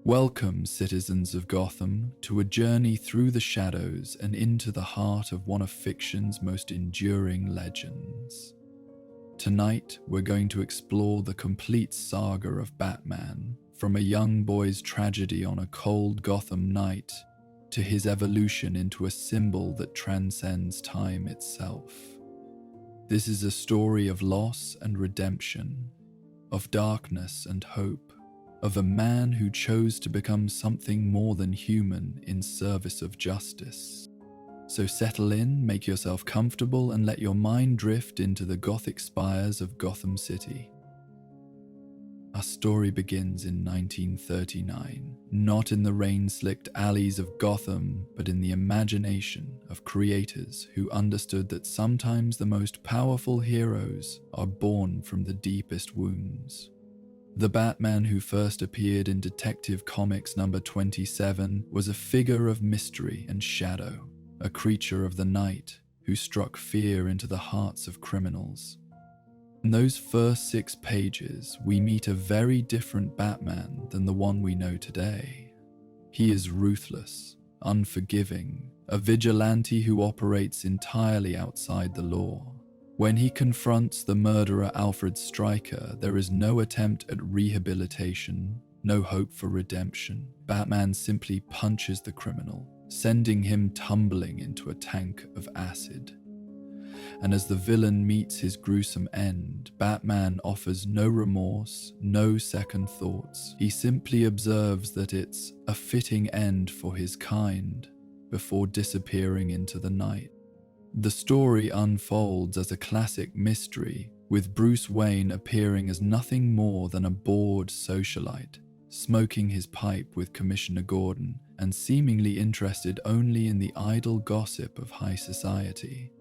Welcome, citizens of Gotham, to a journey through the shadows and into the heart of one of fiction's most enduring legends. Tonight, we're going to explore the complete saga of Batman, from a young boy's tragedy on a cold Gotham night to his evolution into a symbol that transcends time itself. This is a story of loss and redemption, of darkness and hope, of a man who chose to become something more than human in service of justice. So settle in, make yourself comfortable, and let your mind drift into the Gothic spires of Gotham City. Our story begins in 1939, not in the rain-slicked alleys of Gotham, but in the imagination of creators who understood that sometimes the most powerful heroes are born from the deepest wounds. The Batman who first appeared in Detective Comics number 27 was a figure of mystery and shadow, a creature of the night who struck fear into the hearts of criminals. In those first 6 pages, we meet a very different Batman than the one we know today. He is ruthless, unforgiving, a vigilante who operates entirely outside the law. When he confronts the murderer Alfred Stryker, there is no attempt at rehabilitation, no hope for redemption. Batman simply punches the criminal, sending him tumbling into a tank of acid. And as the villain meets his gruesome end, Batman offers no remorse, no second thoughts. He simply observes that it's a fitting end for his kind before disappearing into the night. The story unfolds as a classic mystery, with Bruce Wayne appearing as nothing more than a bored socialite, smoking his pipe with Commissioner Gordon and seemingly interested only in the idle gossip of high society.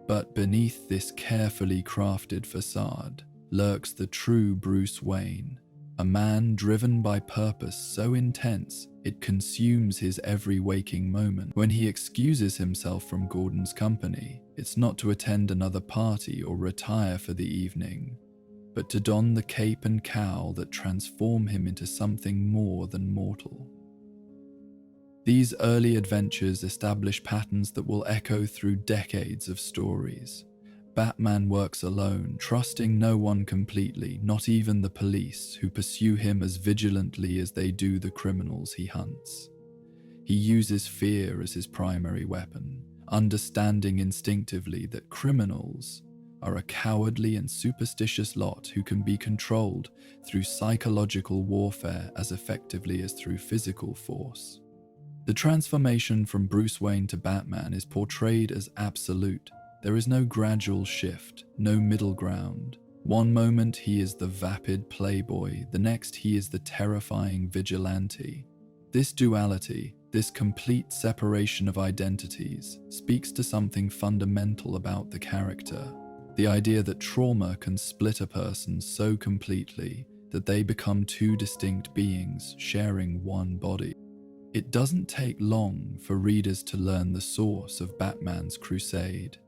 But beneath this carefully crafted facade lurks the true Bruce Wayne, a man driven by purpose so intense it consumes his every waking moment. When he excuses himself from Gordon's company, it's not to attend another party or retire for the evening, but to don the cape and cowl that transform him into something more than mortal. These early adventures establish patterns that will echo through decades of stories. Batman works alone, trusting no one completely, not even the police, who pursue him as vigilantly as they do the criminals he hunts. He uses fear as his primary weapon, understanding instinctively that criminals are a cowardly and superstitious lot who can be controlled through psychological warfare as effectively as through physical force. The transformation from Bruce Wayne to Batman is portrayed as absolute. There is no gradual shift, no middle ground. One moment he is the vapid playboy, the next he is the terrifying vigilante. This duality, this complete separation of identities, speaks to something fundamental about the character. The idea that trauma can split a person so completely that they become 2 distinct beings sharing one body. It doesn't take long for readers to learn the source of Batman's crusade.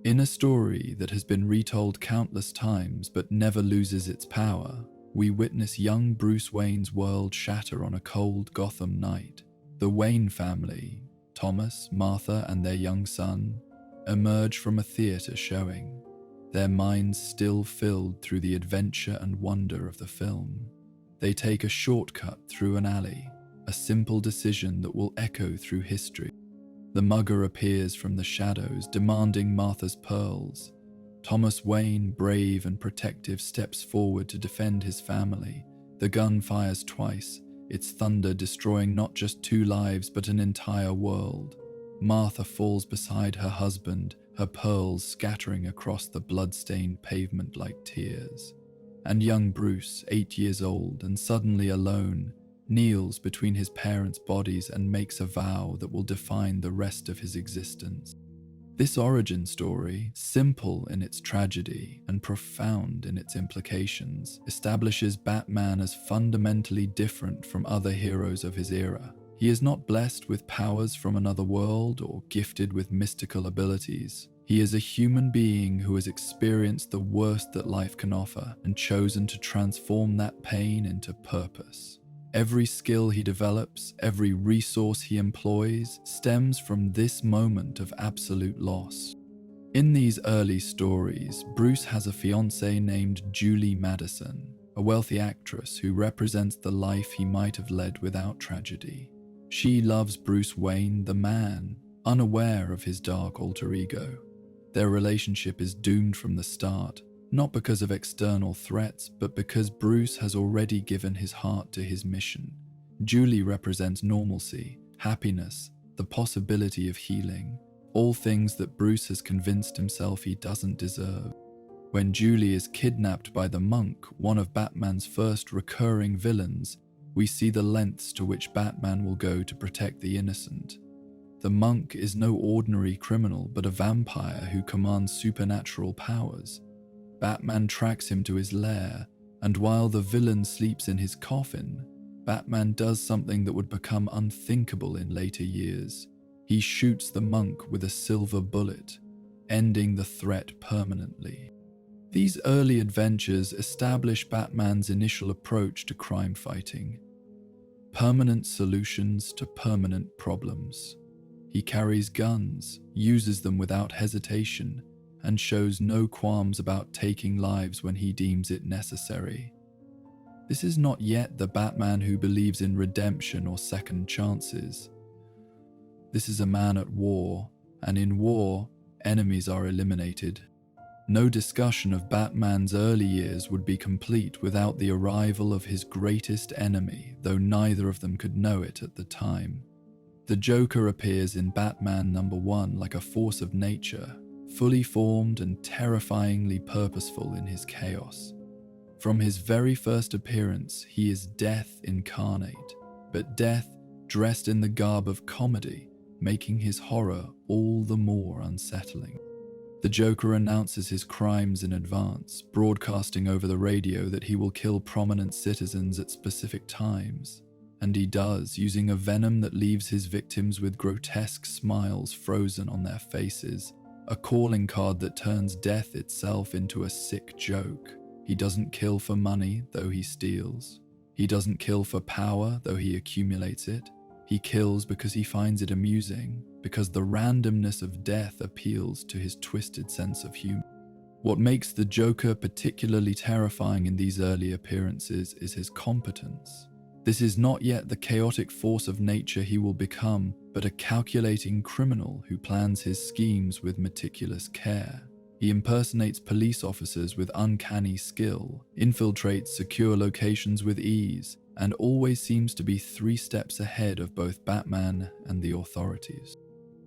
In a story that has been retold countless times but never loses its power, we witness young Bruce Wayne's world shatter on a cold Gotham night. The Wayne family, Thomas, Martha, and their young son, emerge from a theater showing, their minds still filled through the adventure and wonder of the film. They take a shortcut through an alley, a simple decision that will echo through history. The mugger appears from the shadows, demanding Martha's pearls. Thomas Wayne, brave and protective, steps forward to defend his family. The gun fires twice, its thunder destroying not just 2 lives but an entire world. Martha falls beside her husband, her pearls scattering across the blood-stained pavement like tears. And young Bruce, 8 years old and suddenly alone, kneels between his parents' bodies and makes a vow that will define the rest of his existence. This origin story, simple in its tragedy and profound in its implications, establishes Batman as fundamentally different from other heroes of his era. He is not blessed with powers from another world or gifted with mystical abilities. He is a human being who has experienced the worst that life can offer and chosen to transform that pain into purpose. Every skill he develops, every resource he employs, stems from this moment of absolute loss. In these early stories, Bruce has a fiancée named Julie Madison, a wealthy actress who represents the life he might have led without tragedy. She loves Bruce Wayne, the man, unaware of his dark alter ego. Their relationship is doomed from the start, not because of external threats, but because Bruce has already given his heart to his mission. Julie represents normalcy, happiness, the possibility of healing, all things that Bruce has convinced himself he doesn't deserve. When Julie is kidnapped by the Monk, one of Batman's first recurring villains, we see the lengths to which Batman will go to protect the innocent. The Monk is no ordinary criminal, but a vampire who commands supernatural powers. Batman tracks him to his lair, and while the villain sleeps in his coffin, Batman does something that would become unthinkable in later years. He shoots the Monk with a silver bullet, ending the threat permanently. These early adventures establish Batman's initial approach to crime fighting. Permanent solutions to permanent problems. He carries guns, uses them without hesitation, and shows no qualms about taking lives when he deems it necessary. This is not yet the Batman who believes in redemption or second chances. This is a man at war, and in war, enemies are eliminated. No discussion of Batman's early years would be complete without the arrival of his greatest enemy, though neither of them could know it at the time. The Joker appears in Batman #1 like a force of nature, fully formed and terrifyingly purposeful in his chaos. From his very first appearance, he is death incarnate, but death dressed in the garb of comedy, making his horror all the more unsettling. The Joker announces his crimes in advance, broadcasting over the radio that he will kill prominent citizens at specific times. And he does, using a venom that leaves his victims with grotesque smiles frozen on their faces, a calling card that turns death itself into a sick joke. He doesn't kill for money, though he steals. He doesn't kill for power, though he accumulates it. He kills because he finds it amusing, because the randomness of death appeals to his twisted sense of humor. What makes the Joker particularly terrifying in these early appearances is his competence. This is not yet the chaotic force of nature he will become, but a calculating criminal who plans his schemes with meticulous care. He impersonates police officers with uncanny skill, infiltrates secure locations with ease, and always seems to be 3 steps ahead of both Batman and the authorities.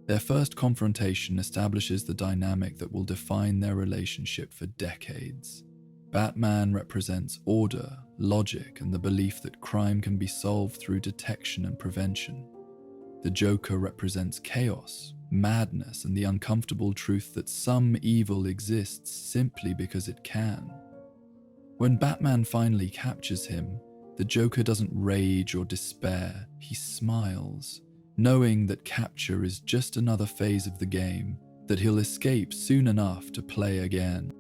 Their first confrontation establishes the dynamic that will define their relationship for decades. Batman represents order, logic, and the belief that crime can be solved through detection and prevention. The Joker represents chaos, madness, and the uncomfortable truth that some evil exists simply because it can. When Batman finally captures him, the Joker doesn't rage or despair, he smiles, knowing that capture is just another phase of the game, that he'll escape soon enough to play again.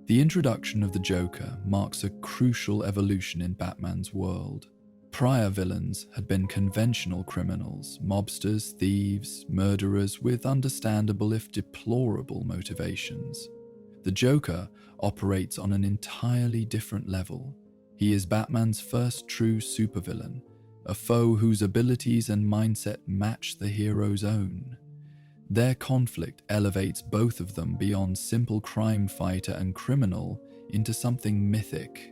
The introduction of the Joker marks a crucial evolution in Batman's world. Prior villains had been conventional criminals, mobsters, thieves, murderers with understandable if deplorable motivations. The Joker operates on an entirely different level. He is Batman's first true supervillain, a foe whose abilities and mindset match the hero's own. Their conflict elevates both of them beyond simple crime fighter and criminal into something mythic.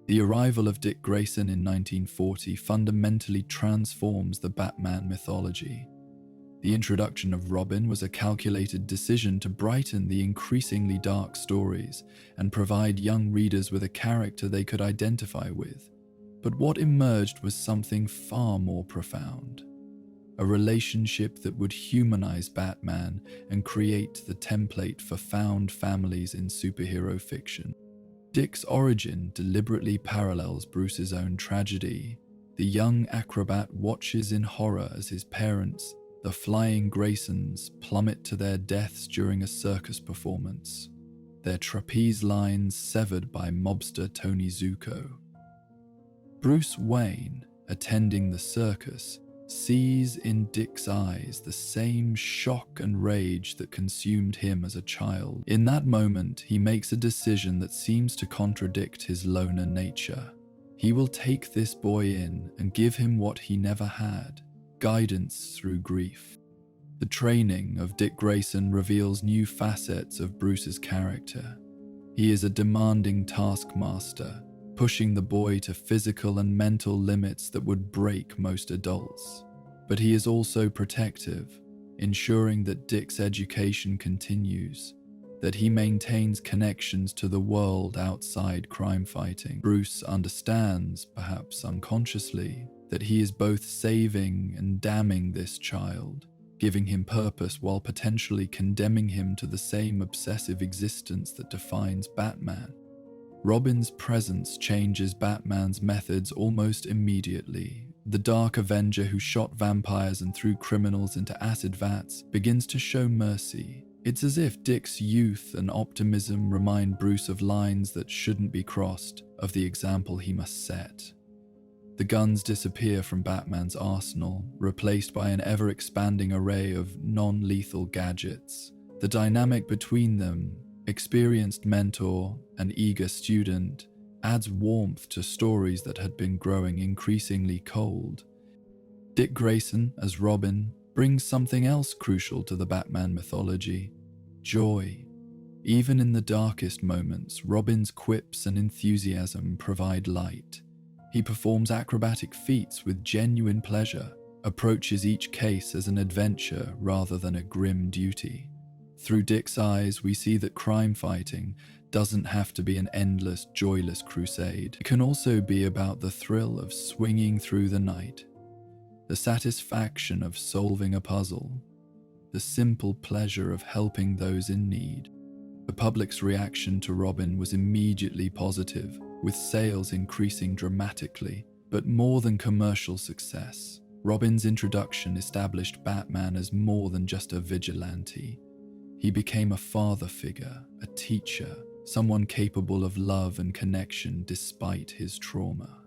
The arrival of Dick Grayson in 1940 fundamentally transforms the Batman mythology. The introduction of Robin was a calculated decision to brighten the increasingly dark stories and provide young readers with a character they could identify with. But what emerged was something far more profound. A relationship that would humanize Batman and create the template for found families in superhero fiction. Dick's origin deliberately parallels Bruce's own tragedy. The young acrobat watches in horror as his parents, the Flying Graysons, plummet to their deaths during a circus performance, their trapeze lines severed by mobster Tony Zuko. Bruce Wayne, attending the circus, sees in Dick's eyes the same shock and rage that consumed him as a child. In that moment, he makes a decision that seems to contradict his loner nature. He will take this boy in and give him what he never had, guidance through grief. The training of Dick Grayson reveals new facets of Bruce's character. He is a demanding taskmaster, pushing the boy to physical and mental limits that would break most adults. But he is also protective, ensuring that Dick's education continues, that he maintains connections to the world outside crime fighting. Bruce understands, perhaps unconsciously, that he is both saving and damning this child, giving him purpose while potentially condemning him to the same obsessive existence that defines Batman. Robin's presence changes Batman's methods almost immediately. The Dark Avenger who shot vampires and threw criminals into acid vats begins to show mercy. It's as if Dick's youth and optimism remind Bruce of lines that shouldn't be crossed, of the example he must set. The guns disappear from Batman's arsenal, replaced by an ever-expanding array of non-lethal gadgets. The dynamic between them, experienced mentor and eager student, adds warmth to stories that had been growing increasingly cold. Dick Grayson, as Robin, brings something else crucial to the Batman mythology: joy. Even in the darkest moments, Robin's quips and enthusiasm provide light. He performs acrobatic feats with genuine pleasure, approaches each case as an adventure rather than a grim duty. Through Dick's eyes, we see that crime fighting doesn't have to be an endless, joyless crusade. It can also be about the thrill of swinging through the night, the satisfaction of solving a puzzle, the simple pleasure of helping those in need. The public's reaction to Robin was immediately positive, with sales increasing dramatically. But more than commercial success, Robin's introduction established Batman as more than just a vigilante. He became a father figure, a teacher, someone capable of love and connection despite his trauma.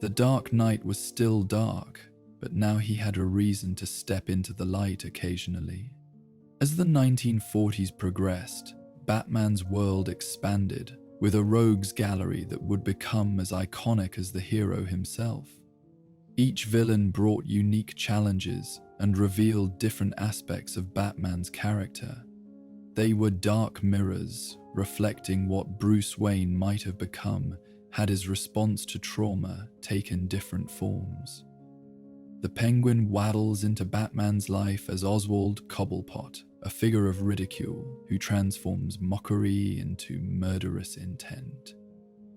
The Dark Knight was still dark, but now he had a reason to step into the light occasionally. As the 1940s progressed, Batman's world expanded, with a rogues gallery that would become as iconic as the hero himself. Each villain brought unique challenges and revealed different aspects of Batman's character. They were dark mirrors, reflecting what Bruce Wayne might have become had his response to trauma taken different forms. The Penguin waddles into Batman's life as Oswald Cobblepot, a figure of ridicule who transforms mockery into murderous intent.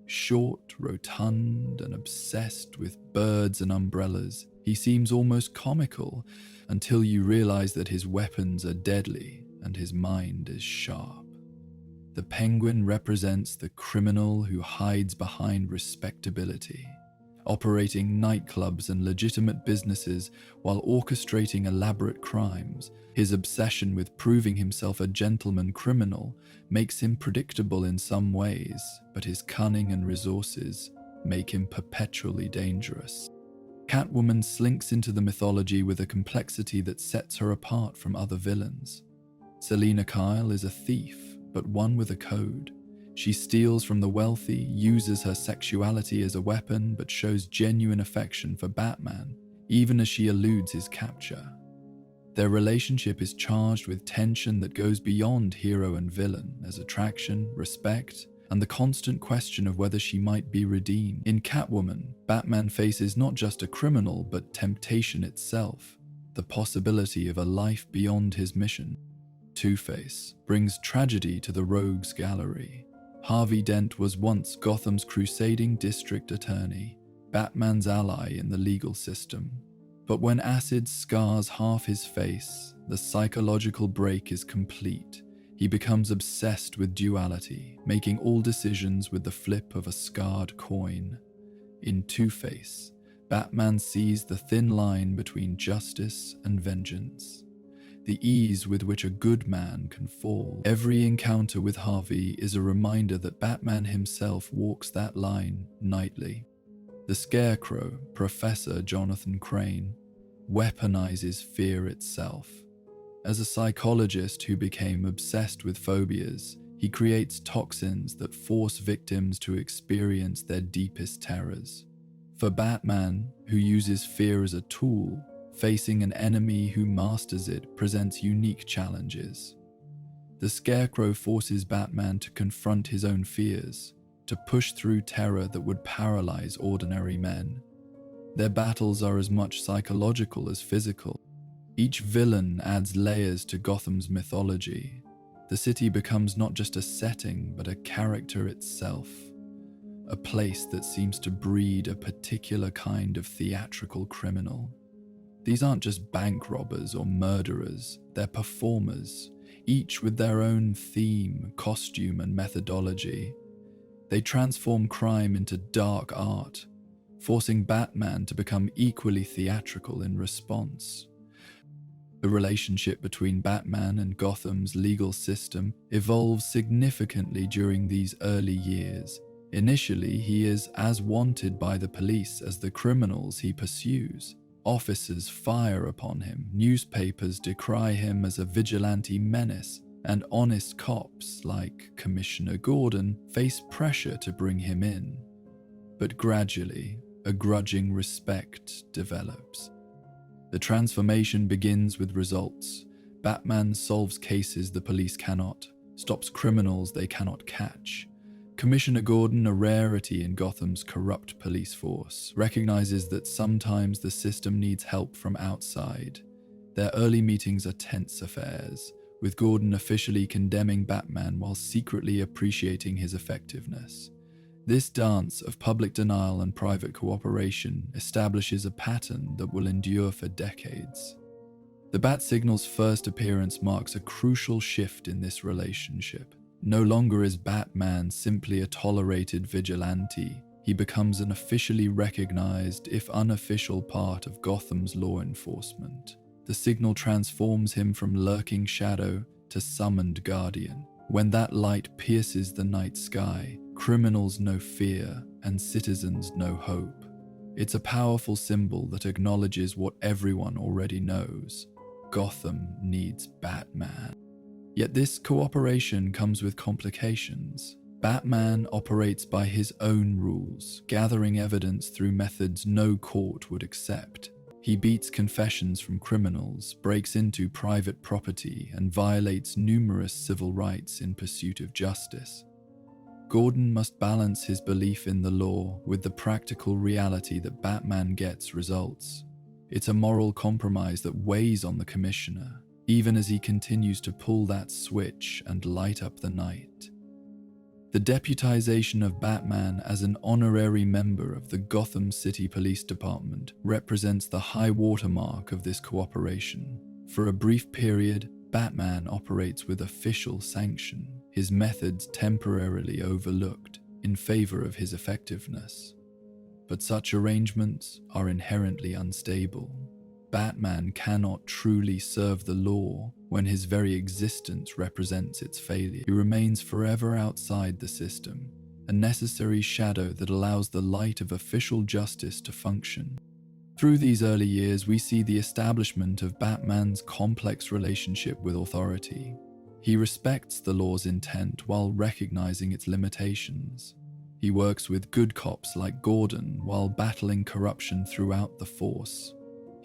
Short, rotund, and obsessed with birds and umbrellas, he seems almost comical until you realize that his weapons are deadly and his mind is sharp. The Penguin represents the criminal who hides behind respectability, operating nightclubs and legitimate businesses while orchestrating elaborate crimes. His obsession with proving himself a gentleman criminal makes him predictable in some ways, but his cunning and resources make him perpetually dangerous. Catwoman slinks into the mythology with a complexity that sets her apart from other villains. Selina Kyle is a thief, but one with a code. She steals from the wealthy, uses her sexuality as a weapon, but shows genuine affection for Batman, even as she eludes his capture. Their relationship is charged with tension that goes beyond hero and villain, as attraction, respect, and the constant question of whether she might be redeemed. In Catwoman, Batman faces not just a criminal, but temptation itself, the possibility of a life beyond his mission. Two-Face brings tragedy to the rogues gallery. Harvey Dent was once Gotham's crusading district attorney, Batman's ally in the legal system. But when acid scars half his face, the psychological break is complete. He becomes obsessed with duality, making all decisions with the flip of a scarred coin. In Two-Face, Batman sees the thin line between justice and vengeance, the ease with which a good man can fall. Every encounter with Harvey is a reminder that Batman himself walks that line nightly. The Scarecrow, Professor Jonathan Crane, weaponizes fear itself. As a psychologist who became obsessed with phobias, he creates toxins that force victims to experience their deepest terrors. For Batman, who uses fear as a tool, facing an enemy who masters it presents unique challenges. The Scarecrow forces Batman to confront his own fears, to push through terror that would paralyze ordinary men. Their battles are as much psychological as physical. Each villain adds layers to Gotham's mythology. The city becomes not just a setting, but a character itself. A place that seems to breed a particular kind of theatrical criminal. These aren't just bank robbers or murderers, they're performers, each with their own theme, costume, and methodology. They transform crime into dark art, forcing Batman to become equally theatrical in response. The relationship between Batman and Gotham's legal system evolves significantly during these early years. Initially, he is as wanted by the police as the criminals he pursues. Officers fire upon him, newspapers decry him as a vigilante menace, and honest cops like Commissioner Gordon face pressure to bring him in. But gradually, a grudging respect develops. The transformation begins with results. Batman solves cases the police cannot, stops criminals they cannot catch. Commissioner Gordon, a rarity in Gotham's corrupt police force, recognizes that sometimes the system needs help from outside. Their early meetings are tense affairs, with Gordon officially condemning Batman while secretly appreciating his effectiveness. This dance of public denial and private cooperation establishes a pattern that will endure for decades. The Bat-Signal's first appearance marks a crucial shift in this relationship. No longer is Batman simply a tolerated vigilante. He becomes an officially recognized, if unofficial, part of Gotham's law enforcement. The signal transforms him from lurking shadow to summoned guardian. When that light pierces the night sky, criminals know fear and citizens know hope. It's a powerful symbol that acknowledges what everyone already knows. Gotham needs Batman. Yet this cooperation comes with complications. Batman operates by his own rules, gathering evidence through methods no court would accept. He beats confessions from criminals, breaks into private property, and violates numerous civil rights in pursuit of justice. Gordon must balance his belief in the law with the practical reality that Batman gets results. It's a moral compromise that weighs on the Commissioner, even as he continues to pull that switch and light up the night. The deputization of Batman as an honorary member of the Gotham City Police Department represents the high watermark of this cooperation. For a brief period, Batman operates with official sanction, his methods temporarily overlooked in favor of his effectiveness. But such arrangements are inherently unstable. Batman cannot truly serve the law when his very existence represents its failure. He remains forever outside the system, a necessary shadow that allows the light of official justice to function. Through these early years, we see the establishment of Batman's complex relationship with authority. He respects the law's intent while recognizing its limitations. He works with good cops like Gordon while battling corruption throughout the force.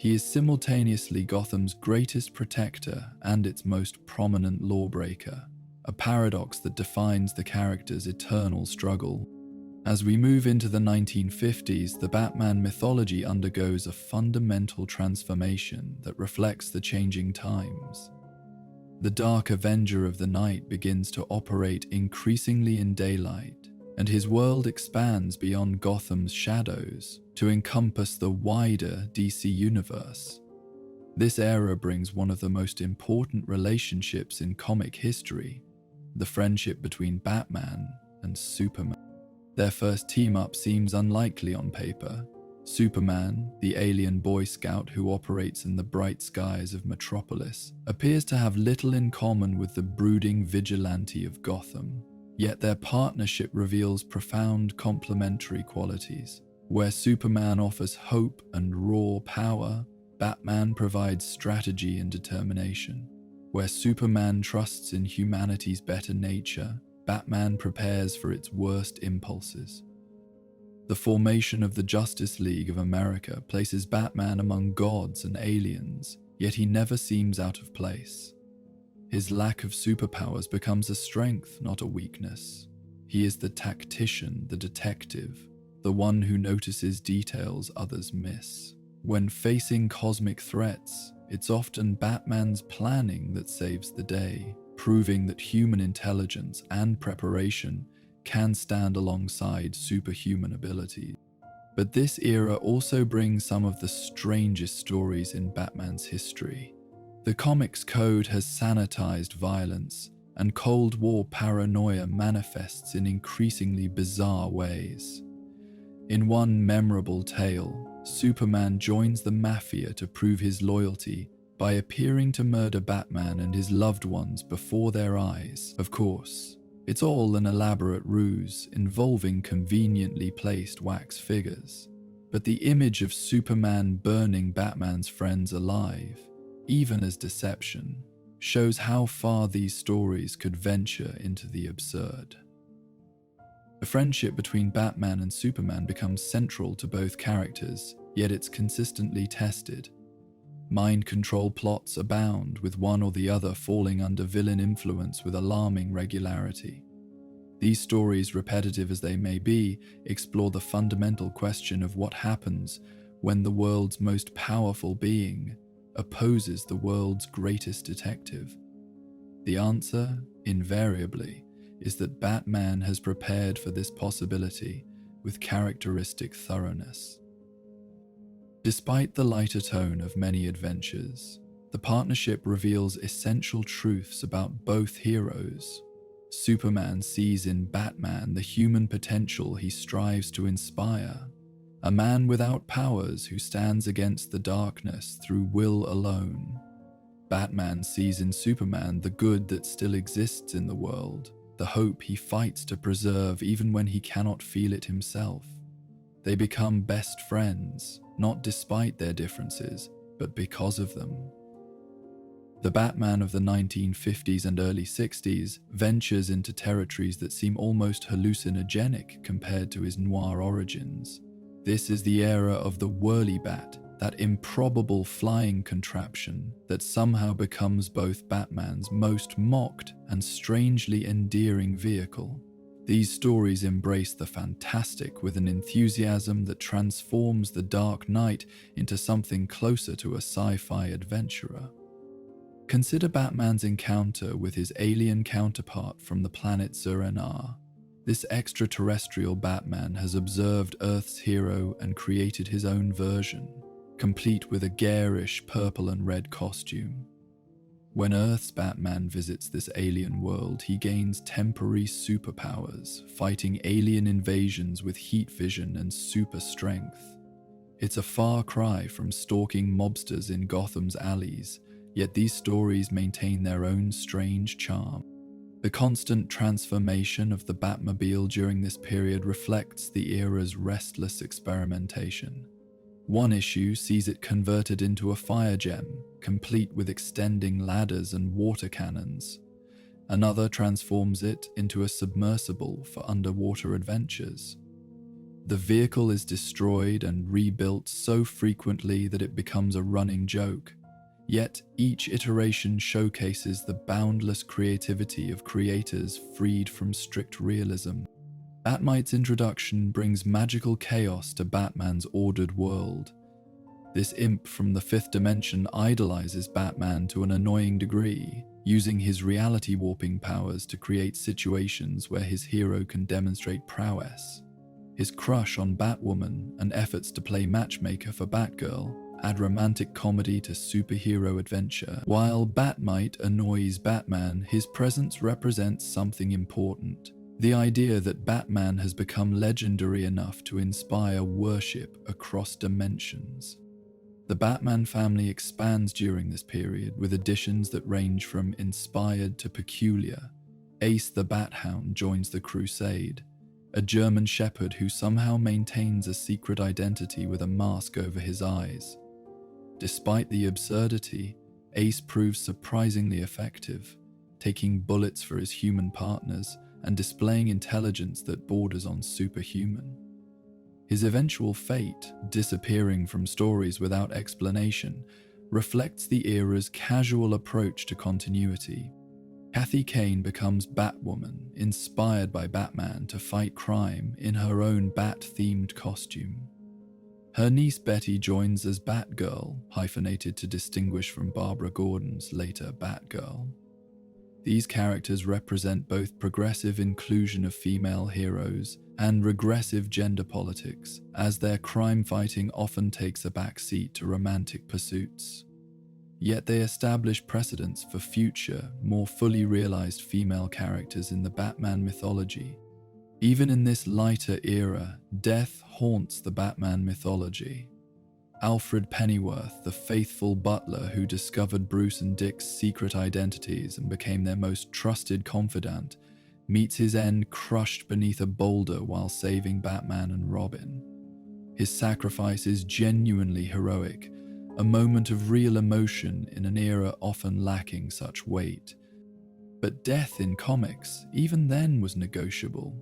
He is simultaneously Gotham's greatest protector and its most prominent lawbreaker, a paradox that defines the character's eternal struggle. As we move into the 1950s, the Batman mythology undergoes a fundamental transformation that reflects the changing times. The Dark Avenger of the Night begins to operate increasingly in daylight, and his world expands beyond Gotham's shadows to encompass the wider DC universe. This era brings one of the most important relationships in comic history, the friendship between Batman and Superman. Their first team-up seems unlikely on paper. Superman, the alien Boy Scout who operates in the bright skies of Metropolis, appears to have little in common with the brooding vigilante of Gotham. Yet their partnership reveals profound complementary qualities. Where Superman offers hope and raw power, Batman provides strategy and determination. Where Superman trusts in humanity's better nature, Batman prepares for its worst impulses. The formation of the Justice League of America places Batman among gods and aliens, yet he never seems out of place. His lack of superpowers becomes a strength, not a weakness. He is the tactician, the detective, the one who notices details others miss. When facing cosmic threats, it's often Batman's planning that saves the day, proving that human intelligence and preparation can stand alongside superhuman abilities. But this era also brings some of the strangest stories in Batman's history. The comics code has sanitized violence, and Cold War paranoia manifests in increasingly bizarre ways. In one memorable tale, Superman joins the Mafia to prove his loyalty by appearing to murder Batman and his loved ones before their eyes. Of course, it's all an elaborate ruse involving conveniently placed wax figures. But the image of Superman burning Batman's friends alive, even as deception, shows how far these stories could venture into the absurd. The friendship between Batman and Superman becomes central to both characters, yet it's consistently tested. Mind control plots abound, with one or the other falling under villain influence with alarming regularity. These stories, repetitive as they may be, explore the fundamental question of what happens when the world's most powerful being opposes the world's greatest detective. The answer, invariably, is that Batman has prepared for this possibility with characteristic thoroughness. Despite the lighter tone of many adventures, the partnership reveals essential truths about both heroes. Superman sees in Batman the human potential he strives to inspire, a man without powers who stands against the darkness through will alone. Batman sees in Superman the good that still exists in the world, the hope he fights to preserve even when he cannot feel it himself. They become best friends, not despite their differences, but because of them. The Batman of the 1950s and early 60s ventures into territories that seem almost hallucinogenic compared to his noir origins. This is the era of the whirly bat, that improbable flying contraption that somehow becomes both Batman's most mocked and strangely endearing vehicle. These stories embrace the fantastic with an enthusiasm that transforms the Dark Knight into something closer to a sci-fi adventurer. Consider Batman's encounter with his alien counterpart from the planet Zur-En-Arrh. This extraterrestrial Batman has observed Earth's hero and created his own version, complete with a garish purple and red costume. When Earth's Batman visits this alien world, he gains temporary superpowers, fighting alien invasions with heat vision and super strength. It's a far cry from stalking mobsters in Gotham's alleys, yet these stories maintain their own strange charm. The constant transformation of the Batmobile during this period reflects the era's restless experimentation. One issue sees it converted into a fire gem, complete with extending ladders and water cannons. Another transforms it into a submersible for underwater adventures. The vehicle is destroyed and rebuilt so frequently that it becomes a running joke. Yet each iteration showcases the boundless creativity of creators freed from strict realism. Batmite's introduction brings magical chaos to Batman's ordered world. This imp from the fifth dimension idolizes Batman to an annoying degree, using his reality warping powers to create situations where his hero can demonstrate prowess. His crush on Batwoman and efforts to play matchmaker for Batgirl add romantic comedy to superhero adventure. While Batmite annoys Batman, his presence represents something important. The idea that Batman has become legendary enough to inspire worship across dimensions. The Batman family expands during this period with additions that range from inspired to peculiar. Ace the Bat-Hound joins the crusade, a German shepherd who somehow maintains a secret identity with a mask over his eyes. Despite the absurdity, Ace proves surprisingly effective, taking bullets for his human partners and displaying intelligence that borders on superhuman. His eventual fate, disappearing from stories without explanation, reflects the era's casual approach to continuity. Kathy Kane becomes Batwoman, inspired by Batman to fight crime in her own Bat-themed costume. Her niece Betty joins as Batgirl, hyphenated to distinguish from Barbara Gordon's later Batgirl. These characters represent both progressive inclusion of female heroes and regressive gender politics, as their crime fighting often takes a backseat to romantic pursuits. Yet they establish precedents for future, more fully realized female characters in the Batman mythology. Even in this lighter era, death haunts the Batman mythology. Alfred Pennyworth, the faithful butler who discovered Bruce and Dick's secret identities and became their most trusted confidant, meets his end crushed beneath a boulder while saving Batman and Robin. His sacrifice is genuinely heroic, a moment of real emotion in an era often lacking such weight. But death in comics, even then, was negotiable.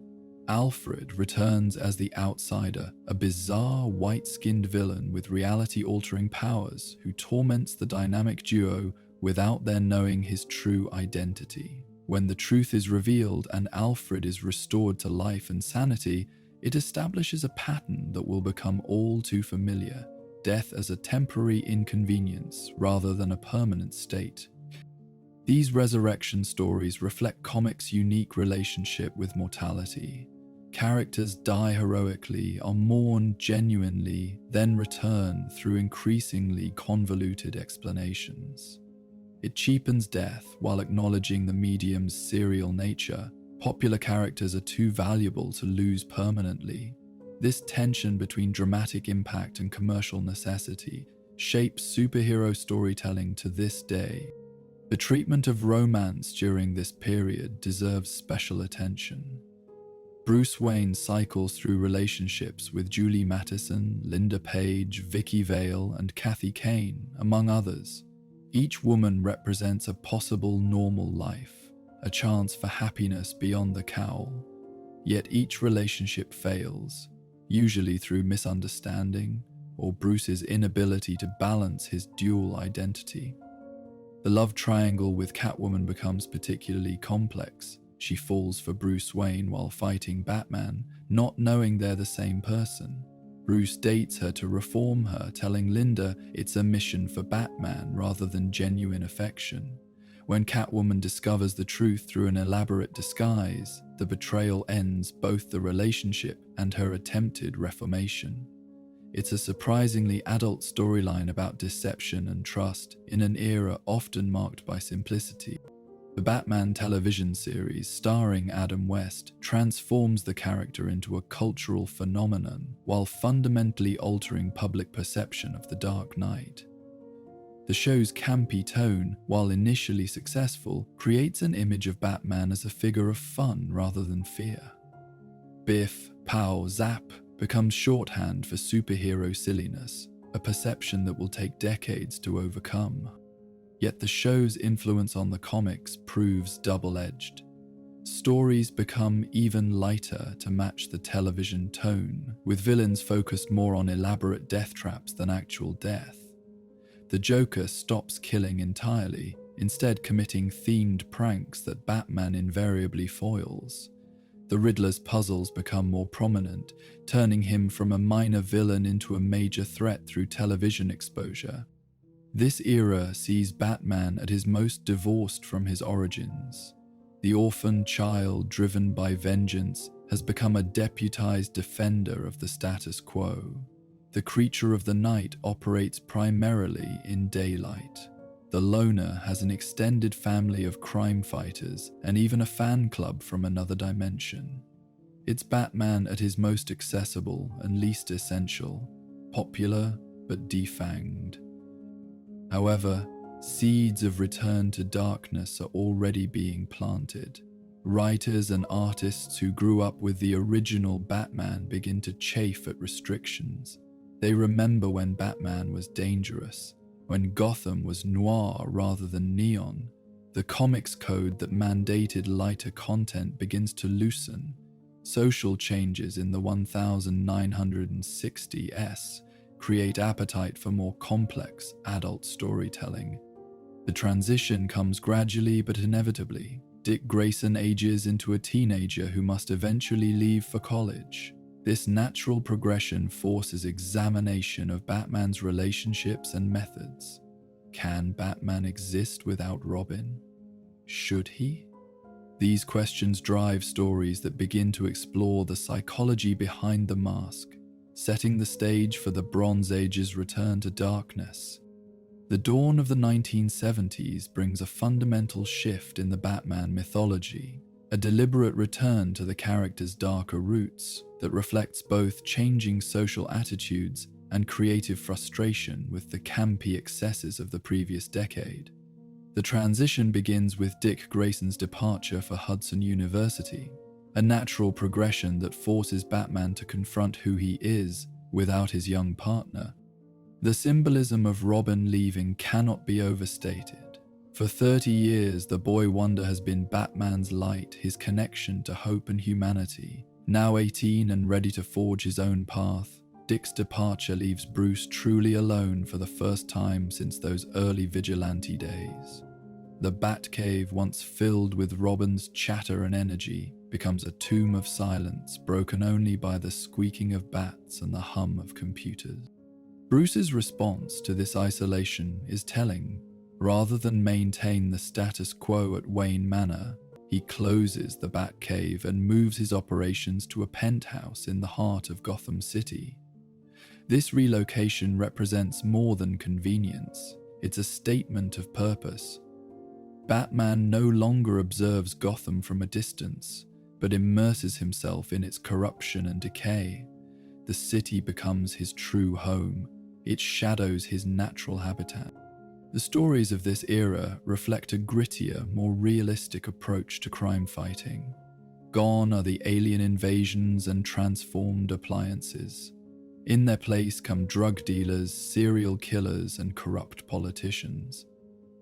Alfred returns as the Outsider, a bizarre, white-skinned villain with reality-altering powers who torments the dynamic duo without their knowing his true identity. When the truth is revealed and Alfred is restored to life and sanity, it establishes a pattern that will become all too familiar: death as a temporary inconvenience rather than a permanent state. These resurrection stories reflect comics' unique relationship with mortality. Characters die heroically, are mourned genuinely, then return through increasingly convoluted explanations. It cheapens death while acknowledging the medium's serial nature. Popular characters are too valuable to lose permanently. This tension between dramatic impact and commercial necessity shapes superhero storytelling to this day. The treatment of romance during this period deserves special attention. Bruce Wayne cycles through relationships with Julie Mattison, Linda Page, Vicky Vale, and Kathy Kane, among others. Each woman represents a possible normal life, a chance for happiness beyond the cowl. Yet each relationship fails, usually through misunderstanding or Bruce's inability to balance his dual identity. The love triangle with Catwoman becomes particularly complex. She falls for Bruce Wayne while fighting Batman, not knowing they're the same person. Bruce dates her to reform her, telling Linda it's a mission for Batman rather than genuine affection. When Catwoman discovers the truth through an elaborate disguise, the betrayal ends both the relationship and her attempted reformation. It's a surprisingly adult storyline about deception and trust in an era often marked by simplicity. The Batman television series, starring Adam West, transforms the character into a cultural phenomenon while fundamentally altering public perception of the Dark Knight. The show's campy tone, while initially successful, creates an image of Batman as a figure of fun rather than fear. Biff, pow, zap becomes shorthand for superhero silliness, a perception that will take decades to overcome. Yet the show's influence on the comics proves double-edged. Stories become even lighter to match the television tone, with villains focused more on elaborate death traps than actual death. The Joker stops killing entirely, instead committing themed pranks that Batman invariably foils. The Riddler's puzzles become more prominent, turning him from a minor villain into a major threat through television exposure. This era sees Batman at his most divorced from his origins. The orphan child driven by vengeance has become a deputized defender of the status quo. The creature of the night operates primarily in daylight. The loner has an extended family of crime fighters and even a fan club from another dimension. It's Batman at his most accessible and least essential, popular but defanged. However, seeds of return to darkness are already being planted. Writers and artists who grew up with the original Batman begin to chafe at restrictions. They remember when Batman was dangerous, when Gotham was noir rather than neon. The comics code that mandated lighter content begins to loosen. Social changes in the 1960s create appetite for more complex adult storytelling. The transition comes gradually but inevitably. Dick Grayson ages into a teenager who must eventually leave for college. This natural progression forces examination of Batman's relationships and methods. Can Batman exist without Robin? Should he? These questions drive stories that begin to explore the psychology behind the mask, setting the stage for the Bronze Age's return to darkness. The dawn of the 1970s brings a fundamental shift in the Batman mythology, a deliberate return to the character's darker roots that reflects both changing social attitudes and creative frustration with the campy excesses of the previous decade. The transition begins with Dick Grayson's departure for Hudson University, a natural progression that forces Batman to confront who he is without his young partner. The symbolism of Robin leaving cannot be overstated. For 30 years, the boy wonder has been Batman's light, his connection to hope and humanity. Now 18 and ready to forge his own path, Dick's departure leaves Bruce truly alone for the first time since those early vigilante days. The Batcave, once filled with Robin's chatter and energy, becomes a tomb of silence broken only by the squeaking of bats and the hum of computers. Bruce's response to this isolation is telling. Rather than maintain the status quo at Wayne Manor, he closes the Batcave and moves his operations to a penthouse in the heart of Gotham City. This relocation represents more than convenience. It's a statement of purpose. Batman no longer observes Gotham from a distance, but immerses himself in its corruption and decay. The city becomes his true home. It shadows his natural habitat. The stories of this era reflect a grittier, more realistic approach to crime fighting. Gone are the alien invasions and transformed appliances. In their place come drug dealers, serial killers, and corrupt politicians.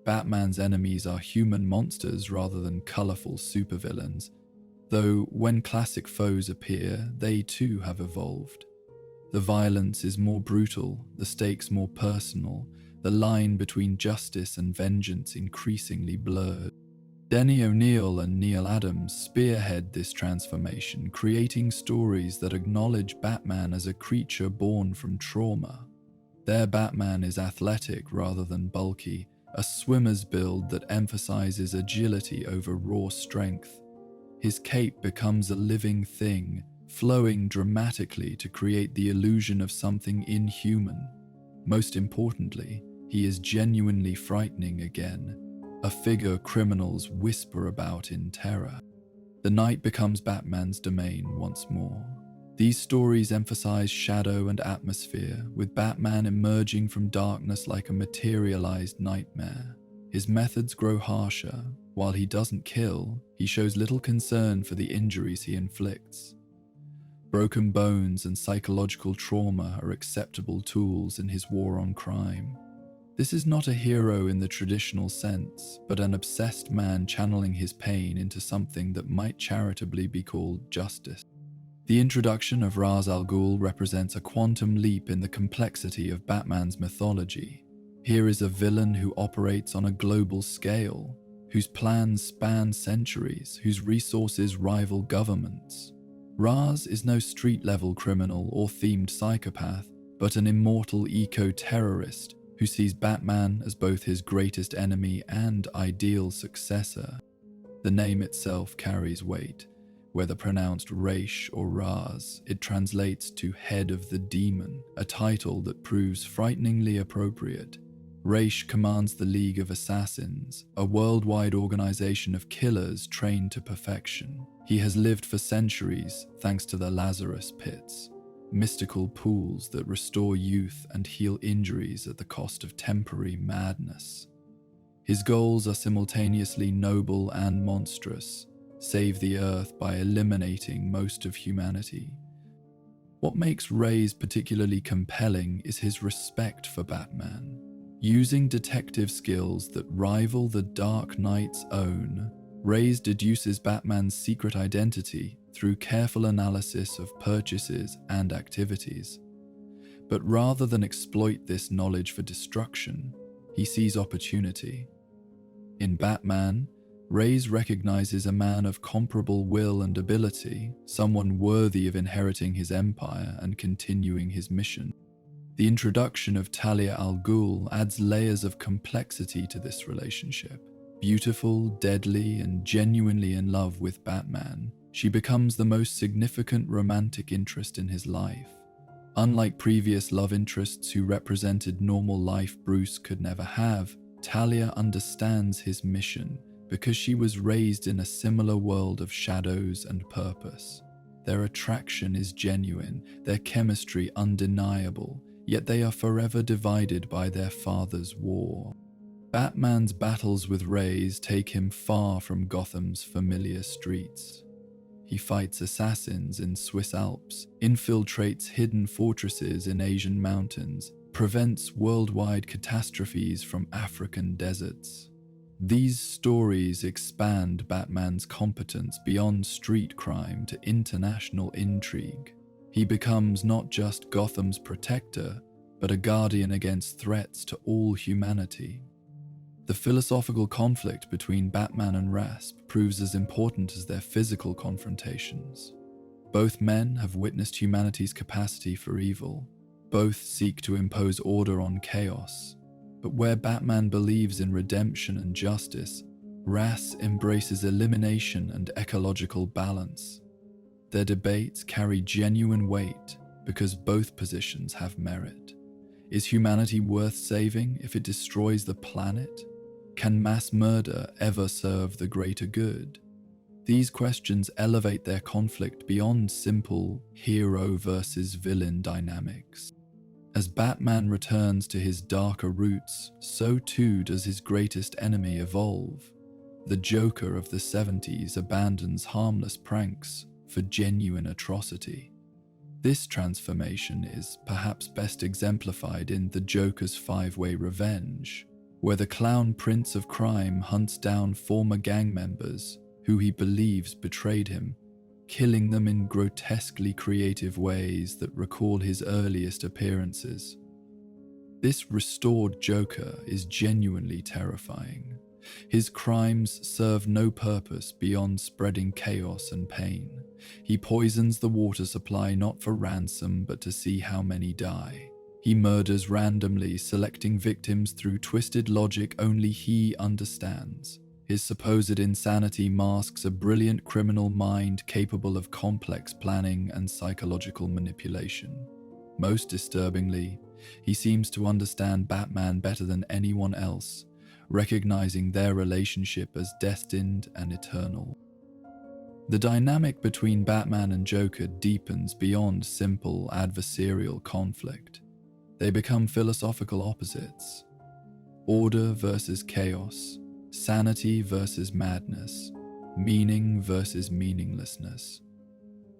Batman's enemies are human monsters rather than colorful supervillains, though when classic foes appear, they too have evolved. The violence is more brutal, the stakes more personal, the line between justice and vengeance increasingly blurred. Denny O'Neil and Neil Adams spearhead this transformation, creating stories that acknowledge Batman as a creature born from trauma. Their Batman is athletic rather than bulky, a swimmer's build that emphasizes agility over raw strength. His cape becomes a living thing, flowing dramatically to create the illusion of something inhuman. Most importantly, he is genuinely frightening again, a figure criminals whisper about in terror. The night becomes Batman's domain once more. These stories emphasize shadow and atmosphere, with Batman emerging from darkness like a materialized nightmare. His methods grow harsher. While he doesn't kill, he shows little concern for the injuries he inflicts. Broken bones and psychological trauma are acceptable tools in his war on crime. This is not a hero in the traditional sense, but an obsessed man channeling his pain into something that might charitably be called justice. The introduction of Ra's al Ghul represents a quantum leap in the complexity of Batman's mythology. Here is a villain who operates on a global scale, whose plans span centuries, whose resources rival governments. Ra's is no street-level criminal or themed psychopath, but an immortal eco-terrorist who sees Batman as both his greatest enemy and ideal successor. The name itself carries weight. Whether pronounced Raish or Raz, it translates to Head of the Demon, a title that proves frighteningly appropriate. Raish commands the League of Assassins, a worldwide organization of killers trained to perfection. He has lived for centuries thanks to the Lazarus Pits, mystical pools that restore youth and heal injuries at the cost of temporary madness. His goals are simultaneously noble and monstrous. save the Earth by eliminating most of humanity. What makes Ray's particularly compelling is his respect for Batman. Using detective skills that rival the Dark Knight's own, Ray's deduces Batman's secret identity through careful analysis of purchases and activities. But rather than exploit this knowledge for destruction, he sees opportunity. In Batman, Ray's recognizes a man of comparable will and ability, someone worthy of inheriting his empire and continuing his mission. The introduction of Talia al Ghul adds layers of complexity to this relationship. Beautiful, deadly, and genuinely in love with Batman, she becomes the most significant romantic interest in his life. Unlike previous love interests who represented normal life Bruce could never have, Talia understands his mission because she was raised in a similar world of shadows and purpose. Their attraction is genuine, their chemistry undeniable, yet they are forever divided by their father's war. Batman's battles with Rays take him far from Gotham's familiar streets. He fights assassins in Swiss Alps, infiltrates hidden fortresses in Asian mountains, prevents worldwide catastrophes from African deserts. These stories expand Batman's competence beyond street crime to international intrigue. He becomes not just Gotham's protector, but a guardian against threats to all humanity. The philosophical conflict between Batman and Rasp proves as important as their physical confrontations. Both men have witnessed humanity's capacity for evil. Both seek to impose order on chaos. But where Batman believes in redemption and justice, Ras embraces elimination and ecological balance. Their debates carry genuine weight because both positions have merit. Is humanity worth saving if it destroys the planet? Can mass murder ever serve the greater good? These questions elevate their conflict beyond simple hero versus villain dynamics. As Batman returns to his darker roots, so too does his greatest enemy evolve. The Joker of the 70s abandons harmless pranks for genuine atrocity. This transformation is perhaps best exemplified in the Joker's five-way revenge, where the clown prince of crime hunts down former gang members who he believes betrayed him, killing them in grotesquely creative ways that recall his earliest appearances. This restored Joker is genuinely terrifying. His crimes serve no purpose beyond spreading chaos and pain. He poisons the water supply not for ransom but to see how many die. He murders randomly, selecting victims through twisted logic only he understands. His supposed insanity masks a brilliant criminal mind capable of complex planning and psychological manipulation. Most disturbingly, he seems to understand Batman better than anyone else, recognizing their relationship as destined and eternal. The dynamic between Batman and Joker deepens beyond simple adversarial conflict. They become philosophical opposites. Order versus chaos. Sanity versus madness, meaning versus meaninglessness.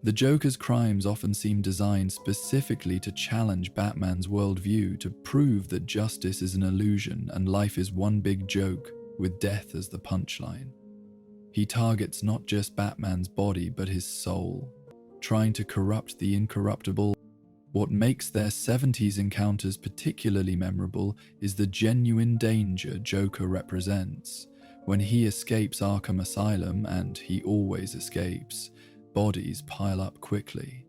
The Joker's crimes often seem designed specifically to challenge Batman's worldview, to prove that justice is an illusion and life is one big joke, with death as the punchline. He targets not just Batman's body but his soul, trying to corrupt the incorruptible. What makes their 70s encounters particularly memorable is the genuine danger Joker represents. When he escapes Arkham Asylum, and he always escapes, bodies pile up quickly.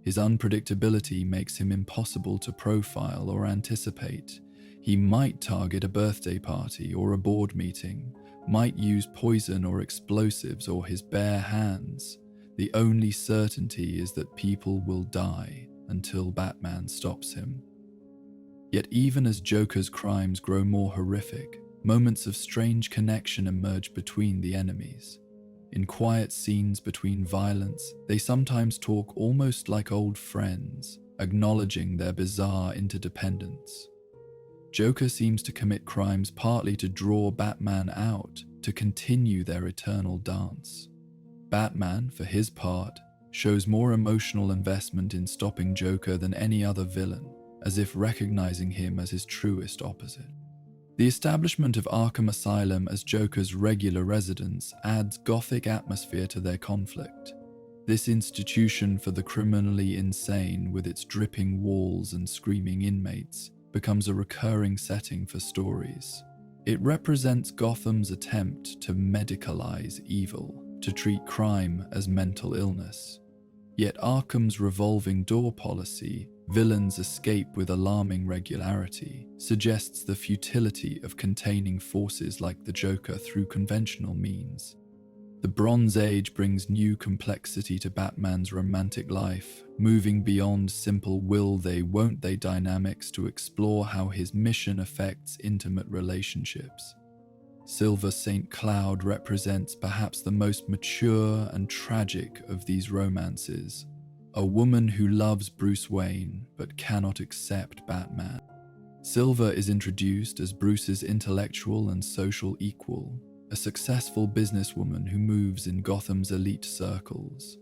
His unpredictability makes him impossible to profile or anticipate. He might target a birthday party or a board meeting, might use poison or explosives or his bare hands. The only certainty is that people will die until Batman stops him. Yet even as Joker's crimes grow more horrific, moments of strange connection emerge between the enemies. In quiet scenes between violence, they sometimes talk almost like old friends, acknowledging their bizarre interdependence. Joker seems to commit crimes partly to draw Batman out, to continue their eternal dance. Batman, for his part, shows more emotional investment in stopping Joker than any other villain, as if recognizing him as his truest opposite. The establishment of Arkham Asylum as Joker's regular residence adds gothic atmosphere to their conflict. This institution for the criminally insane, with its dripping walls and screaming inmates, becomes a recurring setting for stories. It represents Gotham's attempt to medicalize evil, to treat crime as mental illness. Yet Arkham's revolving door policy, villains escape with alarming regularity, suggests the futility of containing forces like the Joker through conventional means. The Bronze Age brings new complexity to Batman's romantic life, moving beyond simple will they, won't they dynamics to explore how his mission affects intimate relationships. Silver St. Cloud represents perhaps the most mature and tragic of these romances, a woman who loves Bruce Wayne but cannot accept Batman. Silver is introduced as Bruce's intellectual and social equal, a successful businesswoman who moves in Gotham's elite circles.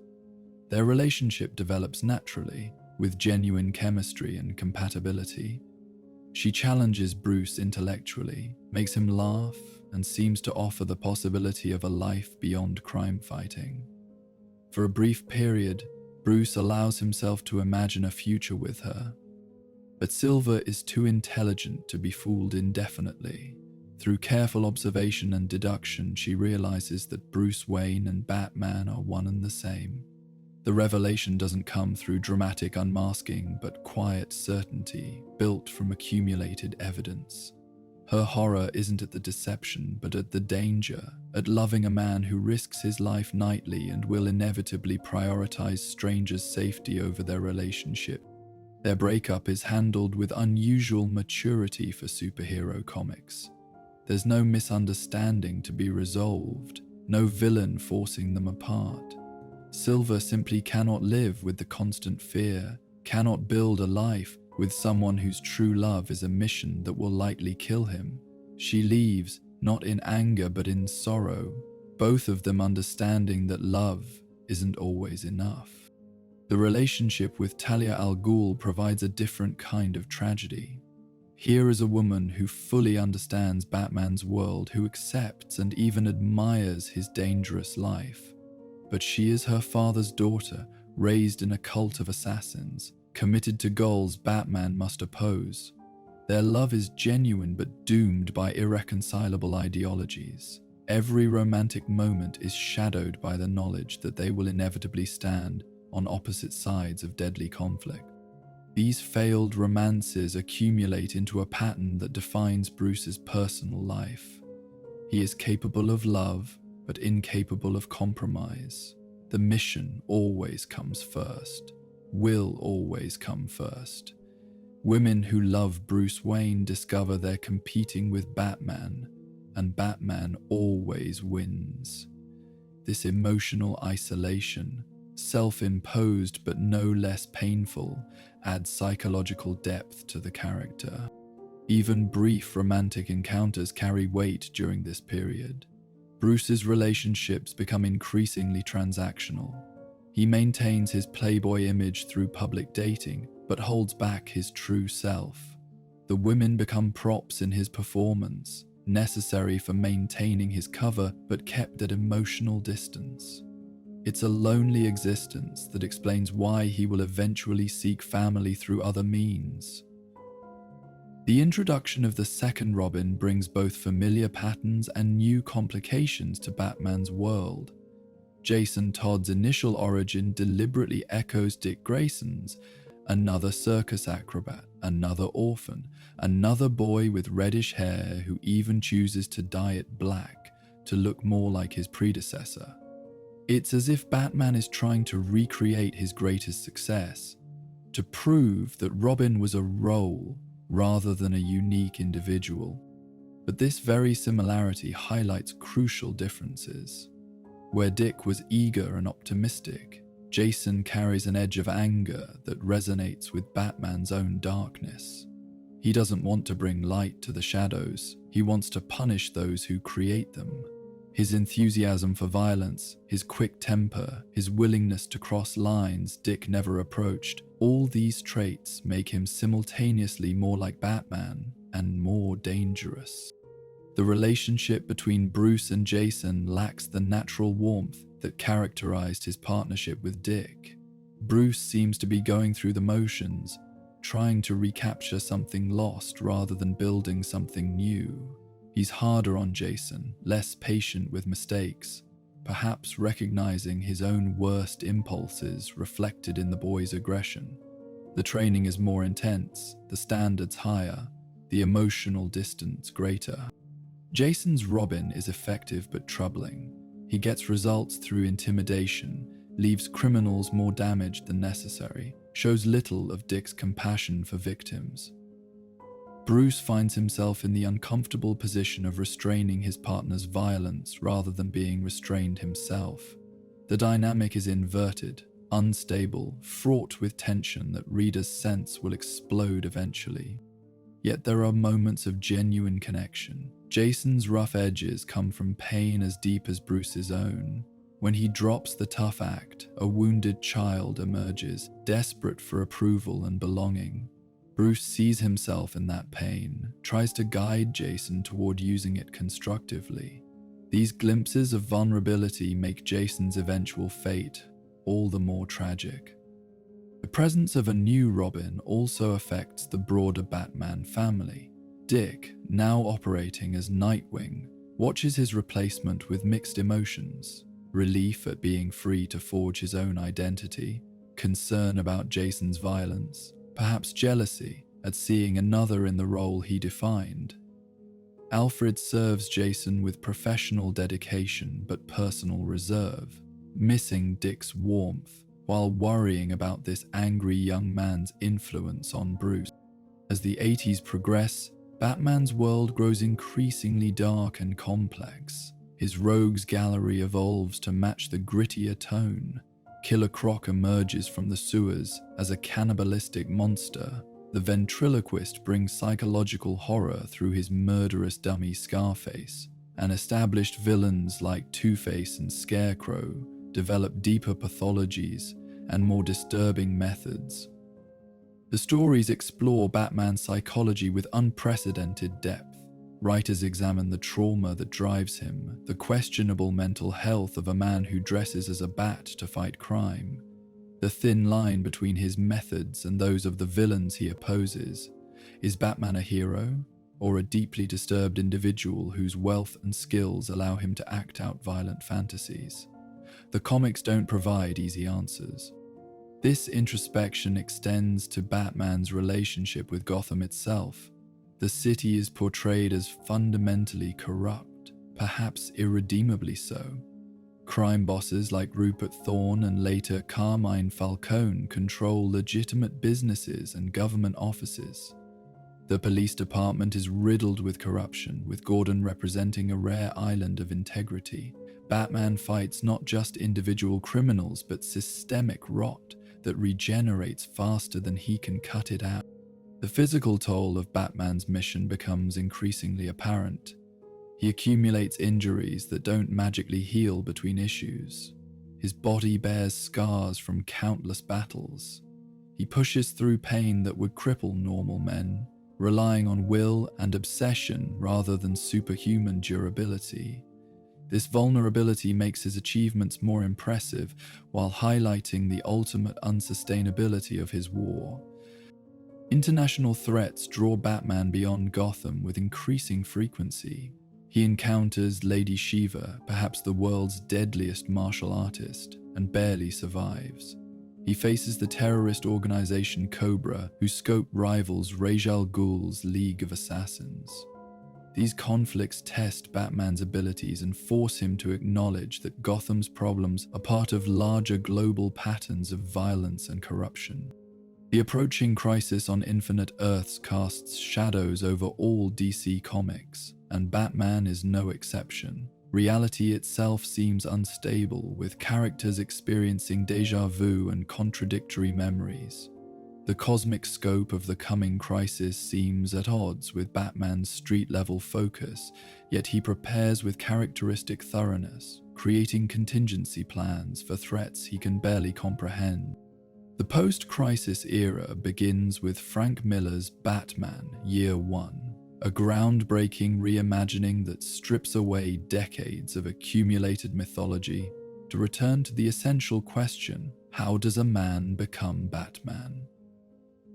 Their relationship develops naturally, with genuine chemistry and compatibility. She challenges Bruce intellectually, makes him laugh, and seems to offer the possibility of a life beyond crime fighting. For a brief period, Bruce allows himself to imagine a future with her. But Silver is too intelligent to be fooled indefinitely. Through careful observation and deduction, she realizes that Bruce Wayne and Batman are one and the same. The revelation doesn't come through dramatic unmasking, but quiet certainty built from accumulated evidence. Her horror isn't at the deception, but at the danger, at loving a man who risks his life nightly and will inevitably prioritize strangers' safety over their relationship. Their breakup is handled with unusual maturity for superhero comics. There's no misunderstanding to be resolved, no villain forcing them apart. Silver simply cannot live with the constant fear, cannot build a life with someone whose true love is a mission that will likely kill him. She leaves, not in anger but in sorrow, both of them understanding that love isn't always enough. The relationship with Talia al Ghul provides a different kind of tragedy. Here is a woman who fully understands Batman's world, who accepts and even admires his dangerous life. But she is her father's daughter, raised in a cult of assassins, committed to goals Batman must oppose. Their love is genuine but doomed by irreconcilable ideologies. Every romantic moment is shadowed by the knowledge that they will inevitably stand on opposite sides of deadly conflict. These failed romances accumulate into a pattern that defines Bruce's personal life. He is capable of love, but incapable of compromise. The mission always comes first, will always come first. Women who love Bruce Wayne discover they're competing with Batman, and Batman always wins. This emotional isolation, self-imposed but no less painful, adds psychological depth to the character. Even brief romantic encounters carry weight during this period. Bruce's relationships become increasingly transactional. He maintains his playboy image through public dating, but holds back his true self. The women become props in his performance, necessary for maintaining his cover, but kept at emotional distance. It's a lonely existence that explains why he will eventually seek family through other means. The introduction of the second Robin brings both familiar patterns and new complications to Batman's world. Jason Todd's initial origin deliberately echoes Dick Grayson's: another circus acrobat, another orphan, another boy with reddish hair who even chooses to dye it black to look more like his predecessor. It's as if Batman is trying to recreate his greatest success, to prove that Robin was a role rather than a unique individual. But this very similarity highlights crucial differences. Where Dick was eager and optimistic, Jason carries an edge of anger that resonates with Batman's own darkness. He doesn't want to bring light to the shadows, he wants to punish those who create them. His enthusiasm for violence, his quick temper, his willingness to cross lines Dick never approached, all these traits make him simultaneously more like Batman and more dangerous. The relationship between Bruce and Jason lacks the natural warmth that characterized his partnership with Dick. Bruce seems to be going through the motions, trying to recapture something lost rather than building something new. He's harder on Jason, less patient with mistakes, perhaps recognizing his own worst impulses reflected in the boy's aggression. The training is more intense, the standards higher, the emotional distance greater. Jason's Robin is effective but troubling. He gets results through intimidation, leaves criminals more damaged than necessary, shows little of Dick's compassion for victims. Bruce finds himself in the uncomfortable position of restraining his partner's violence rather than being restrained himself. The dynamic is inverted, unstable, fraught with tension that readers sense will explode eventually. Yet there are moments of genuine connection. Jason's rough edges come from pain as deep as Bruce's own. When he drops the tough act, a wounded child emerges, desperate for approval and belonging. Bruce sees himself in that pain, tries to guide Jason toward using it constructively. These glimpses of vulnerability make Jason's eventual fate all the more tragic. The presence of a new Robin also affects the broader Batman family. Dick, now operating as Nightwing, watches his replacement with mixed emotions: relief at being free to forge his own identity, concern about Jason's violence, perhaps jealousy at seeing another in the role he defined. Alfred serves Jason with professional dedication but personal reserve, missing Dick's warmth while worrying about this angry young man's influence on Bruce. As the 80s progress, Batman's world grows increasingly dark and complex. His rogues gallery evolves to match the grittier tone. Killer Croc emerges from the sewers as a cannibalistic monster. The ventriloquist brings psychological horror through his murderous dummy Scarface, and established villains like Two-Face and Scarecrow develop deeper pathologies and more disturbing methods. The stories explore Batman's psychology with unprecedented depth. Writers examine the trauma that drives him, the questionable mental health of a man who dresses as a bat to fight crime, the thin line between his methods and those of the villains he opposes. Is Batman a hero, or a deeply disturbed individual whose wealth and skills allow him to act out violent fantasies? The comics don't provide easy answers. This introspection extends to Batman's relationship with Gotham itself. The city is portrayed as fundamentally corrupt, perhaps irredeemably so. Crime bosses like Rupert Thorne and later Carmine Falcone control legitimate businesses and government offices. The police department is riddled with corruption, with Gordon representing a rare island of integrity. Batman fights not just individual criminals, but systemic rot that regenerates faster than he can cut it out. The physical toll of Batman's mission becomes increasingly apparent. He accumulates injuries that don't magically heal between issues. His body bears scars from countless battles. He pushes through pain that would cripple normal men, relying on will and obsession rather than superhuman durability. This vulnerability makes his achievements more impressive while highlighting the ultimate unsustainability of his war. International threats draw Batman beyond Gotham with increasing frequency. He encounters Lady Shiva, perhaps the world's deadliest martial artist, and barely survives. He faces the terrorist organization Cobra, whose scope rivals Ra's al Ghul's League of Assassins. These conflicts test Batman's abilities and force him to acknowledge that Gotham's problems are part of larger global patterns of violence and corruption. The approaching crisis on Infinite Earths casts shadows over all DC comics, and Batman is no exception. Reality itself seems unstable, with characters experiencing déjà vu and contradictory memories. The cosmic scope of the coming crisis seems at odds with Batman's street-level focus, yet he prepares with characteristic thoroughness, creating contingency plans for threats he can barely comprehend. The post-crisis era begins with Frank Miller's Batman Year One, a groundbreaking reimagining that strips away decades of accumulated mythology to return to the essential question: how does a man become Batman?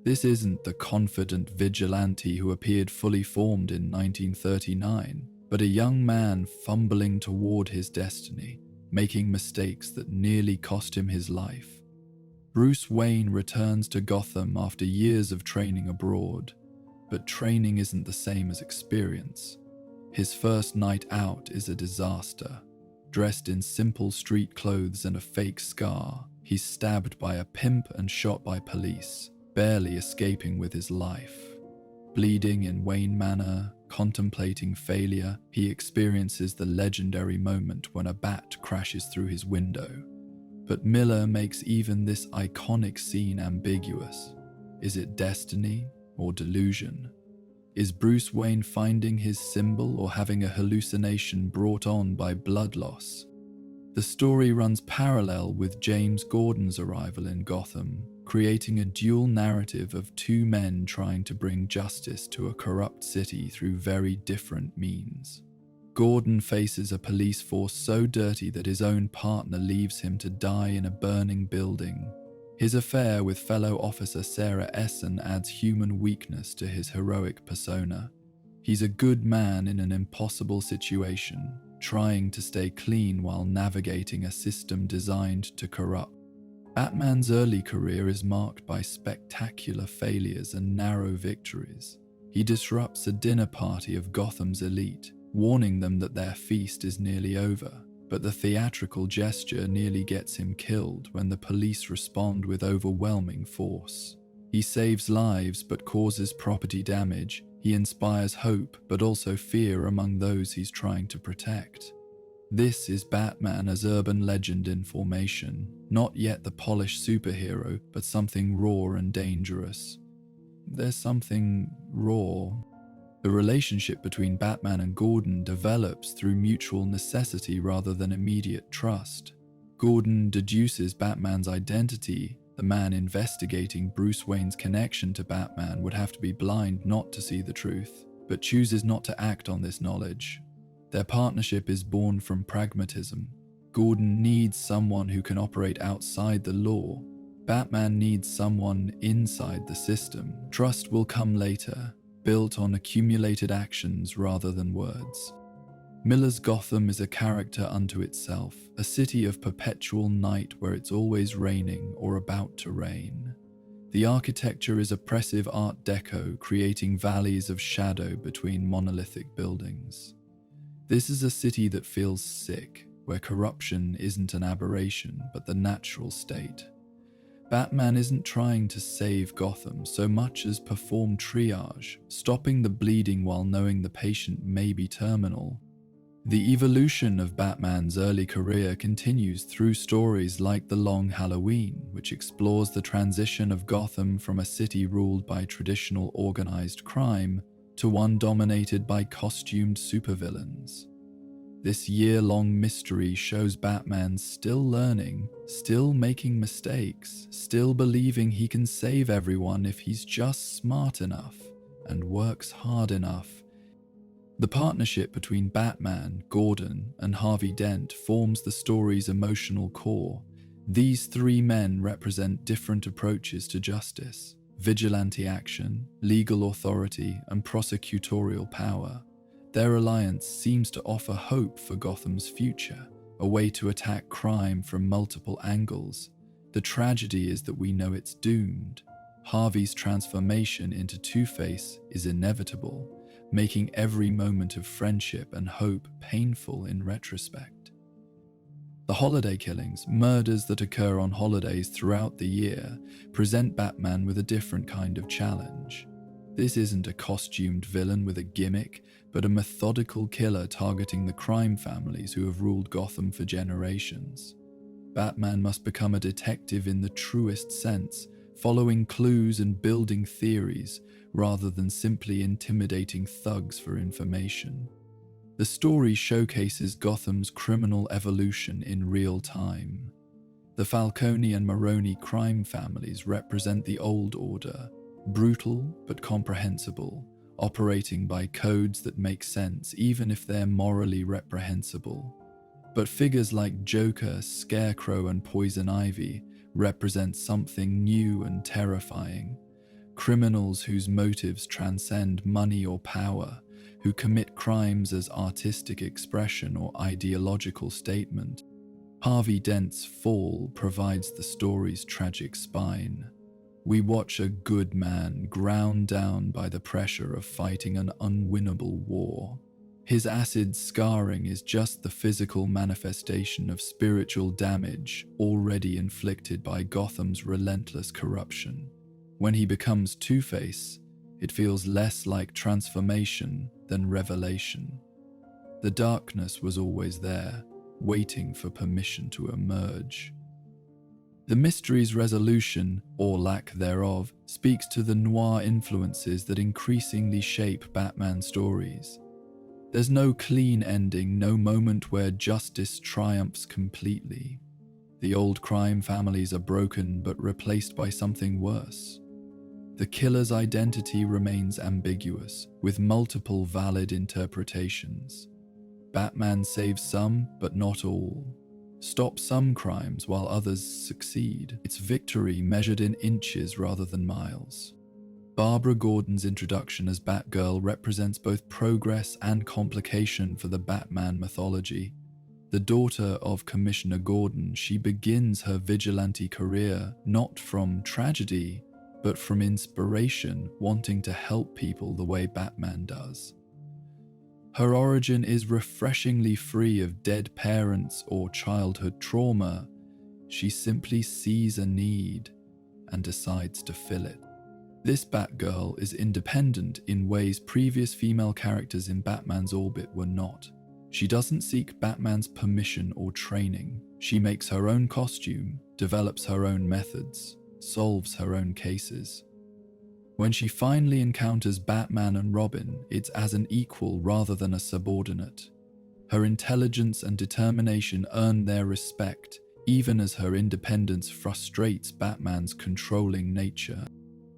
This isn't the confident vigilante who appeared fully formed in 1939, but a young man fumbling toward his destiny, making mistakes that nearly cost him his life. Bruce Wayne returns to Gotham after years of training abroad, but training isn't the same as experience. His first night out is a disaster. Dressed in simple street clothes and a fake scar, he's stabbed by a pimp and shot by police, barely escaping with his life. Bleeding in Wayne Manor, contemplating failure, he experiences the legendary moment when a bat crashes through his window. But Miller makes even this iconic scene ambiguous. Is it destiny or delusion? Is Bruce Wayne finding his symbol or having a hallucination brought on by blood loss? The story runs parallel with James Gordon's arrival in Gotham, creating a dual narrative of two men trying to bring justice to a corrupt city through very different means. Gordon faces a police force so dirty that his own partner leaves him to die in a burning building. His affair with fellow officer Sarah Essen adds human weakness to his heroic persona. He's a good man in an impossible situation, trying to stay clean while navigating a system designed to corrupt. Batman's early career is marked by spectacular failures and narrow victories. He disrupts a dinner party of Gotham's elite, warning them that their feast is nearly over, but the theatrical gesture nearly gets him killed when the police respond with overwhelming force. He saves lives but causes property damage. He inspires hope but also fear among those he's trying to protect. This is Batman as urban legend in formation, not yet the polished superhero, but something raw and dangerous. There's something raw. The relationship between Batman and Gordon develops through mutual necessity rather than immediate trust. Gordon deduces Batman's identity. The man investigating Bruce Wayne's connection to Batman would have to be blind not to see the truth, but chooses not to act on this knowledge. Their partnership is born from pragmatism. Gordon needs someone who can operate outside the law. Batman needs someone inside the system. Trust will come later, built on accumulated actions rather than words. Miller's Gotham is a character unto itself, a city of perpetual night where it's always raining or about to rain. The architecture is oppressive Art Deco, creating valleys of shadow between monolithic buildings. This is a city that feels sick, where corruption isn't an aberration but the natural state. Batman isn't trying to save Gotham so much as perform triage, stopping the bleeding while knowing the patient may be terminal. The evolution of Batman's early career continues through stories like The Long Halloween, which explores the transition of Gotham from a city ruled by traditional organized crime to one dominated by costumed supervillains. This year-long mystery shows Batman still learning, still making mistakes, still believing he can save everyone if he's just smart enough and works hard enough. The partnership between Batman, Gordon, and Harvey Dent forms the story's emotional core. These three men represent different approaches to justice: vigilante action, legal authority, and prosecutorial power. Their alliance seems to offer hope for Gotham's future, a way to attack crime from multiple angles. The tragedy is that we know it's doomed. Harvey's transformation into Two-Face is inevitable, making every moment of friendship and hope painful in retrospect. The holiday killings, murders that occur on holidays throughout the year, present Batman with a different kind of challenge. This isn't a costumed villain with a gimmick, but a methodical killer targeting the crime families who have ruled Gotham for generations. Batman must become a detective in the truest sense, following clues and building theories rather than simply intimidating thugs for information. The story showcases Gotham's criminal evolution in real time. The Falcone and Maroni crime families represent the old order, brutal but comprehensible, operating by codes that make sense even if they're morally reprehensible. But figures like Joker, Scarecrow, and Poison Ivy represent something new and terrifying. Criminals whose motives transcend money or power, who commit crimes as artistic expression or ideological statement. Harvey Dent's fall provides the story's tragic spine. We watch a good man ground down by the pressure of fighting an unwinnable war. His acid scarring is just the physical manifestation of spiritual damage already inflicted by Gotham's relentless corruption. When he becomes Two-Face, it feels less like transformation than revelation. The darkness was always there, waiting for permission to emerge. The mystery's resolution, or lack thereof, speaks to the noir influences that increasingly shape Batman stories. There's no clean ending, no moment where justice triumphs completely. The old crime families are broken but replaced by something worse. The killer's identity remains ambiguous, with multiple valid interpretations. Batman saves some, but not all. Stops some crimes while others succeed. Its victory measured in inches rather than miles. Barbara Gordon's introduction as Batgirl represents both progress and complication for the Batman mythology. The daughter of Commissioner Gordon, she begins her vigilante career not from tragedy, but from inspiration, wanting to help people the way Batman does. Her origin is refreshingly free of dead parents or childhood trauma. She simply sees a need and decides to fill it. This Batgirl is independent in ways previous female characters in Batman's orbit were not. She doesn't seek Batman's permission or training. She makes her own costume, develops her own methods, solves her own cases. When she finally encounters Batman and Robin, it's as an equal rather than a subordinate. Her intelligence and determination earn their respect, even as her independence frustrates Batman's controlling nature.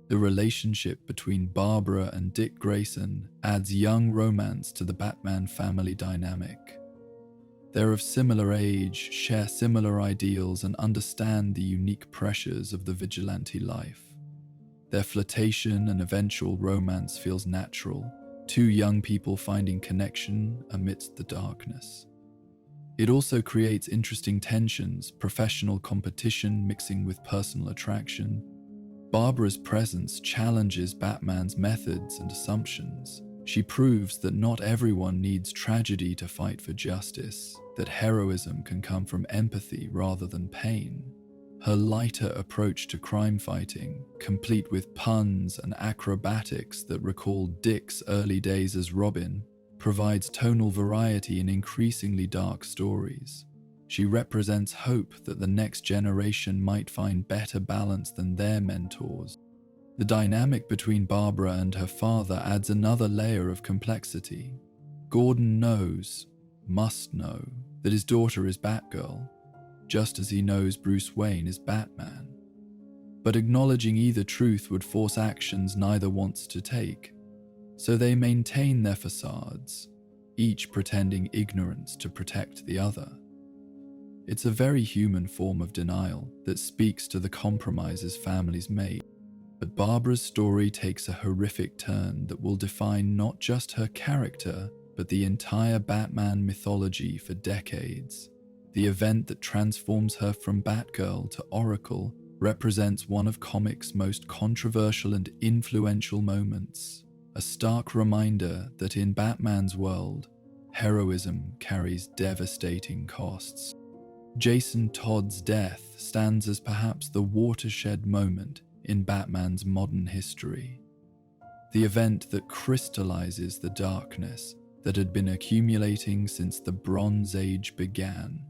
The relationship between Barbara and Dick Grayson adds young romance to the Batman family dynamic. They're of similar age, share similar ideals, and understand the unique pressures of the vigilante life. Their flirtation and eventual romance feels natural, two young people finding connection amidst the darkness. It also creates interesting tensions, professional competition mixing with personal attraction. Barbara's presence challenges Batman's methods and assumptions. She proves that not everyone needs tragedy to fight for justice, that heroism can come from empathy rather than pain. Her lighter approach to crime fighting, complete with puns and acrobatics that recall Dick's early days as Robin, provides tonal variety in increasingly dark stories. She represents hope that the next generation might find better balance than their mentors. The dynamic between Barbara and her father adds another layer of complexity. Gordon must know, that his daughter is Batgirl, just as he knows Bruce Wayne is Batman. But acknowledging either truth would force actions neither wants to take, so they maintain their facades, each pretending ignorance to protect the other. It's a very human form of denial that speaks to the compromises families make. But Barbara's story takes a horrific turn that will define not just her character, but the entire Batman mythology for decades. The event that transforms her from Batgirl to Oracle represents one of comics' most controversial and influential moments, a stark reminder that in Batman's world, heroism carries devastating costs. Jason Todd's death stands as perhaps the watershed moment in Batman's modern history, the event that crystallizes the darkness that had been accumulating since the Bronze Age began.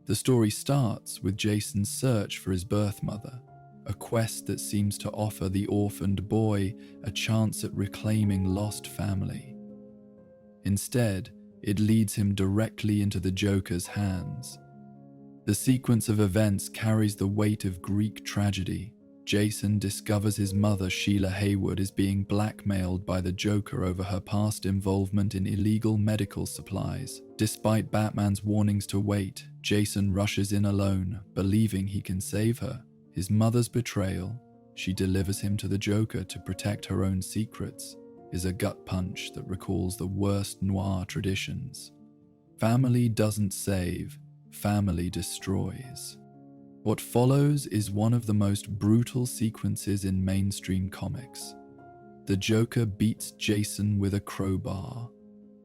The story starts with Jason's search for his birth mother, a quest that seems to offer the orphaned boy a chance at reclaiming lost family. Instead, it leads him directly into the Joker's hands. The sequence of events carries the weight of Greek tragedy. Jason discovers his mother, Sheila Haywood, is being blackmailed by the Joker over her past involvement in illegal medical supplies. Despite Batman's warnings to wait, Jason rushes in alone, believing he can save her. His mother's betrayal, she delivers him to the Joker to protect her own secrets, is a gut punch that recalls the worst noir traditions. Family doesn't save, family destroys. What follows is one of the most brutal sequences in mainstream comics. The Joker beats Jason with a crowbar,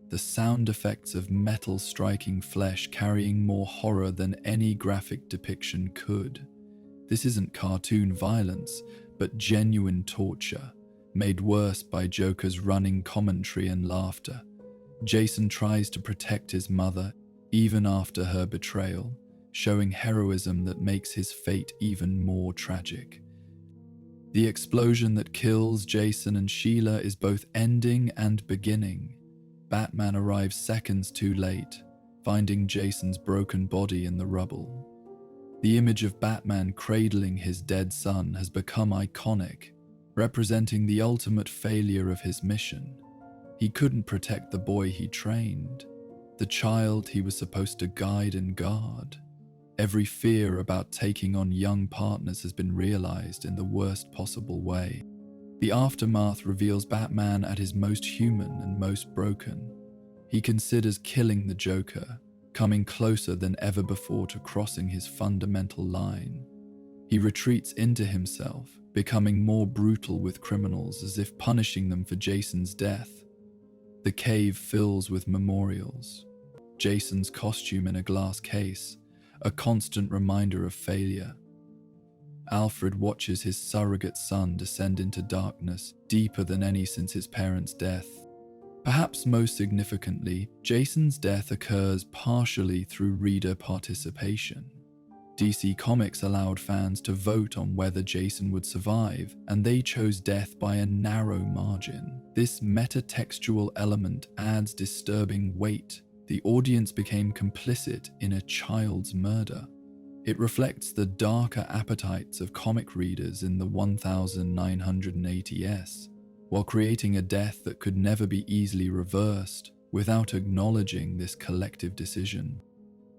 the sound effects of metal striking flesh carrying more horror than any graphic depiction could. This isn't cartoon violence, but genuine torture, made worse by Joker's running commentary and laughter. Jason tries to protect his mother, even after her betrayal, showing heroism that makes his fate even more tragic. The explosion that kills Jason and Sheila is both ending and beginning. Batman arrives seconds too late, finding Jason's broken body in the rubble. The image of Batman cradling his dead son has become iconic, representing the ultimate failure of his mission. He couldn't protect the boy he trained, the child he was supposed to guide and guard. Every fear about taking on young partners has been realized in the worst possible way. The aftermath reveals Batman at his most human and most broken. He considers killing the Joker, coming closer than ever before to crossing his fundamental line. He retreats into himself, becoming more brutal with criminals as if punishing them for Jason's death. The cave fills with memorials. Jason's costume in a glass case, a constant reminder of failure. Alfred watches his surrogate son descend into darkness deeper than any since his parents' death. Perhaps most significantly, Jason's death occurs partially through reader participation. DC Comics allowed fans to vote on whether Jason would survive, and they chose death by a narrow margin. This metatextual element adds disturbing weight. The audience became complicit in a child's murder. It reflects the darker appetites of comic readers in the 1980s, while creating a death that could never be easily reversed without acknowledging this collective decision.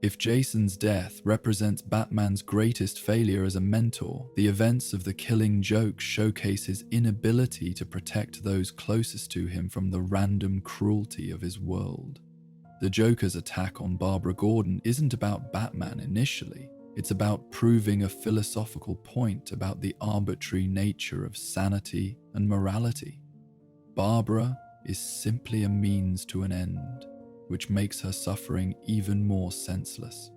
If Jason's death represents Batman's greatest failure as a mentor, the events of The Killing Joke showcase his inability to protect those closest to him from the random cruelty of his world. The Joker's attack on Barbara Gordon isn't about Batman initially. It's about proving a philosophical point about the arbitrary nature of sanity and morality. Barbara is simply a means to an end, which makes her suffering even more senseless.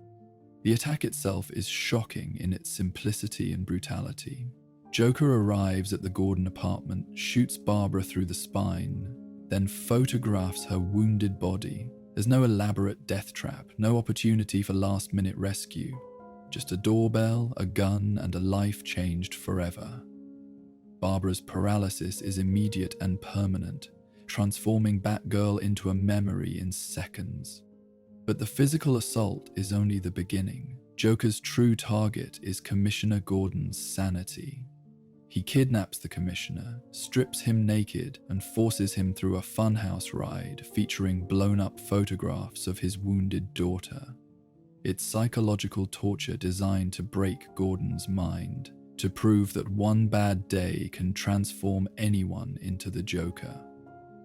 The attack itself is shocking in its simplicity and brutality. Joker arrives at the Gordon apartment, shoots Barbara through the spine, then photographs her wounded body. There's no elaborate death trap, no opportunity for last-minute rescue. Just a doorbell, a gun, and a life changed forever. Barbara's paralysis is immediate and permanent, transforming Batgirl into a memory in seconds. But the physical assault is only the beginning. Joker's true target is Commissioner Gordon's sanity. He kidnaps the Commissioner, strips him naked, and forces him through a funhouse ride featuring blown-up photographs of his wounded daughter. It's psychological torture designed to break Gordon's mind, to prove that one bad day can transform anyone into the Joker.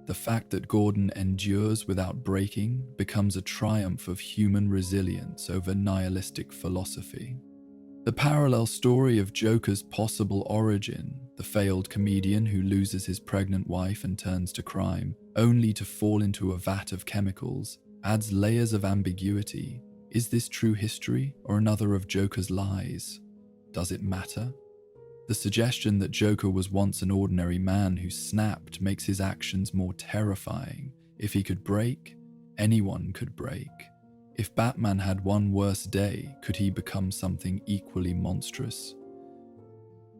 The fact that Gordon endures without breaking becomes a triumph of human resilience over nihilistic philosophy. The parallel story of Joker's possible origin, the failed comedian who loses his pregnant wife and turns to crime, only to fall into a vat of chemicals, adds layers of ambiguity. Is this true history or another of Joker's lies? Does it matter? The suggestion that Joker was once an ordinary man who snapped makes his actions more terrifying. If he could break, anyone could break. If Batman had one worse day, could he become something equally monstrous?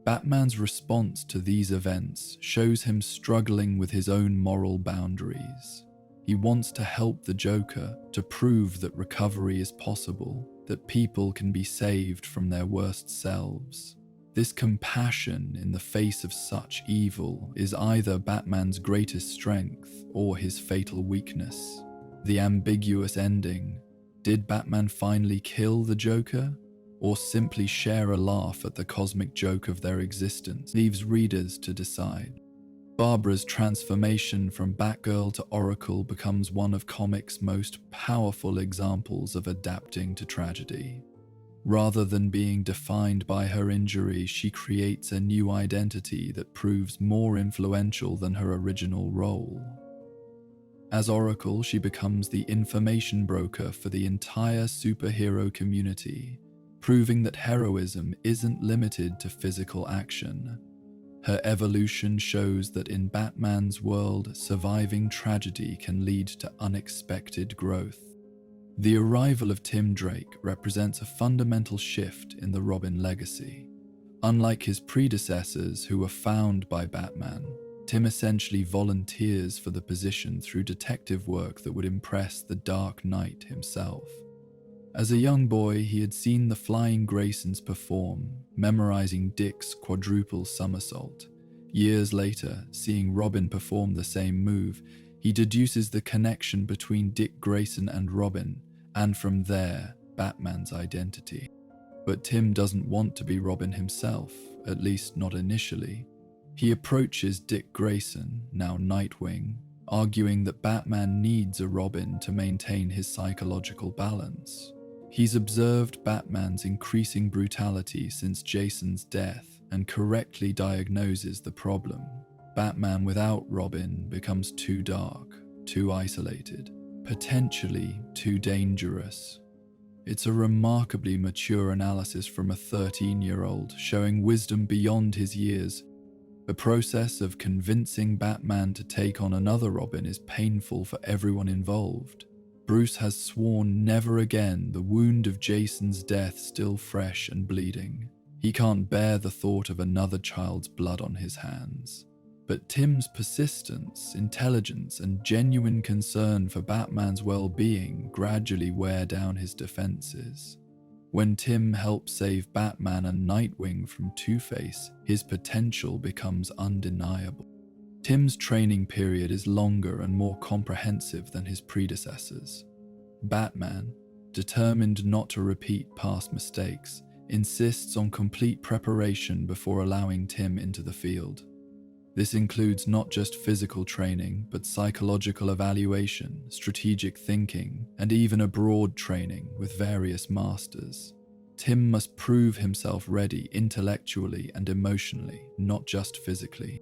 Batman's response to these events shows him struggling with his own moral boundaries. He wants to help the Joker, to prove that recovery is possible, that people can be saved from their worst selves. This compassion in the face of such evil is either Batman's greatest strength or his fatal weakness. The ambiguous ending, did Batman finally kill the Joker, or simply share a laugh at the cosmic joke of their existence, leaves readers to decide. Barbara's transformation from Batgirl to Oracle becomes one of comics' most powerful examples of adapting to tragedy. Rather than being defined by her injury, she creates a new identity that proves more influential than her original role. As Oracle, she becomes the information broker for the entire superhero community, proving that heroism isn't limited to physical action. Her evolution shows that in Batman's world, surviving tragedy can lead to unexpected growth. The arrival of Tim Drake represents a fundamental shift in the Robin legacy. Unlike his predecessors who were found by Batman, Tim essentially volunteers for the position through detective work that would impress the Dark Knight himself. As a young boy, he had seen the Flying Graysons perform, memorizing Dick's quadruple somersault. Years later, seeing Robin perform the same move, he deduces the connection between Dick Grayson and Robin, and from there, Batman's identity. But Tim doesn't want to be Robin himself, at least not initially. He approaches Dick Grayson, now Nightwing, arguing that Batman needs a Robin to maintain his psychological balance. He's observed Batman's increasing brutality since Jason's death and correctly diagnoses the problem. Batman without Robin becomes too dark, too isolated, potentially too dangerous. It's a remarkably mature analysis from a 13-year-old, showing wisdom beyond his years. The process of convincing Batman to take on another Robin is painful for everyone involved. Bruce has sworn never again, the wound of Jason's death still fresh and bleeding. He can't bear the thought of another child's blood on his hands. But Tim's persistence, intelligence, and genuine concern for Batman's well-being gradually wear down his defenses. When Tim helps save Batman and Nightwing from Two-Face, his potential becomes undeniable. Tim's training period is longer and more comprehensive than his predecessors. Batman, determined not to repeat past mistakes, insists on complete preparation before allowing Tim into the field. This includes not just physical training, but psychological evaluation, strategic thinking, and even a broad training with various masters. Tim must prove himself ready intellectually and emotionally, not just physically.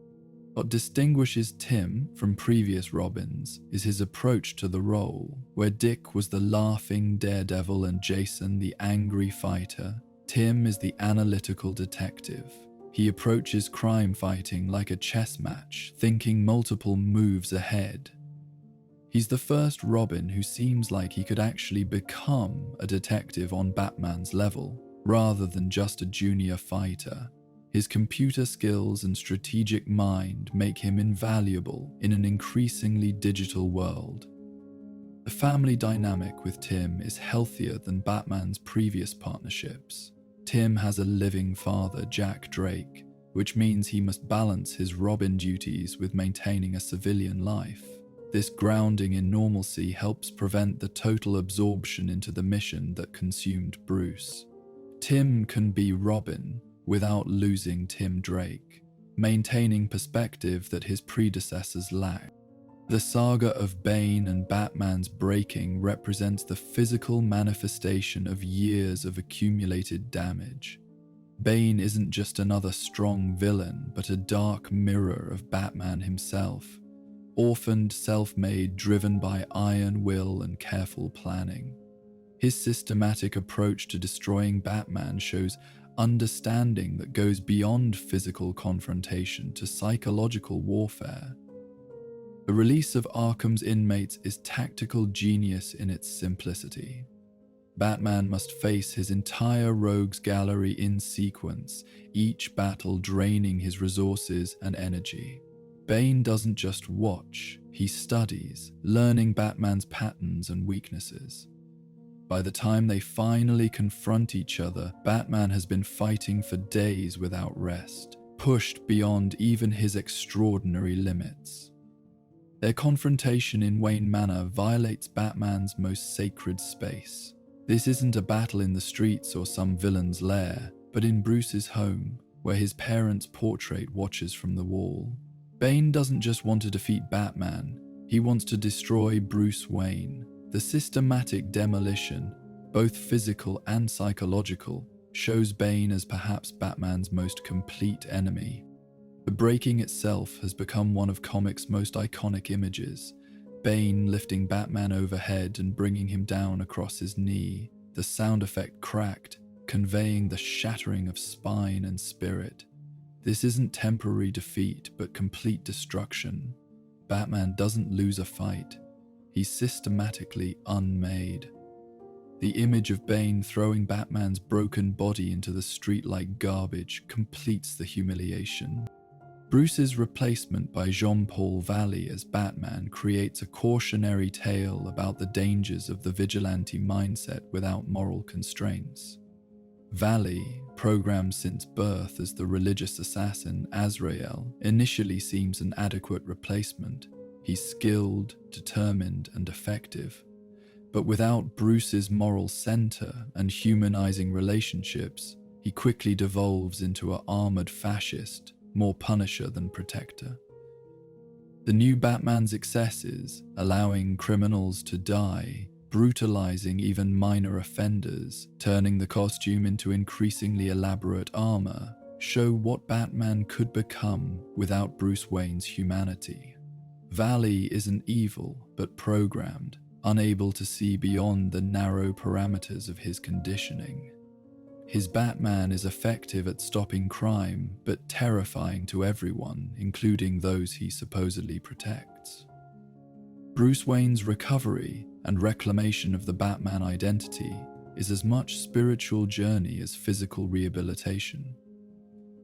What distinguishes Tim from previous Robins is his approach to the role. Where Dick was the laughing daredevil and Jason the angry fighter, Tim is the analytical detective. He approaches crime fighting like a chess match, thinking multiple moves ahead. He's the first Robin who seems like he could actually become a detective on Batman's level, rather than just a junior fighter. His computer skills and strategic mind make him invaluable in an increasingly digital world. The family dynamic with Tim is healthier than Batman's previous partnerships. Tim has a living father, Jack Drake, which means he must balance his Robin duties with maintaining a civilian life. This grounding in normalcy helps prevent the total absorption into the mission that consumed Bruce. Tim can be Robin without losing Tim Drake, maintaining perspective that his predecessors lacked. The saga of Bane and Batman's breaking represents the physical manifestation of years of accumulated damage. Bane isn't just another strong villain, but a dark mirror of Batman himself, orphaned, self-made, driven by iron will and careful planning. His systematic approach to destroying Batman shows understanding that goes beyond physical confrontation to psychological warfare. The release of Arkham's inmates is tactical genius in its simplicity. Batman must face his entire rogues gallery in sequence, each battle draining his resources and energy. Bane doesn't just watch, he studies, learning Batman's patterns and weaknesses. By the time they finally confront each other, Batman has been fighting for days without rest, pushed beyond even his extraordinary limits. Their confrontation in Wayne Manor violates Batman's most sacred space. This isn't a battle in the streets or some villain's lair, but in Bruce's home, where his parents' portrait watches from the wall. Bane doesn't just want to defeat Batman, he wants to destroy Bruce Wayne. The systematic demolition, both physical and psychological, shows Bane as perhaps Batman's most complete enemy. The breaking itself has become one of comics' most iconic images, Bane lifting Batman overhead and bringing him down across his knee, the sound effect cracked, conveying the shattering of spine and spirit. This isn't temporary defeat, but complete destruction. Batman doesn't lose a fight. He's systematically unmade. The image of Bane throwing Batman's broken body into the street like garbage completes the humiliation. Bruce's replacement by Jean-Paul Valley as Batman creates a cautionary tale about the dangers of the vigilante mindset without moral constraints. Valley, programmed since birth as the religious assassin Azrael, initially seems an adequate replacement. He's skilled, determined, and effective. But without Bruce's moral center and humanizing relationships, he quickly devolves into an armored fascist, more punisher than protector. The new Batman's excesses, allowing criminals to die, brutalizing even minor offenders, turning the costume into increasingly elaborate armor, show what Batman could become without Bruce Wayne's humanity. Valley isn't evil, but programmed, unable to see beyond the narrow parameters of his conditioning. His Batman is effective at stopping crime, but terrifying to everyone, including those he supposedly protects. Bruce Wayne's recovery and reclamation of the Batman identity is as much spiritual journey as physical rehabilitation.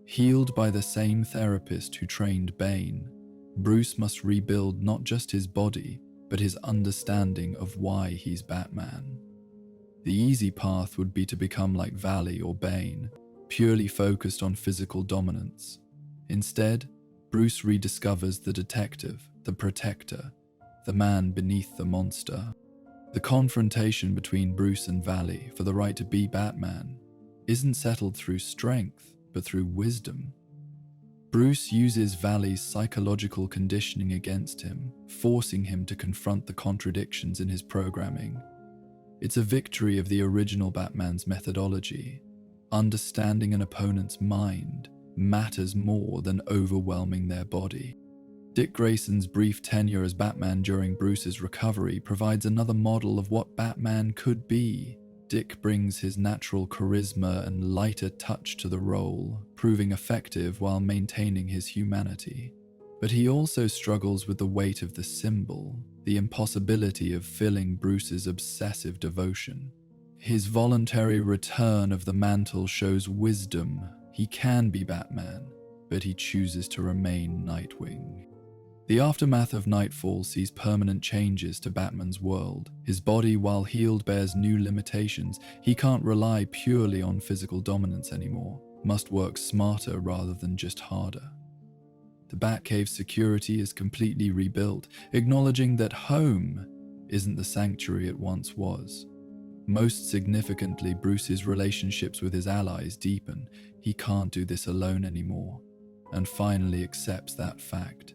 Healed by the same therapist who trained Bane, Bruce must rebuild not just his body, but his understanding of why he's Batman. The easy path would be to become like Valley or Bane, purely focused on physical dominance. Instead, Bruce rediscovers the detective, the protector, the man beneath the monster. The confrontation between Bruce and Valley for the right to be Batman isn't settled through strength, but through wisdom. Bruce uses Valley's psychological conditioning against him, forcing him to confront the contradictions in his programming. It's a victory of the original Batman's methodology. Understanding an opponent's mind matters more than overwhelming their body. Dick Grayson's brief tenure as Batman during Bruce's recovery provides another model of what Batman could be. Dick brings his natural charisma and lighter touch to the role, proving effective while maintaining his humanity. But he also struggles with the weight of the symbol, the impossibility of filling Bruce's obsessive devotion. His voluntary return of the mantle shows wisdom. He can be Batman, but he chooses to remain Nightwing. The aftermath of Nightfall sees permanent changes to Batman's world. His body, while healed, bears new limitations. He can't rely purely on physical dominance anymore, must work smarter rather than just harder. The Batcave's security is completely rebuilt, acknowledging that home isn't the sanctuary it once was. Most significantly, Bruce's relationships with his allies deepen. He can't do this alone anymore, and finally accepts that fact.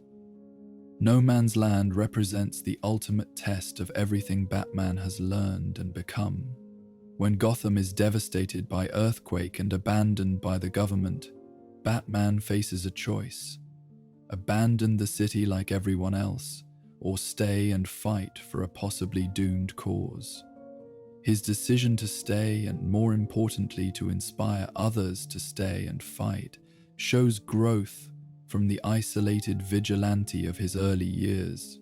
No Man's Land represents the ultimate test of everything Batman has learned and become. When Gotham is devastated by earthquake and abandoned by the government, Batman faces a choice: abandon the city like everyone else, or stay and fight for a possibly doomed cause. His decision to stay, and more importantly to inspire others to stay and fight, shows growth from the isolated vigilante of his early years.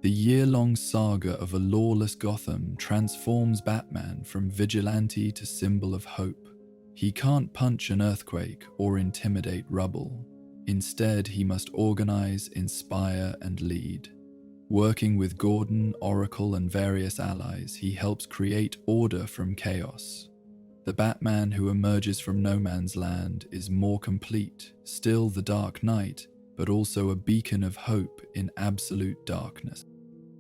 The year-long saga of a lawless Gotham transforms Batman from vigilante to symbol of hope. He can't punch an earthquake or intimidate rubble. Instead, he must organize, inspire, and lead. Working with Gordon, Oracle, and various allies, he helps create order from chaos. The Batman who emerges from no man's land is more complete, still the Dark Knight, but also a beacon of hope in absolute darkness.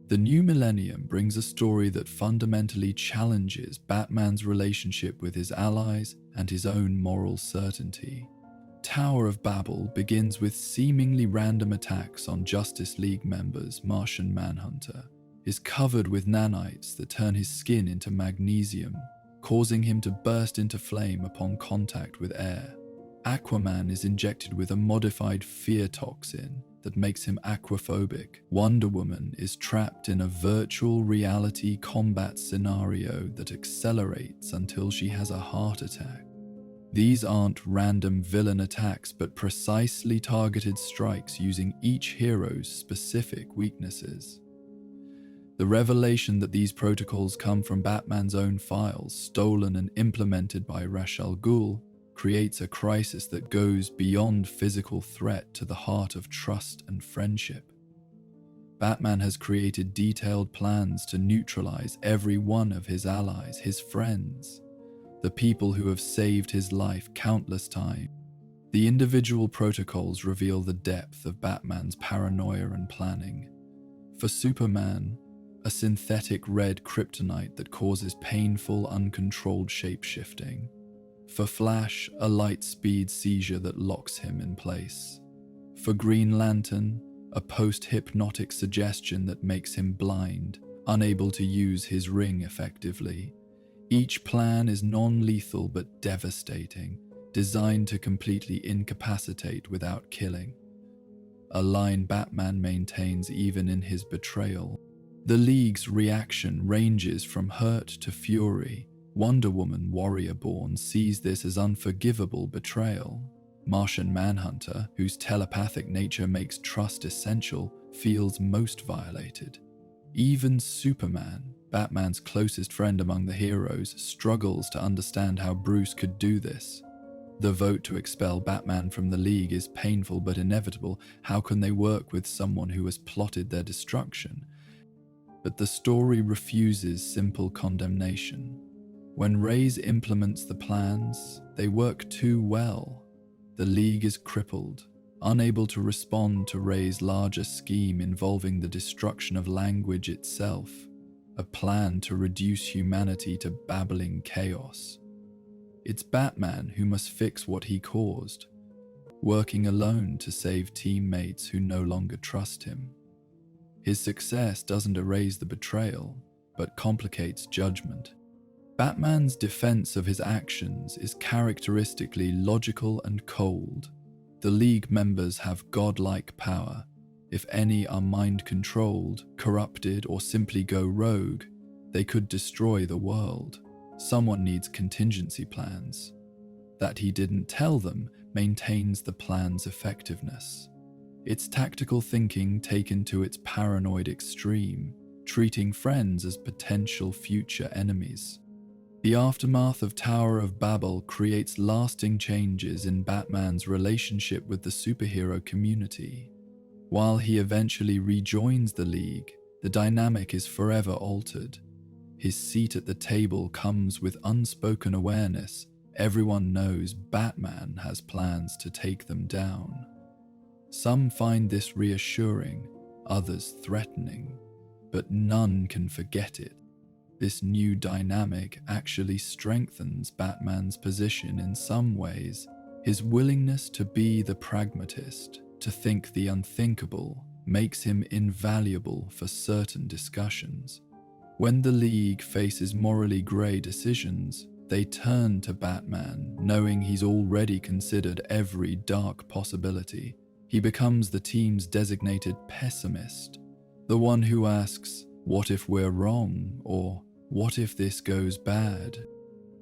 The new millennium brings a story that fundamentally challenges Batman's relationship with his allies and his own moral certainty. Tower of Babel begins with seemingly random attacks on Justice League members. Martian Manhunter is covered with nanites that turn his skin into magnesium, causing him to burst into flame upon contact with air. Aquaman is injected with a modified fear toxin that makes him aquaphobic. Wonder Woman is trapped in a virtual reality combat scenario that accelerates until she has a heart attack. These aren't random villain attacks, but precisely targeted strikes using each hero's specific weaknesses. The revelation that these protocols come from Batman's own files, stolen and implemented by Ra's al Ghul, creates a crisis that goes beyond physical threat to the heart of trust and friendship. Batman has created detailed plans to neutralize every one of his allies, his friends, the people who have saved his life countless times. The individual protocols reveal the depth of Batman's paranoia and planning. For Superman, a synthetic red kryptonite that causes painful, uncontrolled shape-shifting. For Flash, a light-speed seizure that locks him in place. For Green Lantern, a post-hypnotic suggestion that makes him blind, unable to use his ring effectively. Each plan is non-lethal but devastating, designed to completely incapacitate without killing. A line Batman maintains even in his betrayal. The League's reaction ranges from hurt to fury. Wonder Woman, Warrior-born, sees this as unforgivable betrayal. Martian Manhunter, whose telepathic nature makes trust essential, feels most violated. Even Superman, Batman's closest friend among the heroes, struggles to understand how Bruce could do this. The vote to expel Batman from the League is painful but inevitable. How can they work with someone who has plotted their destruction? But the story refuses simple condemnation. When Ra's implements the plans, they work too well. The League is crippled, unable to respond to Ra's larger scheme involving the destruction of language itself, a plan to reduce humanity to babbling chaos. It's Batman who must fix what he caused, working alone to save teammates who no longer trust him. His success doesn't erase the betrayal, but complicates judgment. Batman's defense of his actions is characteristically logical and cold. The League members have godlike power. If any are mind-controlled, corrupted, or simply go rogue, they could destroy the world. Someone needs contingency plans. That he didn't tell them maintains the plan's effectiveness. It's tactical thinking taken to its paranoid extreme, treating friends as potential future enemies. The aftermath of Tower of Babel creates lasting changes in Batman's relationship with the superhero community. While he eventually rejoins the League, the dynamic is forever altered. His seat at the table comes with unspoken awareness. Everyone knows Batman has plans to take them down. Some find this reassuring, others threatening, but none can forget it. This new dynamic actually strengthens Batman's position in some ways. His willingness to be the pragmatist, to think the unthinkable, makes him invaluable for certain discussions. When the League faces morally grey decisions, they turn to Batman, knowing he's already considered every dark possibility. He becomes the team's designated pessimist, the one who asks, "What if we're wrong?" or "What if this goes bad?"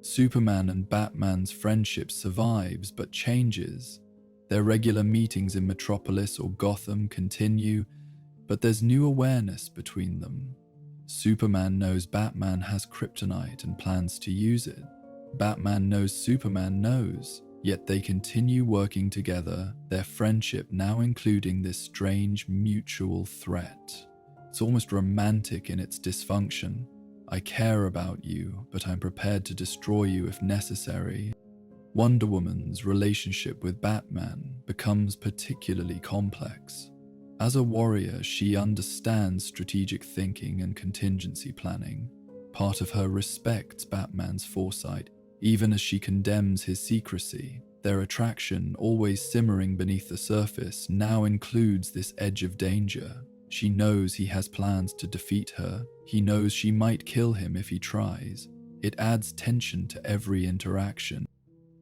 Superman and Batman's friendship survives but changes. Their regular meetings in Metropolis or Gotham continue, But there's new awareness between them. Superman knows Batman has kryptonite and plans to use it. Batman knows Superman knows, yet they continue working together, their friendship now including this strange mutual threat. It's almost romantic in its dysfunction. I care about you, but I'm prepared to destroy you if necessary. Wonder Woman's relationship with Batman becomes particularly complex. As a warrior, she understands strategic thinking and contingency planning. Part of her respects Batman's foresight, even as she condemns his secrecy. Their attraction, always simmering beneath the surface, now includes this edge of danger. She knows he has plans to defeat her. He knows she might kill him if he tries. It adds tension to every interaction.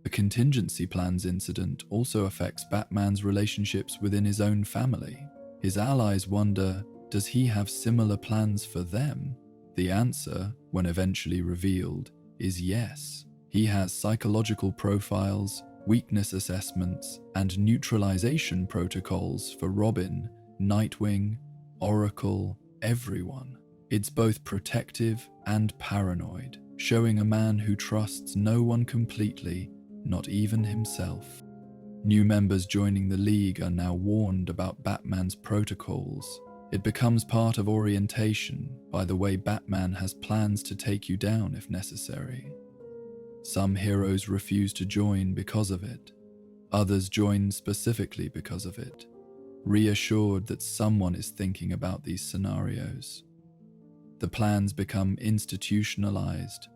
The contingency plans incident also affects Batman's relationships within his own family. His allies wonder, does he have similar plans for them? The answer, when eventually revealed, is yes. He has psychological profiles, weakness assessments, and neutralization protocols for Robin, Nightwing, Oracle, everyone. It's both protective and paranoid, showing a man who trusts no one completely, not even himself. New members joining the League are now warned about Batman's protocols. It becomes part of orientation by the way Batman has plans to take you down if necessary. Some heroes refuse to join because of it. Others join specifically because of it, reassured that someone is thinking about these scenarios. The plans become institutionalized,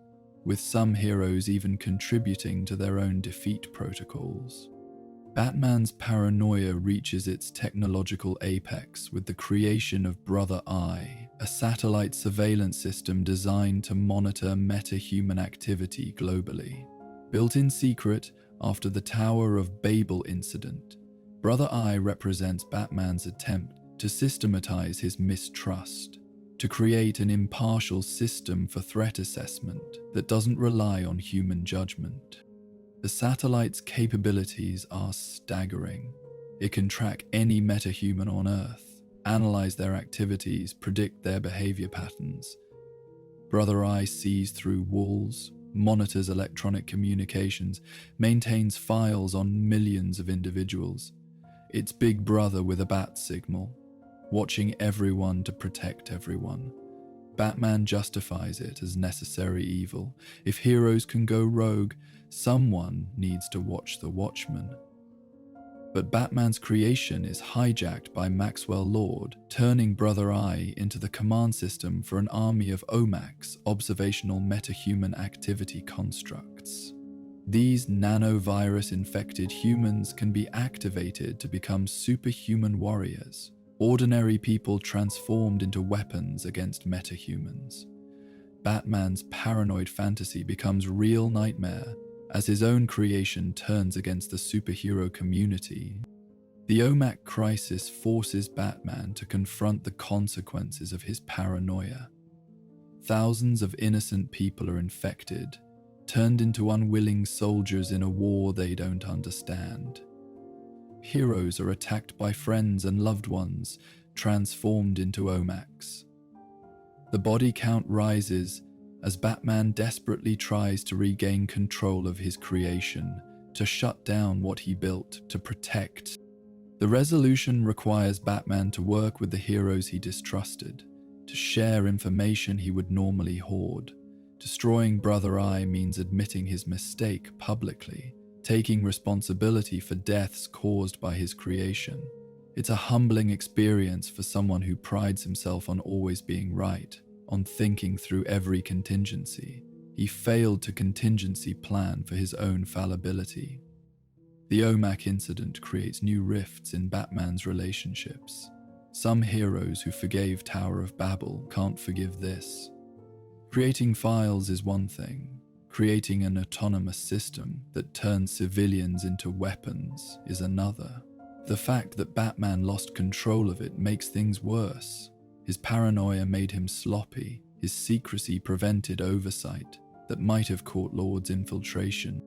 with some heroes even contributing to their own defeat protocols. Batman's paranoia reaches its technological apex with the creation of Brother Eye, a satellite surveillance system designed to monitor meta-human activity globally. Built in secret after the Tower of Babel incident, Brother Eye represents Batman's attempt to systematize his mistrust, to create an impartial system for threat assessment that doesn't rely on human judgment. The satellite's capabilities are staggering. It can track any metahuman on Earth, analyze their activities, predict their behavior patterns. Brother Eye sees through walls, monitors electronic communications, maintains files on millions of individuals. It's Big Brother with a bat signal, watching everyone to protect everyone. Batman justifies it as necessary evil. If heroes can go rogue, someone needs to watch the Watchmen. But Batman's creation is hijacked by Maxwell Lord, turning Brother Eye into the command system for an army of OMACs, observational metahuman activity constructs. These nanovirus-infected humans can be activated to become superhuman warriors, ordinary people transformed into weapons against metahumans. Batman's paranoid fantasy becomes real nightmare as his own creation turns against the superhero community. The OMAC crisis forces Batman to confront the consequences of his paranoia. Thousands of innocent people are infected, turned into unwilling soldiers in a war they don't understand. Heroes are attacked by friends and loved ones, transformed into OMACs. The body count rises as Batman desperately tries to regain control of his creation, to shut down what he built, to protect. The resolution requires Batman to work with the heroes he distrusted, to share information he would normally hoard. Destroying Brother Eye means admitting his mistake publicly, taking responsibility for deaths caused by his creation. It's a humbling experience for someone who prides himself on always being right, on thinking through every contingency. He failed to contingency plan for his own fallibility. The OMAC incident creates new rifts in Batman's relationships. Some heroes who forgave Tower of Babel can't forgive this. Creating files is one thing. Creating an autonomous system that turns civilians into weapons is another. The fact that Batman lost control of it makes things worse. His paranoia made him sloppy. His secrecy prevented oversight that might have caught Lord's infiltration.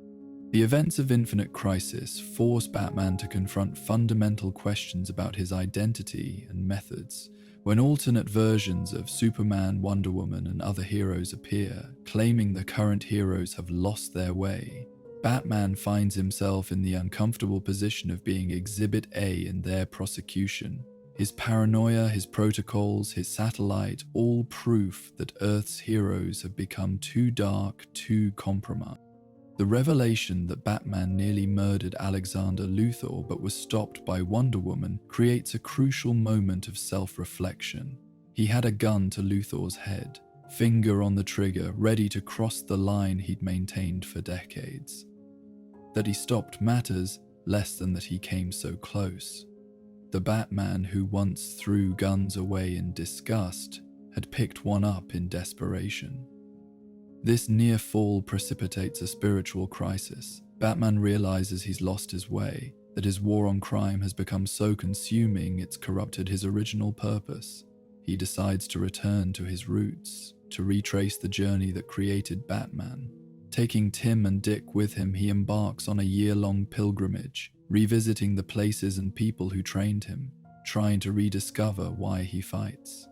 The events of Infinite Crisis force Batman to confront fundamental questions about his identity and methods. When alternate versions of Superman, Wonder Woman, and other heroes appear, claiming the current heroes have lost their way, Batman finds himself in the uncomfortable position of being Exhibit A in their prosecution. His paranoia, his protocols, his satellite, all proof that Earth's heroes have become too dark, too compromised. The revelation that Batman nearly murdered Alexander Luthor but was stopped by Wonder Woman creates a crucial moment of self-reflection. He had a gun to Luthor's head, finger on the trigger, ready to cross the line he'd maintained for decades. That he stopped matters less than that he came so close. The Batman who once threw guns away in disgust had picked one up in desperation. This near fall precipitates a spiritual crisis. Batman realizes he's lost his way, that his war on crime has become so consuming it's corrupted his original purpose. He decides to return to his roots, to retrace the journey that created Batman. Taking Tim and Dick with him, he embarks on a year-long pilgrimage, revisiting the places and people who trained him, trying to rediscover why he fights.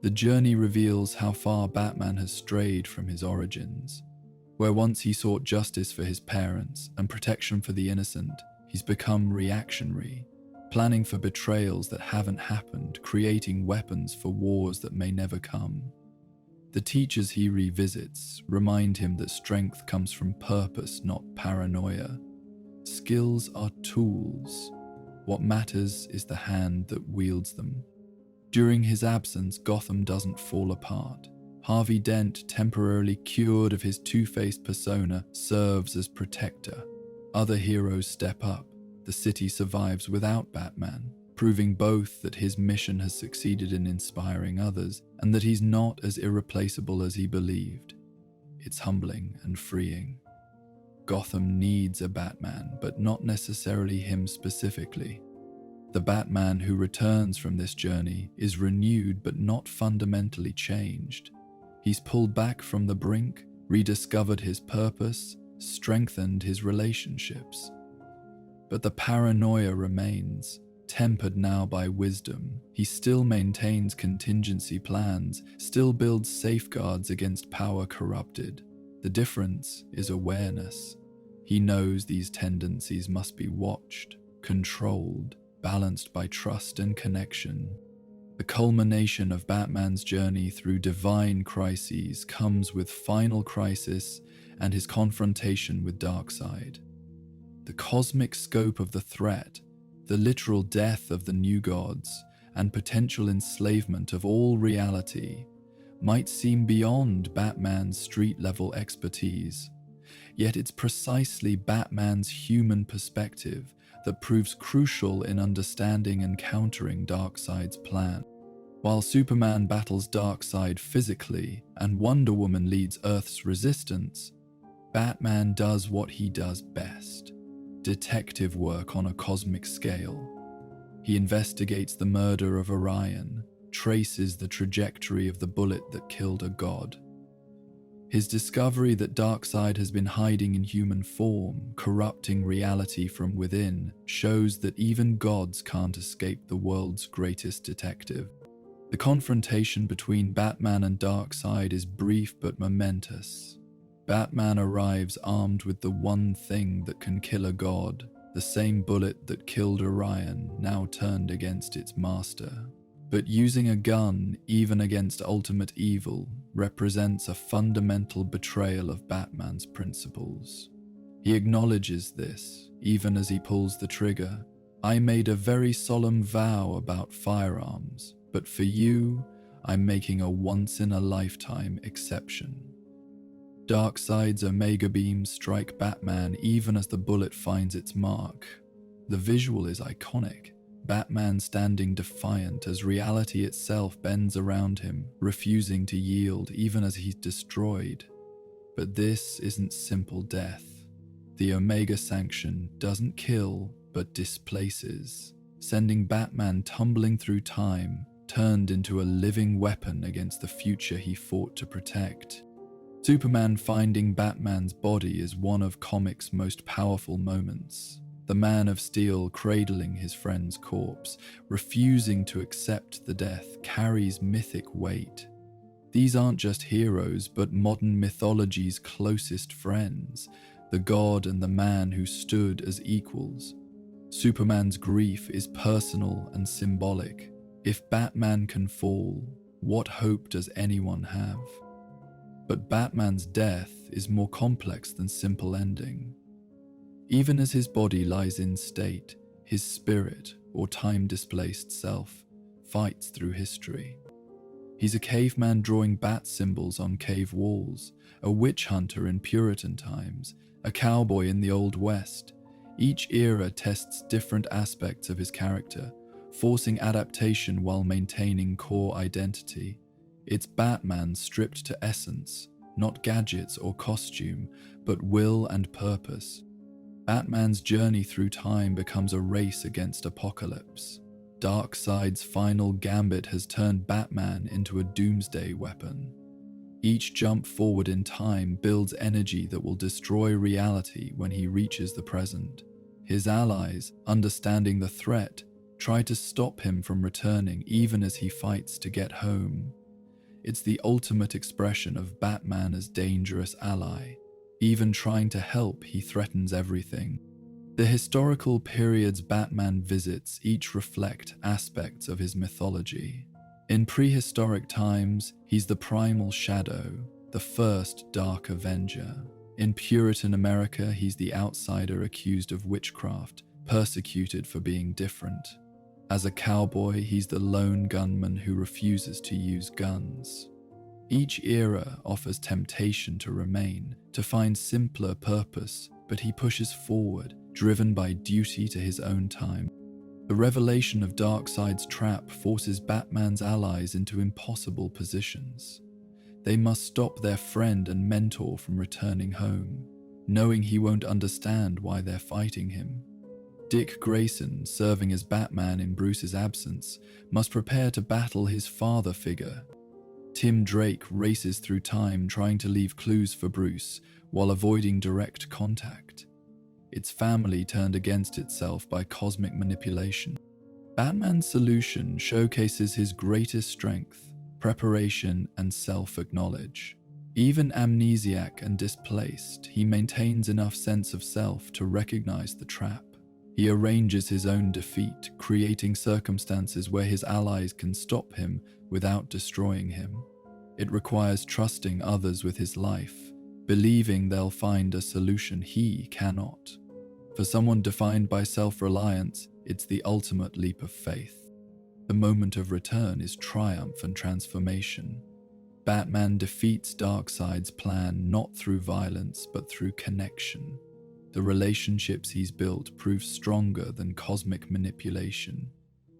The journey reveals how far Batman has strayed from his origins. Where once he sought justice for his parents and protection for the innocent, he's become reactionary, planning for betrayals that haven't happened, creating weapons for wars that may never come. The teachers he revisits remind him that strength comes from purpose, not paranoia. Skills are tools. What matters is the hand that wields them. During his absence, Gotham doesn't fall apart. Harvey Dent, temporarily cured of his two-faced persona, serves as protector. Other heroes step up. The city survives without Batman, proving both that his mission has succeeded in inspiring others and that he's not as irreplaceable as he believed. It's humbling and freeing. Gotham needs a Batman, but not necessarily him specifically. The Batman who returns from this journey is renewed but not fundamentally changed. He's pulled back from the brink, rediscovered his purpose, strengthened his relationships. But the paranoia remains, tempered now by wisdom. He still maintains contingency plans, still builds safeguards against power corrupted. The difference is awareness. He knows these tendencies must be watched, controlled, balanced by trust and connection. The culmination of Batman's journey through divine crises comes with Final Crisis and his confrontation with Darkseid. The cosmic scope of the threat, the literal death of the new gods, and potential enslavement of all reality might seem beyond Batman's street-level expertise. Yet it's precisely Batman's human perspective that proves crucial in understanding and countering Darkseid's plan. While Superman battles Darkseid physically and Wonder Woman leads Earth's resistance, Batman does what he does best: detective work on a cosmic scale. He investigates the murder of Orion, traces the trajectory of the bullet that killed a god. His discovery that Darkseid has been hiding in human form, corrupting reality from within, shows that even gods can't escape the world's greatest detective. The confrontation between Batman and Darkseid is brief but momentous. Batman arrives armed with the one thing that can kill a god, the same bullet that killed Orion, now turned against its master. But using a gun, even against ultimate evil, represents a fundamental betrayal of Batman's principles. He acknowledges this, even as he pulls the trigger. "I made a very solemn vow about firearms, but for you, I'm making a once-in-a-lifetime exception." Darkseid's Omega beams strike Batman even as the bullet finds its mark. The visual is iconic. Batman standing defiant as reality itself bends around him, refusing to yield even as he's destroyed. But this isn't simple death. The Omega Sanction doesn't kill, but displaces, sending Batman tumbling through time, turned into a living weapon against the future he fought to protect. Superman finding Batman's body is one of comics' most powerful moments. the Man of Steel cradling his friend's corpse, refusing to accept the death, carries mythic weight. These aren't just heroes, but modern mythology's closest friends, the god and the man who stood as equals. Superman's grief is personal and symbolic. If Batman can fall, what hope does anyone have? But Batman's death is more complex than simple ending. Even as his body lies in state, his spirit, or time-displaced self, fights through history. He's a caveman drawing bat symbols on cave walls, a witch hunter in Puritan times, a cowboy in the Old West. Each era tests different aspects of his character, forcing adaptation while maintaining core identity. It's Batman stripped to essence, not gadgets or costume, but will and purpose. Batman's journey through time becomes a race against apocalypse. Darkseid's final gambit has turned Batman into a doomsday weapon. Each jump forward in time builds energy that will destroy reality when he reaches the present. His allies, understanding the threat, try to stop him from returning even as he fights to get home. It's the ultimate expression of Batman as dangerous ally. Even trying to help, he threatens everything. The historical periods Batman visits each reflect aspects of his mythology. In prehistoric times, he's the primal shadow, the first dark avenger. In Puritan America, he's the outsider accused of witchcraft, persecuted for being different. As a cowboy, he's the lone gunman who refuses to use guns. Each era offers temptation to remain, to find simpler purpose, but he pushes forward, driven by duty to his own time. The revelation of Darkseid's trap forces Batman's allies into impossible positions. They must stop their friend and mentor from returning home, knowing he won't understand why they're fighting him. Dick Grayson, serving as Batman in Bruce's absence, must prepare to battle his father figure. Tim Drake races through time trying to leave clues for Bruce while avoiding direct contact. Its family turned against itself by cosmic manipulation. Batman's solution showcases his greatest strength, preparation, and self-acknowledge. Even amnesiac and displaced, he maintains enough sense of self to recognize the trap. He arranges his own defeat, creating circumstances where his allies can stop him without destroying him. It requires trusting others with his life, believing they'll find a solution he cannot. For someone defined by self-reliance, it's the ultimate leap of faith. The moment of return is triumph and transformation. Batman defeats Darkseid's plan not through violence but through connection. The relationships he's built prove stronger than cosmic manipulation.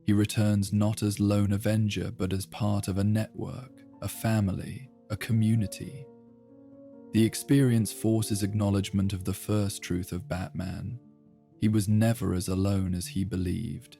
He returns not as lone avenger but as part of a network, a family, a community. The experience forces acknowledgement of the first truth of Batman. He was never as alone as he believed.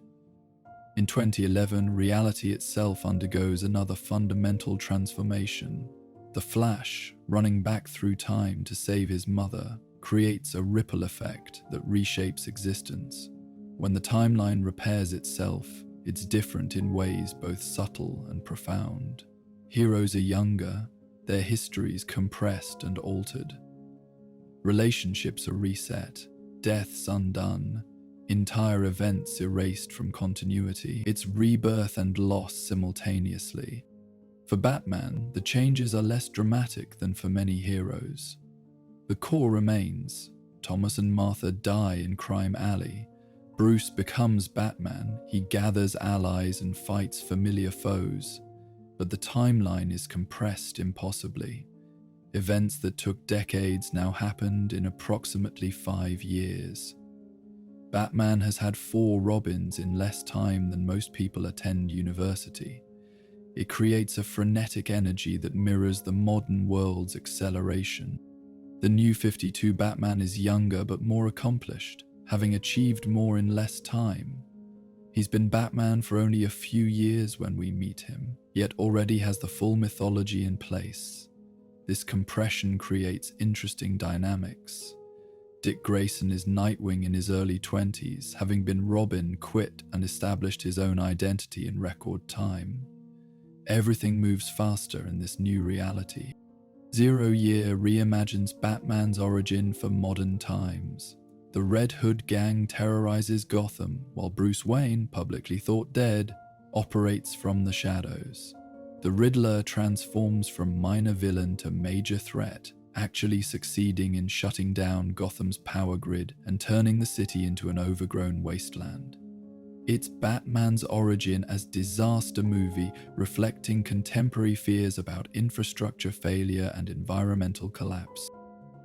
In 2011, reality itself undergoes another fundamental transformation. The Flash, running back through time to save his mother, creates a ripple effect that reshapes existence. When the timeline repairs itself, it's different in ways both subtle and profound. Heroes are younger, their histories compressed and altered. Relationships are reset, deaths undone, entire events erased from continuity. It's rebirth and loss simultaneously. For Batman, the changes are less dramatic than for many heroes. The core remains. Thomas and Martha die in Crime Alley. Bruce becomes Batman. He gathers allies and fights familiar foes. But the timeline is compressed impossibly. Events that took decades now happened in approximately 5 years. Batman has had 4 Robins in less time than most people attend university. It creates a frenetic energy that mirrors the modern world's acceleration. The new 52 Batman is younger but more accomplished, having achieved more in less time. He's been Batman for only a few years when we meet him, yet already has the full mythology in place. This compression creates interesting dynamics. Dick Grayson is Nightwing in his early 20s, having been Robin, quit, and established his own identity in record time. Everything moves faster in this new reality. Zero Year reimagines Batman's origin for modern times. The Red Hood gang terrorizes Gotham, while Bruce Wayne, publicly thought dead, operates from the shadows. The Riddler transforms from minor villain to major threat, actually succeeding in shutting down Gotham's power grid and turning the city into an overgrown wasteland. It's Batman's origin as disaster movie, reflecting contemporary fears about infrastructure failure and environmental collapse.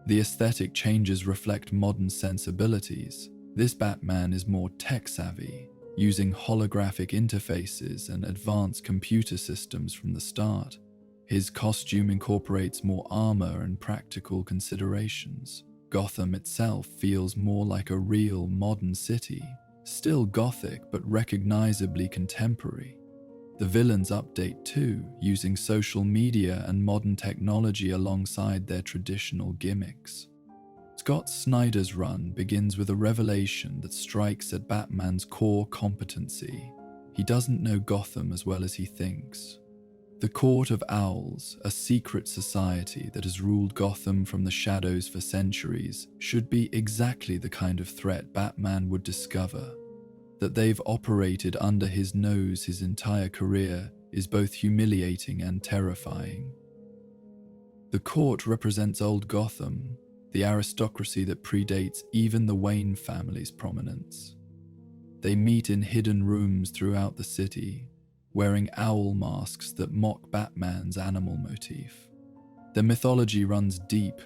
The aesthetic changes reflect modern sensibilities. This Batman is more tech-savvy, using holographic interfaces and advanced computer systems from the start. His costume incorporates more armor and practical considerations. Gotham itself feels more like a real modern city, still gothic but recognizably contemporary. The villains update too, using social media and modern technology alongside their traditional gimmicks. Scott Snyder's run begins with a revelation that strikes at Batman's core competency. He doesn't know Gotham as well as he thinks. The Court of Owls, a secret society that has ruled Gotham from the shadows for centuries, should be exactly the kind of threat Batman would discover. That they've operated under his nose his entire career is both humiliating and terrifying. The court represents old Gotham, the aristocracy that predates even the Wayne family's prominence. They meet in hidden rooms throughout the city, wearing owl masks that mock Batman's animal motif. Their mythology runs deep.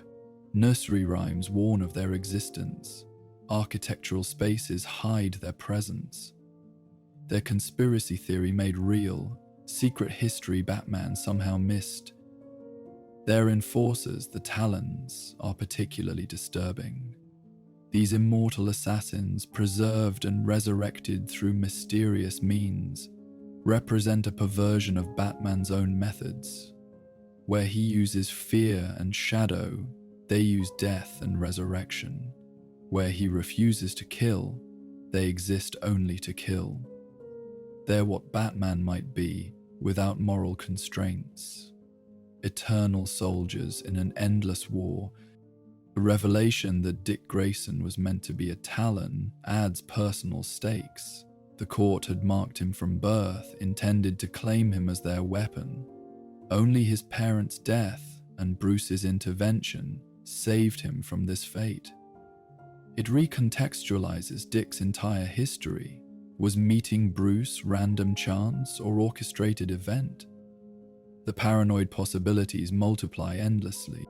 Nursery rhymes warn of their existence. Architectural spaces hide their presence. Their conspiracy theory made real, secret history Batman somehow missed. Their enforcers, the Talons, are particularly disturbing. These immortal assassins, preserved and resurrected through mysterious means, represent a perversion of Batman's own methods. Where he uses fear and shadow, they use death and resurrection. Where he refuses to kill, they exist only to kill. They're what Batman might be without moral constraints. Eternal soldiers in an endless war. The revelation that Dick Grayson was meant to be a Talon adds personal stakes. The court had marked him from birth, intended to claim him as their weapon. Only his parents' death and Bruce's intervention saved him from this fate. It recontextualizes Dick's entire history. Was meeting Bruce random chance or orchestrated event? The paranoid possibilities multiply endlessly.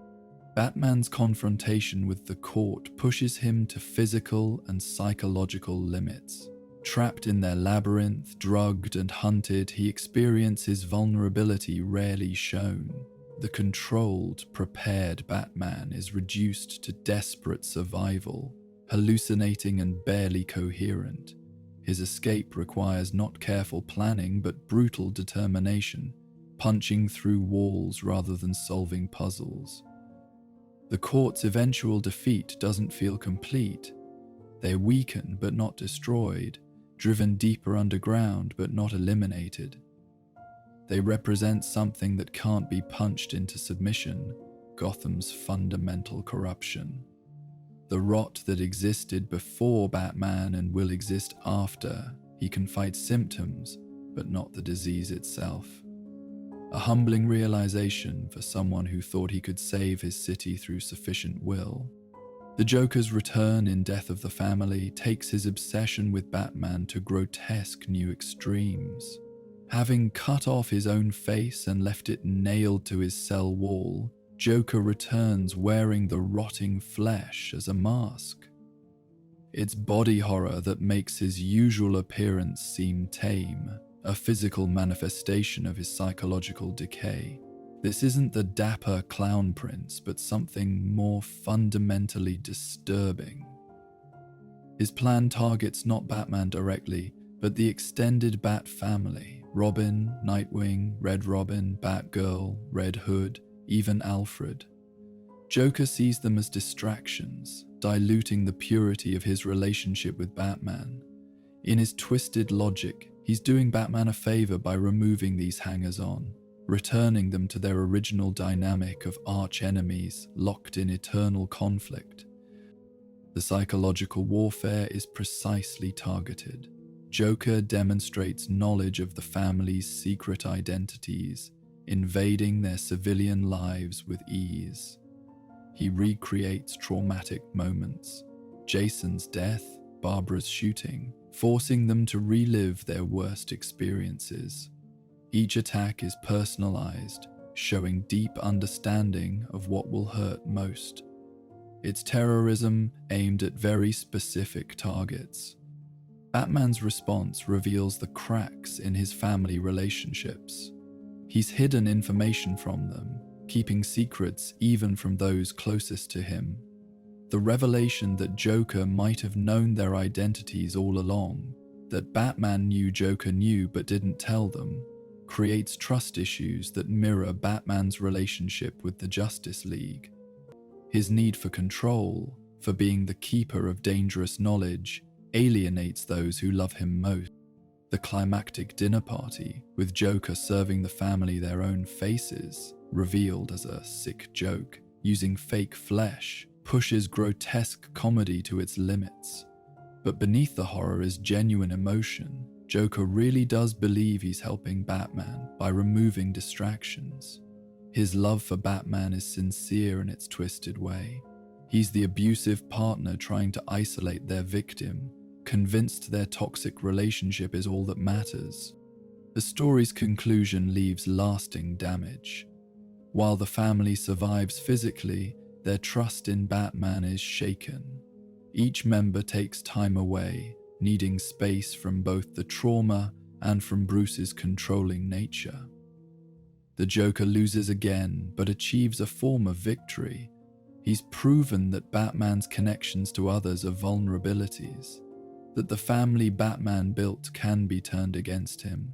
Batman's confrontation with the court pushes him to physical and psychological limits. Trapped in their labyrinth, drugged and hunted, he experiences vulnerability rarely shown. The controlled, prepared Batman is reduced to desperate survival, hallucinating and barely coherent. His escape requires not careful planning but brutal determination, punching through walls rather than solving puzzles. The court's eventual defeat doesn't feel complete. They're weakened but not destroyed, driven deeper underground but not eliminated. They represent something that can't be punched into submission, Gotham's fundamental corruption. The rot that existed before Batman and will exist after. He can fight symptoms, but not the disease itself. A humbling realization for someone who thought he could save his city through sufficient will. The Joker's return in Death of the Family takes his obsession with Batman to grotesque new extremes. Having cut off his own face and left it nailed to his cell wall, Joker returns wearing the rotting flesh as a mask. It's body horror that makes his usual appearance seem tame, a physical manifestation of his psychological decay. This isn't the dapper clown prince, but something more fundamentally disturbing. His plan targets not Batman directly, but the extended Bat family: Robin, Nightwing, Red Robin, Batgirl, Red Hood, even Alfred. Joker sees them as distractions, diluting the purity of his relationship with Batman. In his twisted logic, he's doing Batman a favor by removing these hangers-on, returning them to their original dynamic of arch-enemies locked in eternal conflict. The psychological warfare is precisely targeted. Joker demonstrates knowledge of the family's secret identities, invading their civilian lives with ease. He recreates traumatic moments, Jason's death, Barbara's shooting, forcing them to relive their worst experiences. Each attack is personalized, showing deep understanding of what will hurt most. It's terrorism aimed at very specific targets. Batman's response reveals the cracks in his family relationships. He's hidden information from them, keeping secrets even from those closest to him. The revelation that Joker might have known their identities all along, that Batman knew Joker knew but didn't tell them, creates trust issues that mirror Batman's relationship with the Justice League. His need for control, for being the keeper of dangerous knowledge, alienates those who love him most. The climactic dinner party, with Joker serving the family their own faces, revealed as a sick joke, using fake flesh, pushes grotesque comedy to its limits. But beneath the horror is genuine emotion. Joker really does believe he's helping Batman by removing distractions. His love for Batman is sincere in its twisted way. He's the abusive partner trying to isolate their victim, convinced their toxic relationship is all that matters. The story's conclusion leaves lasting damage. While the family survives physically, their trust in Batman is shaken. Each member takes time away, needing space from both the trauma and from Bruce's controlling nature. The Joker loses again, but achieves a form of victory. He's proven that Batman's connections to others are vulnerabilities, that the family Batman built can be turned against him.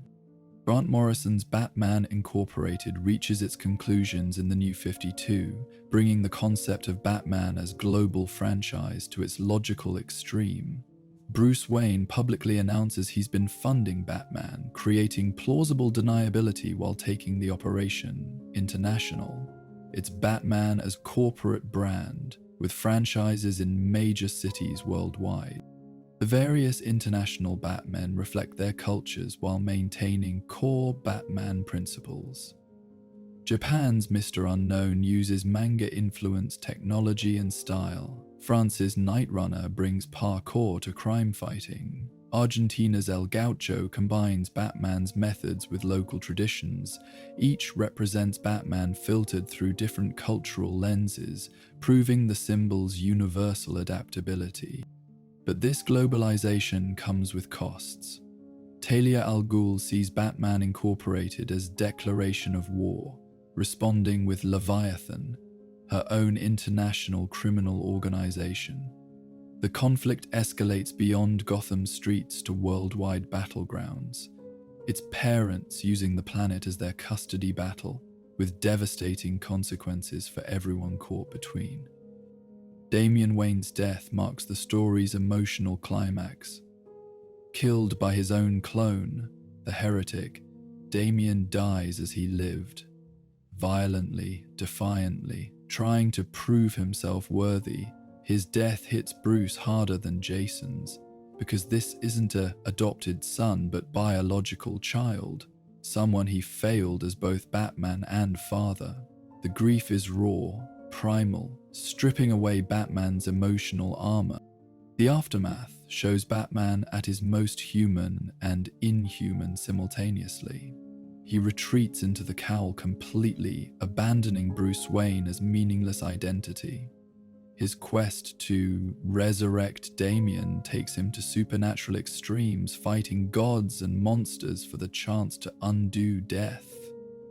Grant Morrison's Batman Incorporated reaches its conclusions in the New 52, bringing the concept of Batman as global franchise to its logical extreme. Bruce Wayne publicly announces he's been funding Batman, creating plausible deniability while taking the operation international. It's Batman as corporate brand, with franchises in major cities worldwide. The various international Batmen reflect their cultures while maintaining core Batman principles. Japan's Mr. Unknown uses manga-influenced technology and style. France's Night Runner brings parkour to crime fighting. Argentina's El Gaucho combines Batman's methods with local traditions. Each represents Batman filtered through different cultural lenses, proving the symbol's universal adaptability. But this globalization comes with costs. Talia al Ghul sees Batman Incorporated as declaration of war, responding with Leviathan, her own international criminal organization. The conflict escalates beyond Gotham streets to worldwide battlegrounds, its parents using the planet as their custody battle, with devastating consequences for everyone caught between. Damian Wayne's death marks the story's emotional climax. Killed by his own clone, the heretic, Damian dies as he lived, violently, defiantly, trying to prove himself worthy. His death hits Bruce harder than Jason's, because this isn't an adopted son but biological child, someone he failed as both Batman and father. The grief is raw, primal, stripping away Batman's emotional armor. The aftermath shows Batman at his most human and inhuman simultaneously. He retreats into the cowl completely, abandoning Bruce Wayne as meaningless identity. His quest to resurrect Damian takes him to supernatural extremes, fighting gods and monsters for the chance to undo death.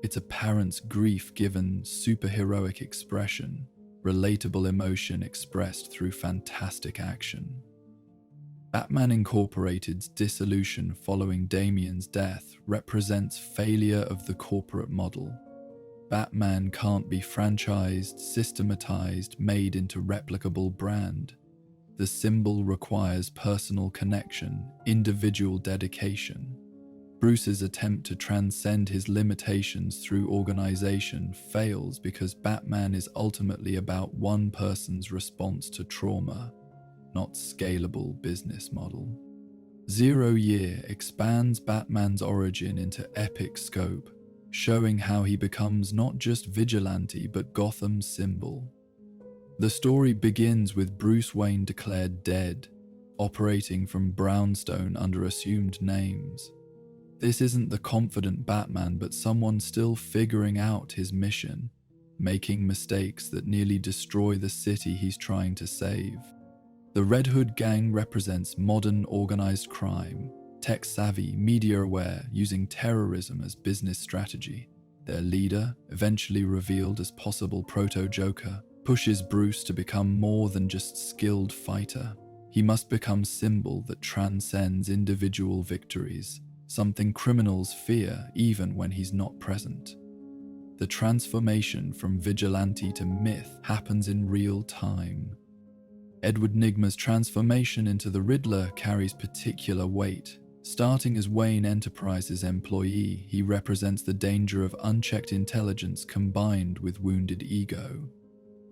It's a parent's grief given superheroic expression, relatable emotion expressed through fantastic action. Batman Incorporated's dissolution following Damian's death represents failure of the corporate model. Batman can't be franchised, systematized, made into replicable brand. The symbol requires personal connection, individual dedication. Bruce's attempt to transcend his limitations through organization fails because Batman is ultimately about one person's response to trauma, not scalable business model. 0 Year expands Batman's origin into epic scope, showing how he becomes not just vigilante but Gotham's symbol. The story begins with Bruce Wayne declared dead, operating from brownstone under assumed names. This isn't the confident Batman but someone still figuring out his mission, making mistakes that nearly destroy the city he's trying to save. The Red Hood gang represents modern organized crime, tech-savvy, media-aware, using terrorism as business strategy. Their leader, eventually revealed as possible proto-Joker, pushes Bruce to become more than just skilled fighter. He must become symbol that transcends individual victories, something criminals fear even when he's not present. The transformation from vigilante to myth happens in real time. Edward Nygma's transformation into the Riddler carries particular weight. Starting as Wayne Enterprises' employee, he represents the danger of unchecked intelligence combined with wounded ego.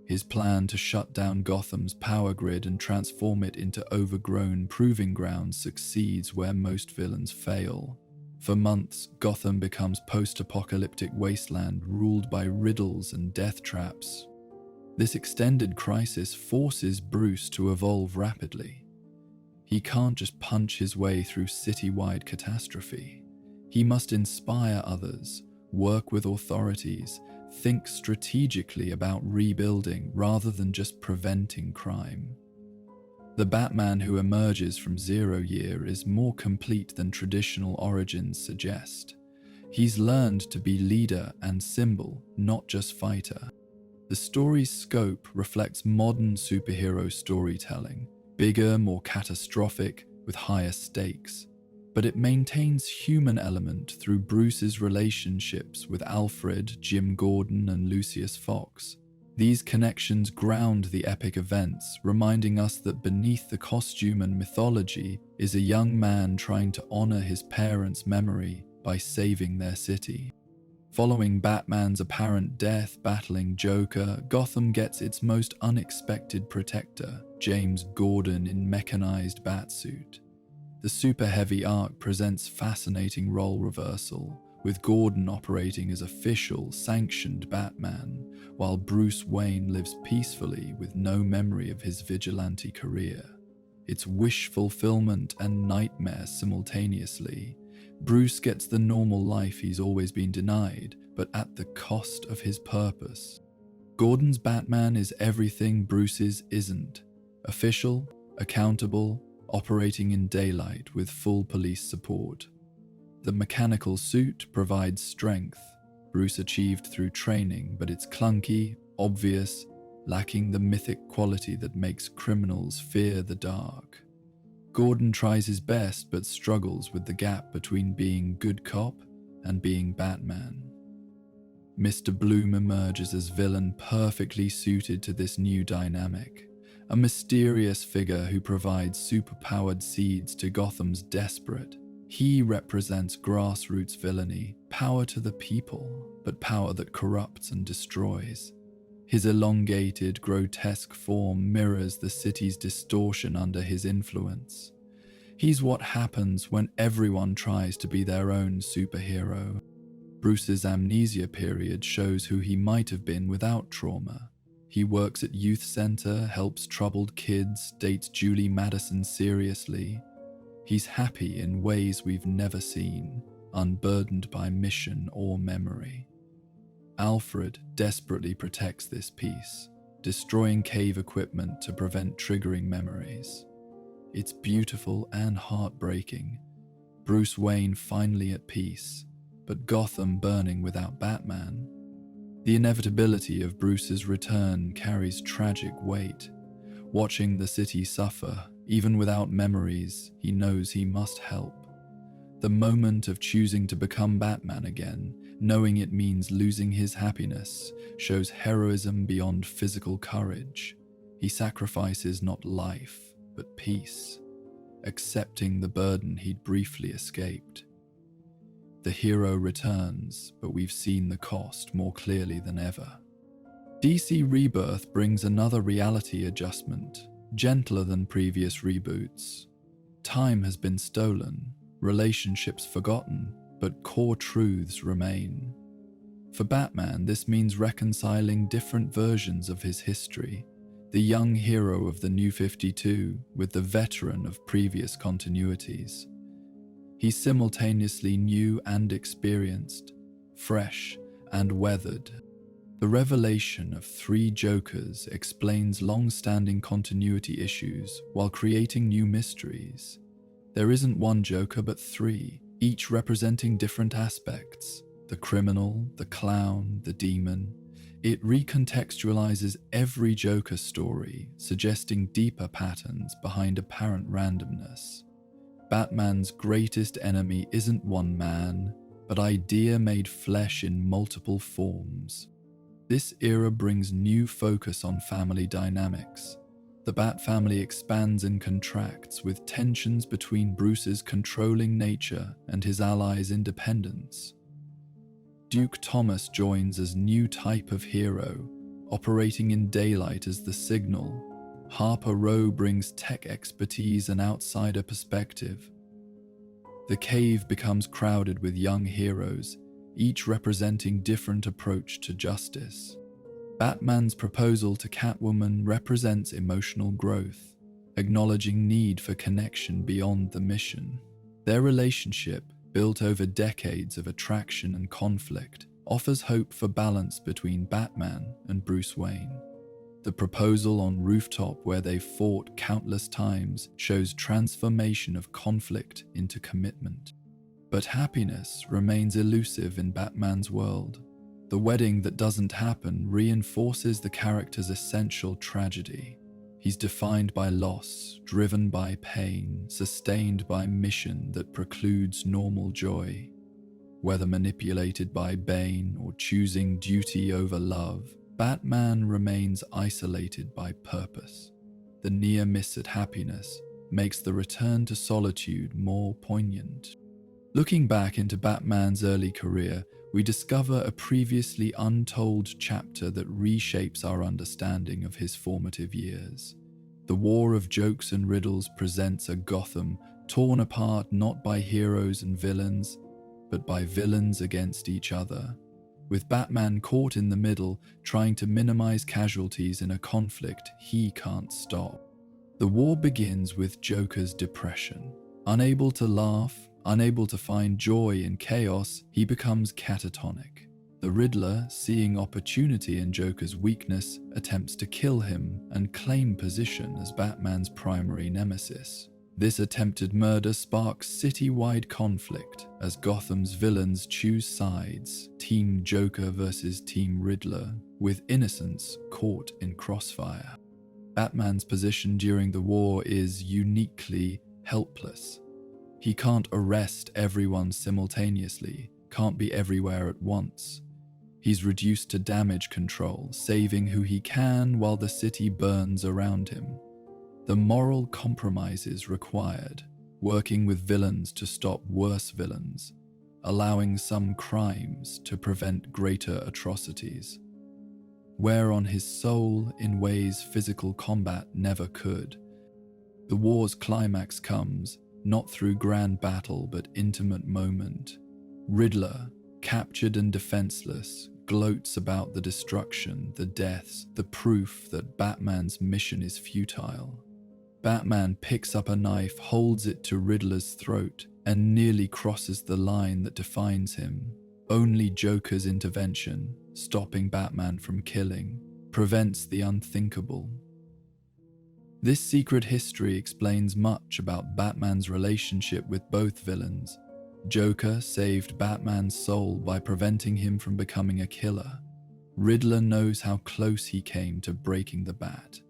His plan to shut down Gotham's power grid and transform it into overgrown proving grounds succeeds where most villains fail. For months, Gotham becomes post-apocalyptic wasteland ruled by riddles and death traps. This extended crisis forces Bruce to evolve rapidly. He can't just punch his way through citywide catastrophe. He must inspire others, work with authorities, think strategically about rebuilding rather than just preventing crime. The Batman who emerges from 0 Year is more complete than traditional origins suggest. He's learned to be leader and symbol, not just fighter. The story's scope reflects modern superhero storytelling, bigger, more catastrophic, with higher stakes. But it maintains human element through Bruce's relationships with Alfred, Jim Gordon, and Lucius Fox. These connections ground the epic events, reminding us that beneath the costume and mythology is a young man trying to honor his parents' memory by saving their city. Following Batman's apparent death battling Joker, Gotham gets its most unexpected protector, James Gordon in mechanized batsuit. The super-heavy arc presents fascinating role reversal, with Gordon operating as official, sanctioned Batman, while Bruce Wayne lives peacefully with no memory of his vigilante career. It's wish fulfillment and nightmare simultaneously. Bruce gets the normal life he's always been denied, but at the cost of his purpose. Gordon's Batman is everything Bruce's isn't. Official, accountable, operating in daylight with full police support. The mechanical suit provides strength, Bruce achieved through training, but it's clunky, obvious, lacking the mythic quality that makes criminals fear the dark. Gordon tries his best but struggles with the gap between being good cop and being Batman. Mr. Bloom emerges as villain perfectly suited to this new dynamic, a mysterious figure who provides superpowered seeds to Gotham's desperate. He represents grassroots villainy, power to the people, but power that corrupts and destroys. His elongated, grotesque form mirrors the city's distortion under his influence. He's what happens when everyone tries to be their own superhero. Bruce's amnesia period shows who he might have been without trauma. He works at youth center, helps troubled kids, dates Julie Madison seriously. He's happy in ways we've never seen, unburdened by mission or memory. Alfred desperately protects this peace, destroying cave equipment to prevent triggering memories. It's beautiful and heartbreaking. Bruce Wayne finally at peace, but Gotham burning without Batman. The inevitability of Bruce's return carries tragic weight. Watching the city suffer, even without memories, he knows he must help. The moment of choosing to become Batman again, knowing it means losing his happiness, shows heroism beyond physical courage. He sacrifices not life, but peace, accepting the burden he'd briefly escaped. The hero returns, but we've seen the cost more clearly than ever. DC Rebirth brings another reality adjustment, gentler than previous reboots. Time has been stolen, relationships forgotten, but core truths remain. For Batman, this means reconciling different versions of his history, the young hero of the New 52 with the veteran of previous continuities. He's simultaneously new and experienced, fresh and weathered. The revelation of 3 Jokers explains long-standing continuity issues while creating new mysteries. There isn't one Joker but 3, each representing different aspects: the criminal, the clown, the demon. It recontextualizes every Joker story, suggesting deeper patterns behind apparent randomness. Batman's greatest enemy isn't one man, but idea made flesh in multiple forms. This era brings new focus on family dynamics. The Bat family expands and contracts, with tensions between Bruce's controlling nature and his allies' independence. Duke Thomas joins as new type of hero, operating in daylight as the Signal. Harper Row brings tech expertise and outsider perspective. The Cave becomes crowded with young heroes, each representing different approach to justice. Batman's proposal to Catwoman represents emotional growth, acknowledging need for connection beyond the mission. Their relationship, built over decades of attraction and conflict, offers hope for balance between Batman and Bruce Wayne. The proposal on Rooftop, where they fought countless times, shows transformation of conflict into commitment. But happiness remains elusive in Batman's world. The wedding that doesn't happen reinforces the character's essential tragedy. He's defined by loss, driven by pain, sustained by mission that precludes normal joy. Whether manipulated by Bane or choosing duty over love, Batman remains isolated by purpose. The near miss at happiness makes the return to solitude more poignant. Looking back into Batman's early career, we discover a previously untold chapter that reshapes our understanding of his formative years. The War of Jokes and Riddles presents a Gotham torn apart not by heroes and villains, but by villains against each other, with Batman caught in the middle, trying to minimize casualties in a conflict he can't stop. The war begins with Joker's depression. Unable to laugh, unable to find joy in chaos, he becomes catatonic. The Riddler, seeing opportunity in Joker's weakness, attempts to kill him and claim position as Batman's primary nemesis. This attempted murder sparks city-wide conflict as Gotham's villains choose sides, Team Joker versus Team Riddler, with innocents caught in crossfire. Batman's position during the war is uniquely helpless. He can't arrest everyone simultaneously, can't be everywhere at once. He's reduced to damage control, saving who he can while the city burns around him. The moral compromises required, working with villains to stop worse villains, allowing some crimes to prevent greater atrocities. Wear on his soul in ways physical combat never could. The war's climax comes, not through grand battle but intimate moment. Riddler, captured and defenseless, gloats about the destruction, the deaths, the proof that Batman's mission is futile. Batman picks up a knife, holds it to Riddler's throat, and nearly crosses the line that defines him. Only Joker's intervention, stopping Batman from killing, prevents the unthinkable. This secret history explains much about Batman's relationship with both villains. Joker saved Batman's soul by preventing him from becoming a killer. Riddler knows how close he came to breaking the Bat.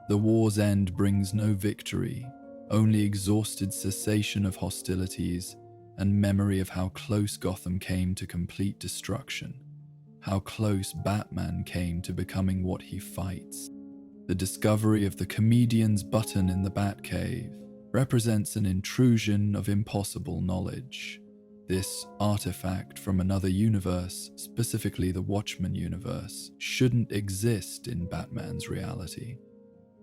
The war's end brings no victory, only exhausted cessation of hostilities and memory of how close Gotham came to complete destruction, how close Batman came to becoming what he fights. The discovery of the comedian's button in the Batcave represents an intrusion of impossible knowledge. This artifact from another universe, specifically the Watchmen universe, shouldn't exist in Batman's reality.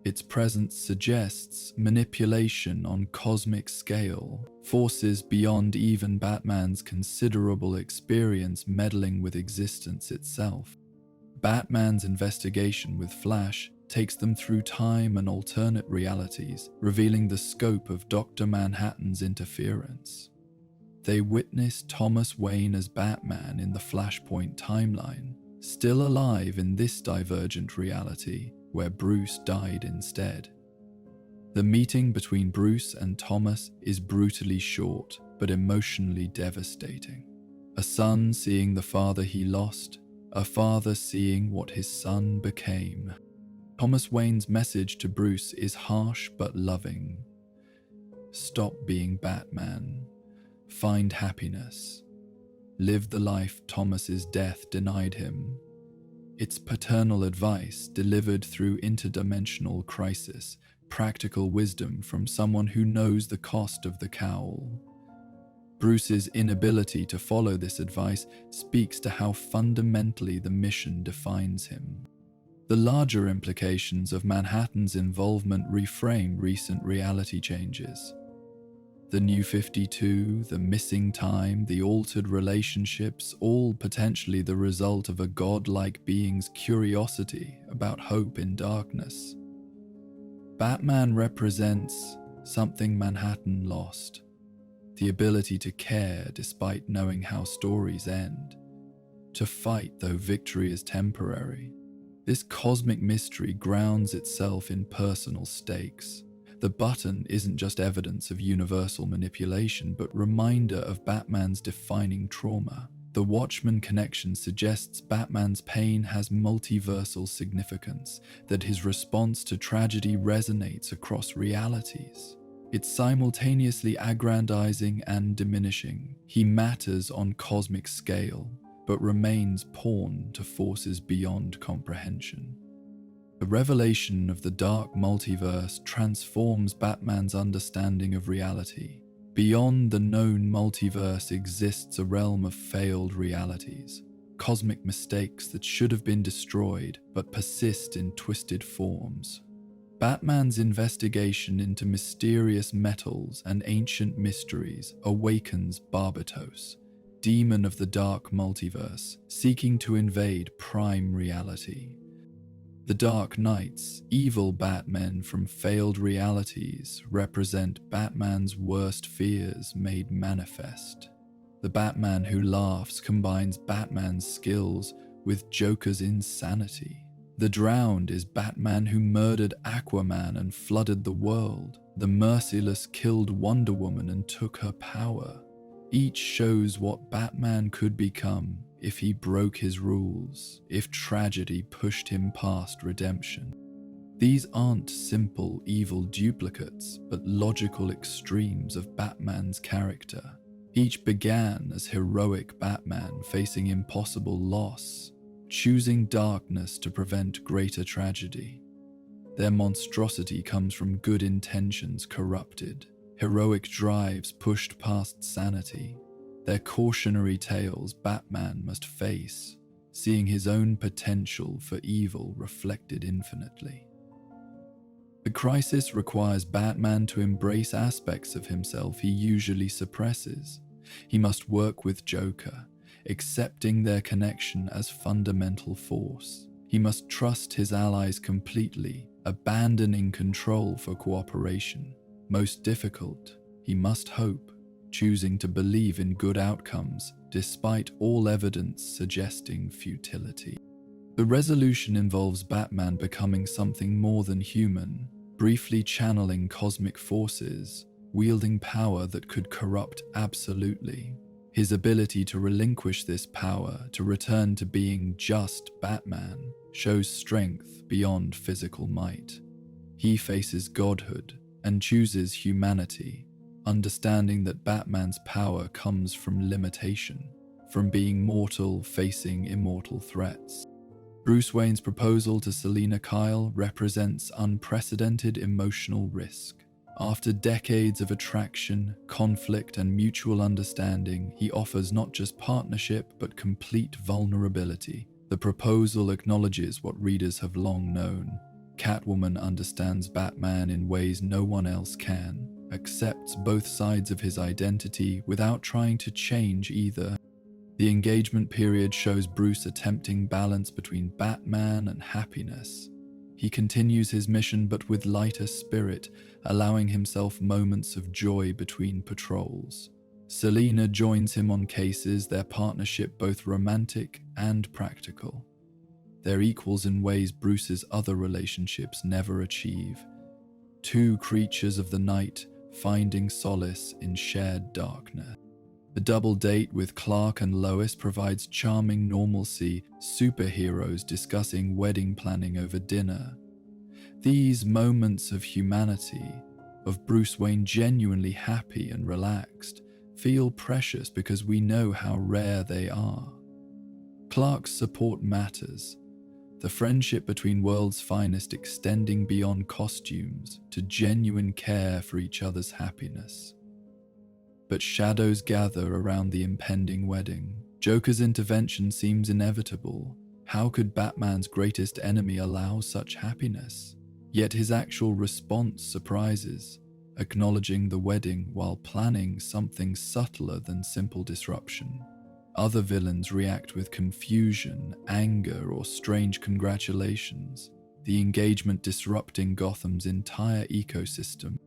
Its presence suggests manipulation on cosmic scale, forces beyond even Batman's considerable experience meddling with existence itself. Batman's investigation with Flash takes them through time and alternate realities, revealing the scope of Dr. Manhattan's interference. They witness Thomas Wayne as Batman in the Flashpoint timeline, still alive in this divergent reality where Bruce died instead. The meeting between Bruce and Thomas is brutally short, but emotionally devastating. A son seeing the father he lost, a father seeing what his son became. Thomas Wayne's message to Bruce is harsh but loving. Stop being Batman. Find happiness. Live the life Thomas's death denied him. It's paternal advice delivered through interdimensional crisis, practical wisdom from someone who knows the cost of the cowl. Bruce's inability to follow this advice speaks to how fundamentally the mission defines him. The larger implications of Manhattan's involvement reframe recent reality changes. The New 52, the missing time, the altered relationships, all potentially the result of a godlike being's curiosity about hope in darkness. Batman represents something Manhattan lost, the ability to care despite knowing how stories end, to fight though victory is temporary. This cosmic mystery grounds itself in personal stakes. The button isn't just evidence of universal manipulation, but reminder of Batman's defining trauma. The Watchmen connection suggests Batman's pain has multiversal significance, that his response to tragedy resonates across realities. It's simultaneously aggrandizing and diminishing. He matters on cosmic scale, but remains pawn to forces beyond comprehension. The revelation of the dark multiverse transforms Batman's understanding of reality. Beyond the known multiverse exists a realm of failed realities, cosmic mistakes that should have been destroyed but persist in twisted forms. Batman's investigation into mysterious metals and ancient mysteries awakens Barbatos, demon of the dark multiverse, seeking to invade prime reality. The Dark Knights, evil Batmen from failed realities, represent Batman's worst fears made manifest. The Batman who laughs combines Batman's skills with Joker's insanity. The Drowned is Batman who murdered Aquaman and flooded the world. The Merciless killed Wonder Woman and took her power. Each shows what Batman could become if he broke his rules, if tragedy pushed him past redemption. These aren't simple evil duplicates, but logical extremes of Batman's character. Each began as heroic Batman facing impossible loss, choosing darkness to prevent greater tragedy. Their monstrosity comes from good intentions corrupted, heroic drives pushed past sanity. Their cautionary tales Batman must face, seeing his own potential for evil reflected infinitely. The crisis requires Batman to embrace aspects of himself he usually suppresses. He must work with Joker, accepting their connection as fundamental force. He must trust his allies completely, abandoning control for cooperation. Most difficult, he must hope, choosing to believe in good outcomes despite all evidence suggesting futility. The resolution involves Batman becoming something more than human, briefly channeling cosmic forces, wielding power that could corrupt absolutely. His ability to relinquish this power to return to being just Batman shows strength beyond physical might. He faces godhood and chooses humanity, understanding that Batman's power comes from limitation, from being mortal facing immortal threats. Bruce Wayne's proposal to Selina Kyle represents unprecedented emotional risk. After decades of attraction, conflict, and mutual understanding, he offers not just partnership but complete vulnerability. The proposal acknowledges what readers have long known. Catwoman understands Batman in ways no one else can, accepts both sides of his identity without trying to change either. The engagement period shows Bruce attempting balance between Batman and happiness. He continues his mission but with lighter spirit, allowing himself moments of joy between patrols. Selina joins him on cases, their partnership both romantic and practical. They're equals in ways Bruce's other relationships never achieve. Two creatures of the night finding solace in shared darkness. The double date with Clark and Lois provides charming normalcy, superheroes discussing wedding planning over dinner. These moments of humanity, of Bruce Wayne genuinely happy and relaxed, feel precious because we know how rare they are. Clark's support matters, the friendship between world's finest extending beyond costumes to genuine care for each other's happiness. But shadows gather around the impending wedding. Joker's intervention seems inevitable. How could Batman's greatest enemy allow such happiness? Yet his actual response surprises, acknowledging the wedding while planning something subtler than simple disruption. Other villains react with confusion, anger, or strange congratulations, the engagement disrupting Gotham's entire ecosystem.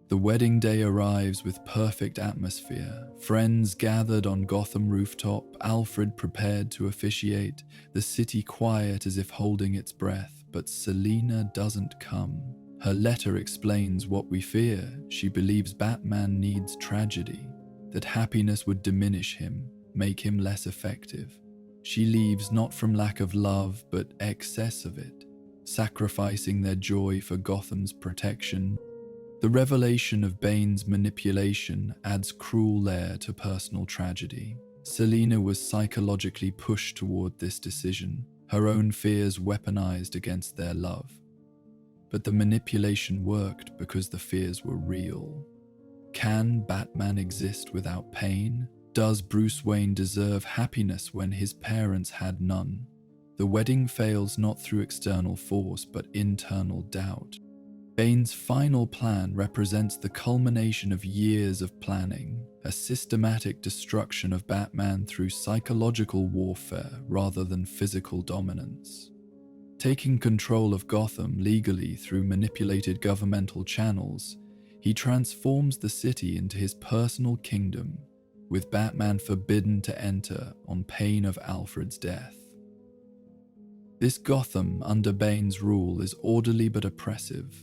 The wedding day arrives with perfect atmosphere. Friends gathered on Gotham rooftop, Alfred prepared to officiate, the city quiet as if holding its breath, but Selina doesn't come. Her letter explains what we fear. She believes Batman needs tragedy, that happiness would diminish him, make him less effective. She leaves not from lack of love, but excess of it, sacrificing their joy for Gotham's protection. The revelation of Bane's manipulation adds cruel layer to personal tragedy. Selina was psychologically pushed toward this decision, her own fears weaponized against their love. But the manipulation worked because the fears were real. Can Batman exist without pain? Does Bruce Wayne deserve happiness when his parents had none? The wedding fails not through external force but internal doubt. Bane's final plan represents the culmination of years of planning, a systematic destruction of Batman through psychological warfare rather than physical dominance. Taking control of Gotham legally through manipulated governmental channels, he transforms the city into his personal kingdom, with Batman forbidden to enter on pain of Alfred's death. This Gotham under Bane's rule is orderly but oppressive.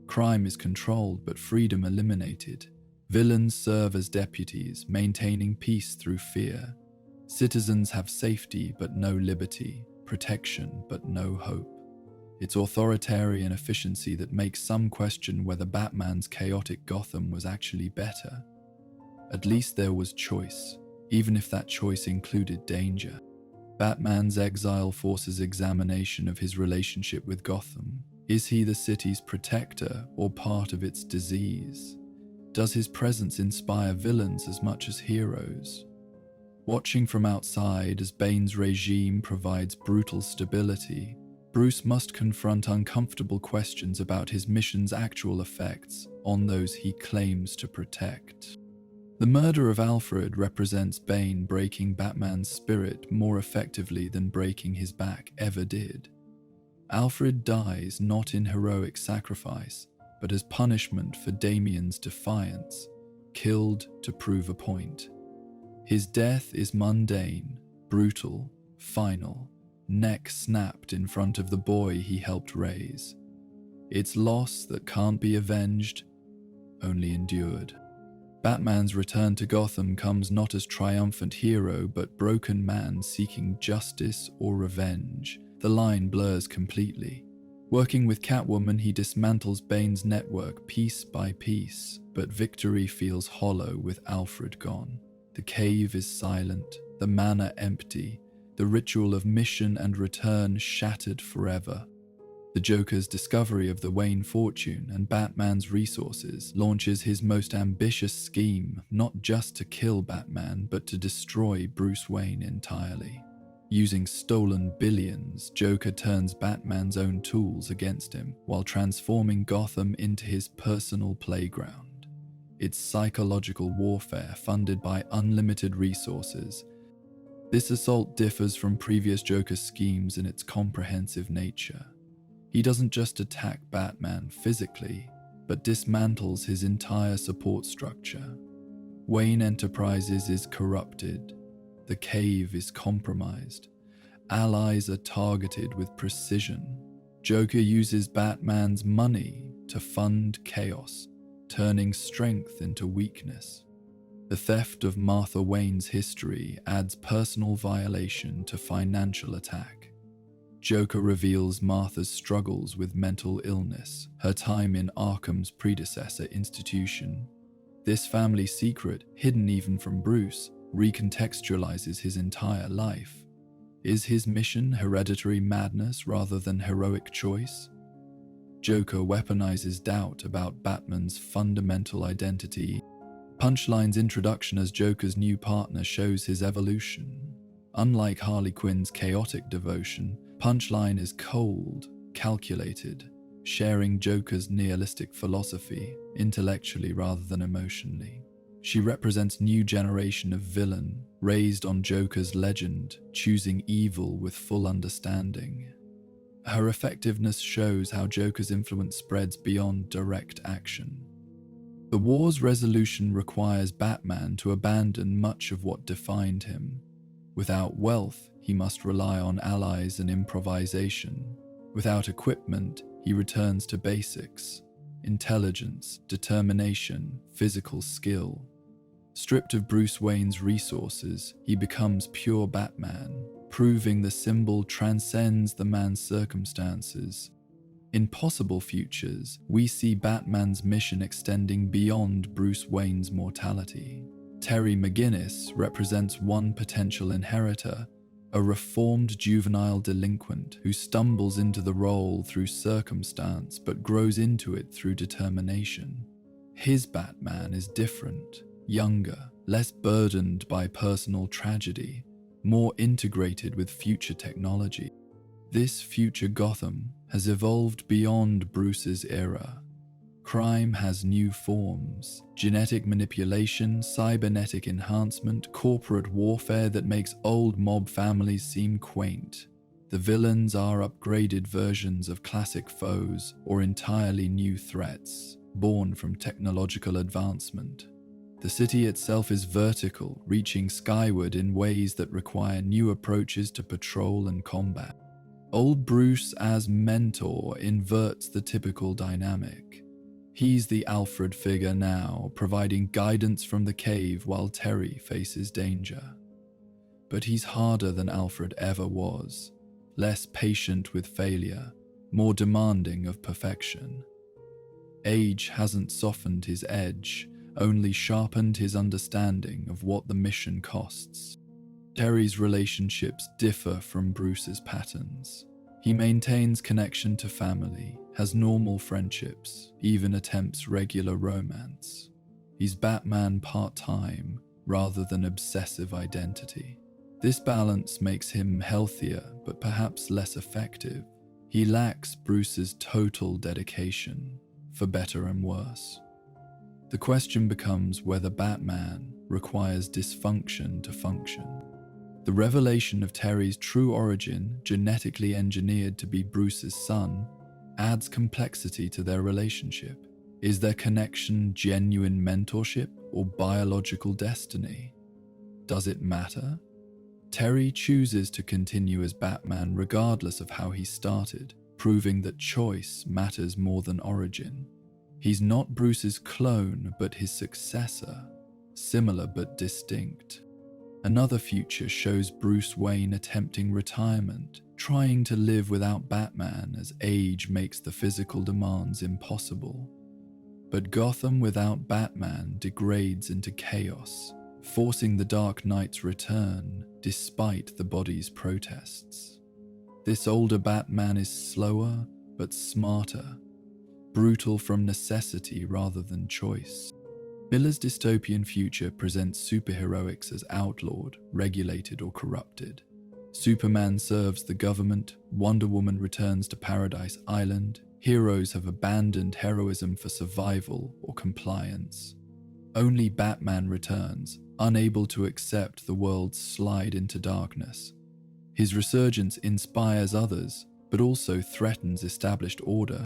Crime is controlled but freedom eliminated. Villains serve as deputies, maintaining peace through fear. Citizens have safety but no liberty, protection but no hope. It's authoritarian efficiency that makes some question whether Batman's chaotic Gotham was actually better. At least there was choice, even if that choice included danger. Batman's exile forces examination of his relationship with Gotham. Is he the city's protector or part of its disease? Does his presence inspire villains as much as heroes? Watching from outside as Bane's regime provides brutal stability, Bruce must confront uncomfortable questions about his mission's actual effects on those he claims to protect. The murder of Alfred represents Bane breaking Batman's spirit more effectively than breaking his back ever did. Alfred dies not in heroic sacrifice, but as punishment for Damian's defiance, killed to prove a point. His death is mundane, brutal, final, neck snapped in front of the boy he helped raise. It's loss that can't be avenged, only endured. Batman's return to Gotham comes not as triumphant hero, but broken man seeking justice or revenge. The line blurs completely. Working with Catwoman, he dismantles Bane's network piece by piece, but victory feels hollow with Alfred gone. The cave is silent, the manor empty, the ritual of mission and return shattered forever. The Joker's discovery of the Wayne fortune and Batman's resources launches his most ambitious scheme, not just to kill Batman, but to destroy Bruce Wayne entirely. Using stolen billions, Joker turns Batman's own tools against him while transforming Gotham into his personal playground. It's psychological warfare funded by unlimited resources. This assault differs from previous Joker schemes in its comprehensive nature. He doesn't just attack Batman physically, but dismantles his entire support structure. Wayne Enterprises is corrupted. The cave is compromised. Allies are targeted with precision. Joker uses Batman's money to fund chaos, turning strength into weakness. The theft of Martha Wayne's history adds personal violation to financial attack. Joker reveals Martha's struggles with mental illness, her time in Arkham's predecessor institution. This family secret, hidden even from Bruce, recontextualizes his entire life. Is his mission hereditary madness rather than heroic choice? Joker weaponizes doubt about Batman's fundamental identity. Punchline's introduction as Joker's new partner shows his evolution. Unlike Harley Quinn's chaotic devotion, Punchline is cold, calculated, sharing Joker's nihilistic philosophy, intellectually rather than emotionally. She represents a new generation of villain, raised on Joker's legend, choosing evil with full understanding. Her effectiveness shows how Joker's influence spreads beyond direct action. The war's resolution requires Batman to abandon much of what defined him. Without wealth, he must rely on allies and improvisation. Without equipment, he returns to basics: intelligence, determination, physical skill. Stripped of Bruce Wayne's resources, he becomes pure Batman, proving the symbol transcends the man's circumstances. In possible futures, we see Batman's mission extending beyond Bruce Wayne's mortality. Terry McGinnis represents one potential inheritor, a reformed juvenile delinquent who stumbles into the role through circumstance but grows into it through determination. His Batman is different, younger, less burdened by personal tragedy, more integrated with future technology. This future Gotham has evolved beyond Bruce's era. Crime has new forms: genetic manipulation, cybernetic enhancement, corporate warfare that makes old mob families seem quaint. The villains are upgraded versions of classic foes or entirely new threats, born from technological advancement. The city itself is vertical, reaching skyward in ways that require new approaches to patrol and combat. Old Bruce as mentor inverts the typical dynamic. He's the Alfred figure now, providing guidance from the cave while Terry faces danger. But he's harder than Alfred ever was, less patient with failure, more demanding of perfection. Age hasn't softened his edge, only sharpened his understanding of what the mission costs. Terry's relationships differ from Bruce's patterns. He maintains connection to family, has normal friendships, even attempts regular romance. He's Batman part-time, rather than obsessive identity. This balance makes him healthier, but perhaps less effective. He lacks Bruce's total dedication, for better and worse. The question becomes whether Batman requires dysfunction to function. The revelation of Terry's true origin, genetically engineered to be Bruce's son, adds complexity to their relationship. Is their connection genuine mentorship or biological destiny? Does it matter? Terry chooses to continue as Batman regardless of how he started, proving that choice matters more than origin. He's not Bruce's clone, but his successor, similar but distinct. Another future shows Bruce Wayne attempting retirement, trying to live without Batman as age makes the physical demands impossible. But Gotham without Batman degrades into chaos. forcing the Dark Knight's return despite the body's protests. This older Batman is slower but smarter, brutal from necessity rather than choice. Miller's dystopian future presents superheroics as outlawed, regulated, or corrupted. Superman serves the government, Wonder Woman returns to Paradise Island, heroes have abandoned heroism for survival or compliance. Only Batman returns, unable to accept the world's slide into darkness. His resurgence inspires others, but also threatens established order.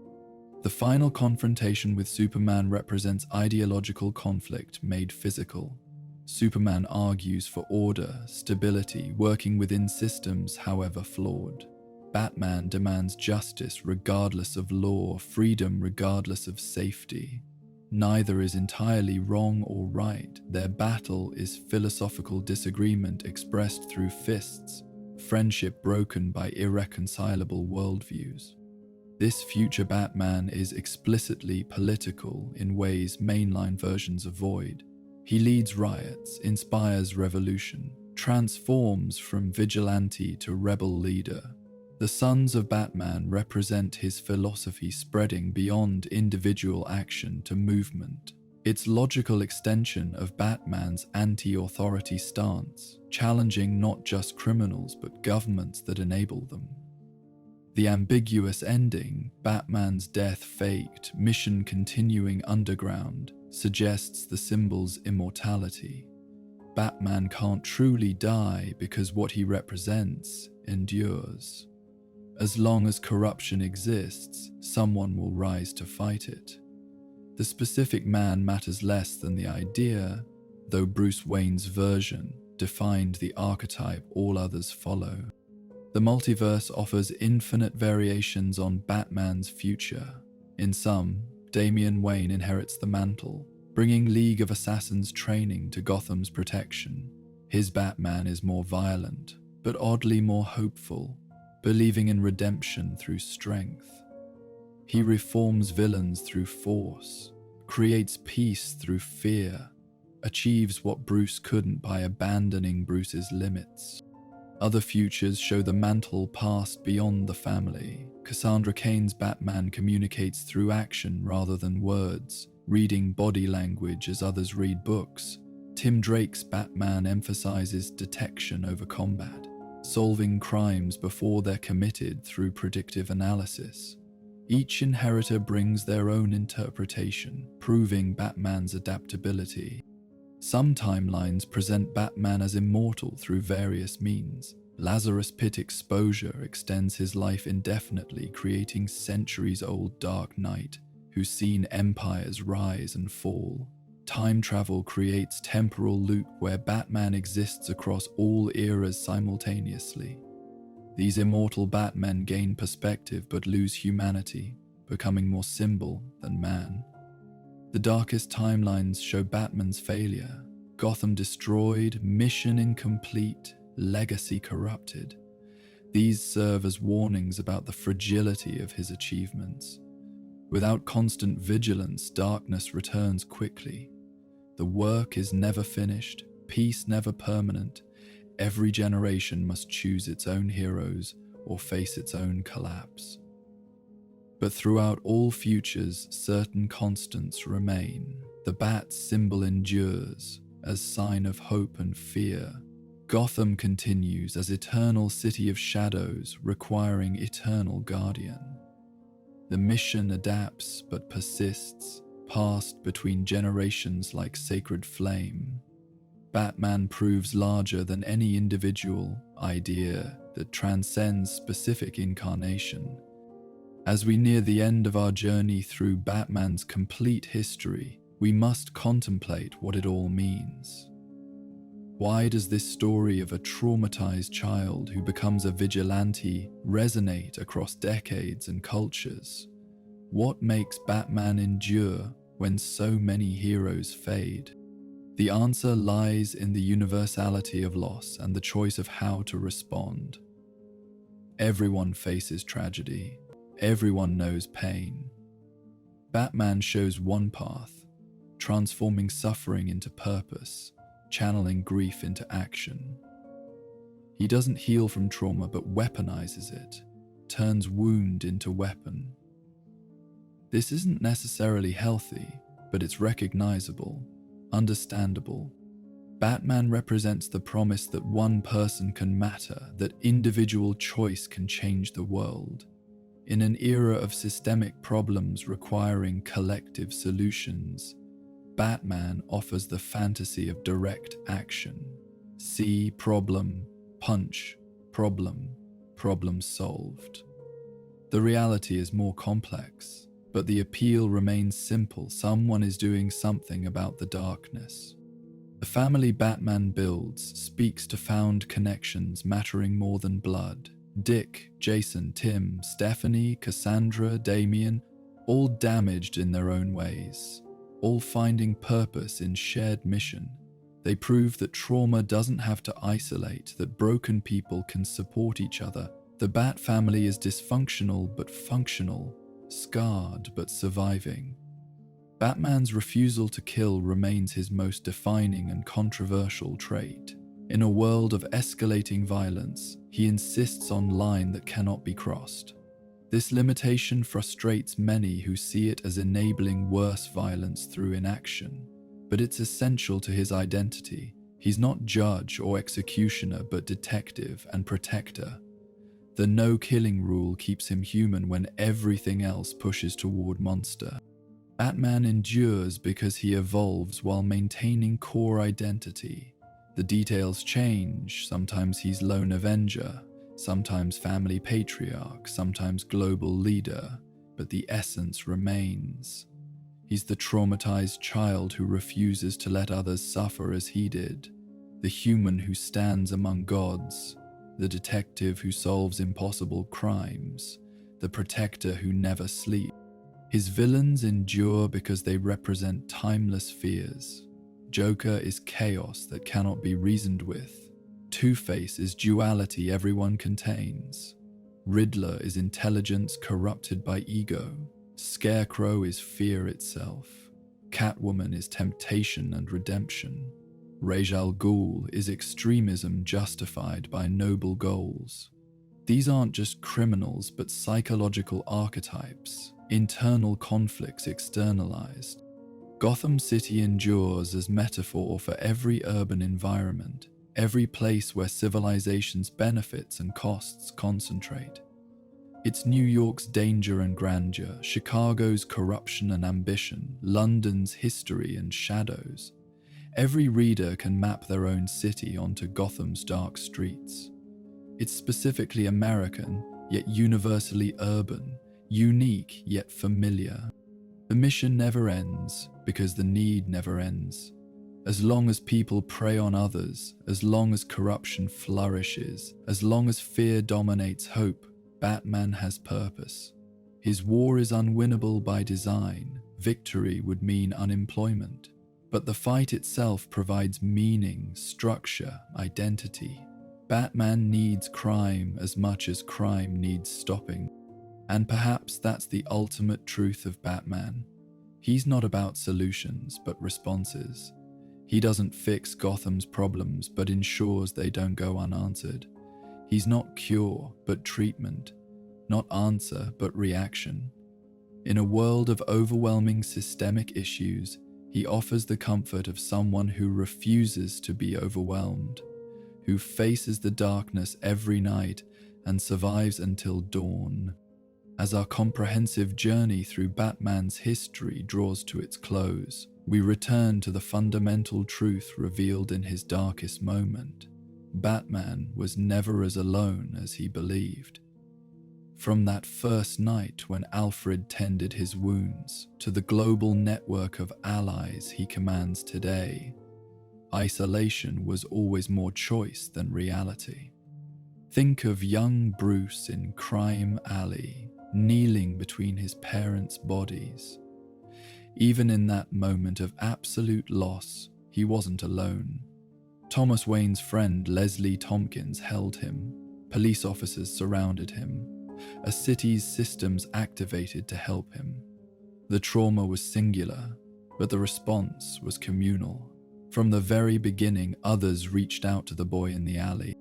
The final confrontation with Superman represents ideological conflict made physical. Superman argues for order, stability, working within systems however flawed. Batman demands justice regardless of law, freedom regardless of safety. Neither is entirely wrong or right. Their battle is philosophical disagreement expressed through fists, friendship broken by irreconcilable worldviews. This future Batman is explicitly political in ways mainline versions avoid. He leads riots, inspires revolution, transforms from vigilante to rebel leader. The sons of Batman represent his philosophy spreading beyond individual action to movement. Its logical extension of Batman's anti-authority stance, challenging not just criminals but governments that enable them. The ambiguous ending, Batman's death faked, mission continuing underground, suggests the symbol's immortality. Batman can't truly die because what he represents endures. As long as corruption exists, someone will rise to fight it. The specific man matters less than the idea, though Bruce Wayne's version defined the archetype all others follow. The multiverse offers infinite variations on Batman's future. In some, Damian Wayne inherits the mantle, bringing League of Assassins training to Gotham's protection. His Batman is more violent, but oddly more hopeful, believing in redemption through strength. He reforms villains through force, creates peace through fear, achieves what Bruce couldn't by abandoning Bruce's limits. Other futures show the mantle passed beyond the family. Cassandra Cain's Batman communicates through action rather than words, reading body language as others read books. Tim Drake's Batman emphasizes detection over combat, solving crimes before they're committed through predictive analysis. Each inheritor brings their own interpretation, proving Batman's adaptability. Some timelines present Batman as immortal through various means. Lazarus Pit exposure extends his life indefinitely, creating centuries-old Dark Knight, who's seen empires rise and fall. Time travel creates temporal loop where Batman exists across all eras simultaneously. These immortal Batmen gain perspective but lose humanity, becoming more symbol than man. The darkest timelines show Batman's failure. Gotham destroyed, mission incomplete, legacy corrupted. These serve as warnings about the fragility of his achievements. Without constant vigilance, darkness returns quickly. The work is never finished, peace never permanent. Every generation must choose its own heroes or face its own collapse. But throughout all futures, certain constants remain. The Bat's symbol endures as sign of hope and fear. Gotham continues as eternal city of shadows, requiring eternal guardian. The mission adapts but persists, passed between generations like sacred flame. Batman proves larger than any individual idea that transcends specific incarnation. As we near the end of our journey through Batman's complete history, we must contemplate what it all means. Why does this story of a traumatized child who becomes a vigilante resonate across decades and cultures? What makes Batman endure when so many heroes fade? The answer lies in the universality of loss and the choice of how to respond. Everyone faces tragedy. Everyone knows pain. Batman shows one path, transforming suffering into purpose, channeling grief into action. He doesn't heal from trauma but weaponizes it, turns wound into weapon. This isn't necessarily healthy, but it's recognizable, understandable. Batman represents the promise that one person can matter, that individual choice can change the world. In an era of systemic problems requiring collective solutions, Batman offers the fantasy of direct action. See problem, punch, problem, problem solved. The reality is more complex, but the appeal remains simple. Someone is doing something about the darkness. The family Batman builds speaks to found connections mattering more than blood. Dick, Jason, Tim, Stephanie, Cassandra, Damian, all damaged in their own ways, all finding purpose in shared mission. They prove that trauma doesn't have to isolate, that broken people can support each other. The Bat family is dysfunctional but functional, scarred but surviving. Batman's refusal to kill remains his most defining and controversial trait. In a world of escalating violence, he insists on a line that cannot be crossed. This limitation frustrates many who see it as enabling worse violence through inaction, but it's essential to his identity. He's not judge or executioner, but detective and protector. The no-killing rule keeps him human when everything else pushes toward monster. Batman endures because he evolves while maintaining core identity. The details change. Sometimes he's lone avenger, sometimes family patriarch, sometimes global leader, but the essence remains. He's the traumatized child who refuses to let others suffer as he did, the human who stands among gods, the detective who solves impossible crimes, the protector who never sleeps. His villains endure because they represent timeless fears. Joker is chaos that cannot be reasoned with. Two-Face is duality everyone contains. Riddler is intelligence corrupted by ego. Scarecrow is fear itself. Catwoman is temptation and redemption. Ra's al Ghul is extremism justified by noble goals. These aren't just criminals but psychological archetypes, internal conflicts externalized. Gotham City endures as metaphor for every urban environment, every place where civilization's benefits and costs concentrate. It's New York's danger and grandeur, Chicago's corruption and ambition, London's history and shadows. Every reader can map their own city onto Gotham's dark streets. It's specifically American, yet universally urban, unique yet familiar. The mission never ends because the need never ends. As long as people prey on others, as long as corruption flourishes, as long as fear dominates hope, Batman has purpose. His war is unwinnable by design. Victory would mean unemployment. But the fight itself provides meaning, structure, identity. Batman needs crime as much as crime needs stopping. And perhaps that's the ultimate truth of Batman. He's not about solutions, but responses. He doesn't fix Gotham's problems, but ensures they don't go unanswered. He's not cure, but treatment. Not answer, but reaction. In a world of overwhelming systemic issues, he offers the comfort of someone who refuses to be overwhelmed, who faces the darkness every night and survives until dawn. As our comprehensive journey through Batman's history draws to its close, we return to the fundamental truth revealed in his darkest moment. Batman was never as alone as he believed. From that first night when Alfred tended his wounds, to the global network of allies he commands today, isolation was always more choice than reality. Think of young Bruce in Crime Alley, kneeling between his parents' bodies. Even in that moment of absolute loss, he wasn't alone. Thomas Wayne's friend Leslie Tompkins held him. Police officers surrounded him. A city's systems activated to help him. The trauma was singular, but the response was communal. From the very beginning, others reached out to the boy in the alley.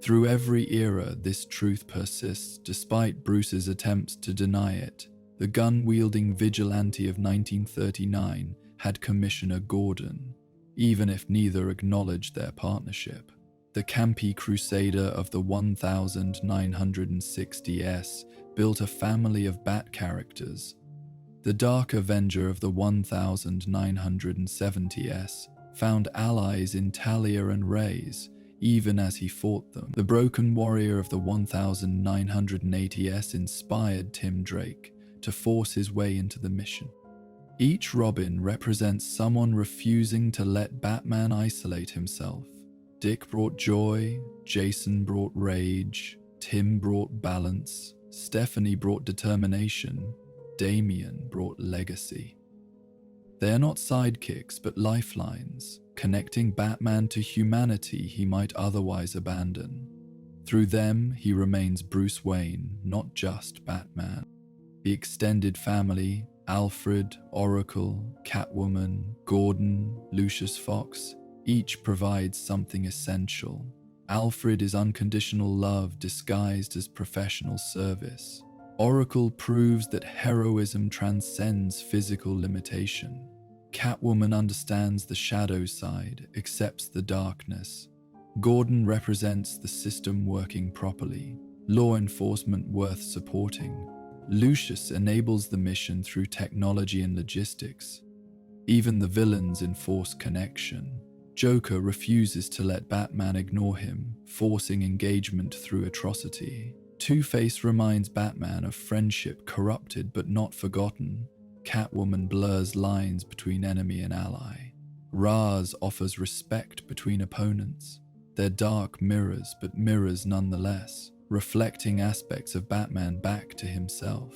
Through every era, this truth persists despite Bruce's attempts to deny it. The gun-wielding vigilante of 1939 had Commissioner Gordon, even if neither acknowledged their partnership. The Caped Crusader of the 1960s built a family of Bat characters. The Dark Avenger of the 1970s found allies in Talia and Reyes, even as he fought them. The Broken Warrior of the 1980s inspired Tim Drake to force his way into the mission. Each Robin represents someone refusing to let Batman isolate himself. Dick brought joy, Jason brought rage, Tim brought balance, Stephanie brought determination, Damian brought legacy. They are not sidekicks but lifelines, connecting Batman to humanity he might otherwise abandon. Through them, he remains Bruce Wayne, not just Batman. The extended family, Alfred, Oracle, Catwoman, Gordon, Lucius Fox, each provides something essential. Alfred is unconditional love disguised as professional service. Oracle proves that heroism transcends physical limitation. Catwoman understands the shadow side, accepts the darkness. Gordon represents the system working properly, law enforcement worth supporting. Lucius enables the mission through technology and logistics. Even the villains enforce connection. Joker refuses to let Batman ignore him, forcing engagement through atrocity. Two-Face reminds Batman of friendship corrupted but not forgotten. Catwoman blurs lines between enemy and ally. Ra's offers respect between opponents. They're dark mirrors, but mirrors nonetheless, reflecting aspects of Batman back to himself.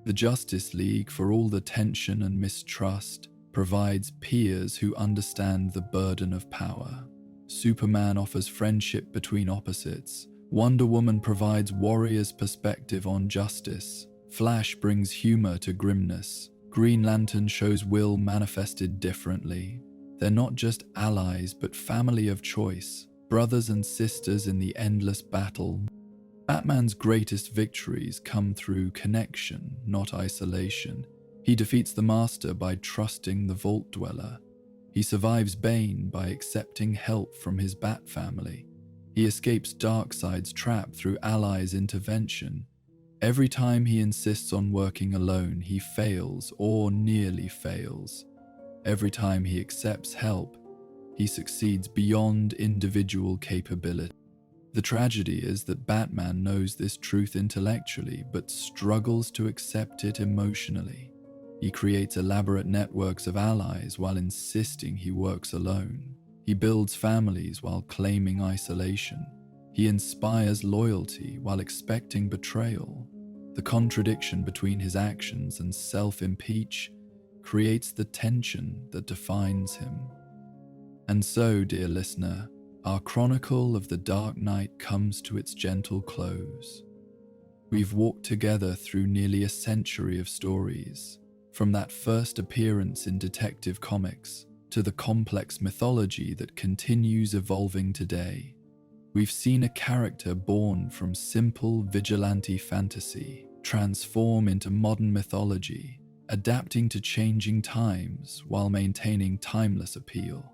The Justice League, for all the tension and mistrust, provides peers who understand the burden of power. Superman offers friendship between opposites. Wonder Woman provides warriors' perspective on justice. Flash brings humor to grimness. Green Lantern shows will manifested differently. They're not just allies, but family of choice, brothers and sisters in the endless battle. Batman's greatest victories come through connection, not isolation. He defeats the Master by trusting the Vault Dweller. He survives Bane by accepting help from his Bat family. He escapes Darkseid's trap through allies' intervention. Every time he insists on working alone, he fails or nearly fails. Every time he accepts help, he succeeds beyond individual capability. The tragedy is that Batman knows this truth intellectually but struggles to accept it emotionally. He creates elaborate networks of allies while insisting he works alone. He builds families while claiming isolation. He inspires loyalty while expecting betrayal. The contradiction between his actions and self-impeach creates the tension that defines him. And so, dear listener, our chronicle of the Dark Knight comes to its gentle close. We've walked together through nearly a century of stories, from that first appearance in Detective Comics to the complex mythology that continues evolving today. We've seen a character born from simple vigilante fantasy transform into modern mythology, adapting to changing times while maintaining timeless appeal.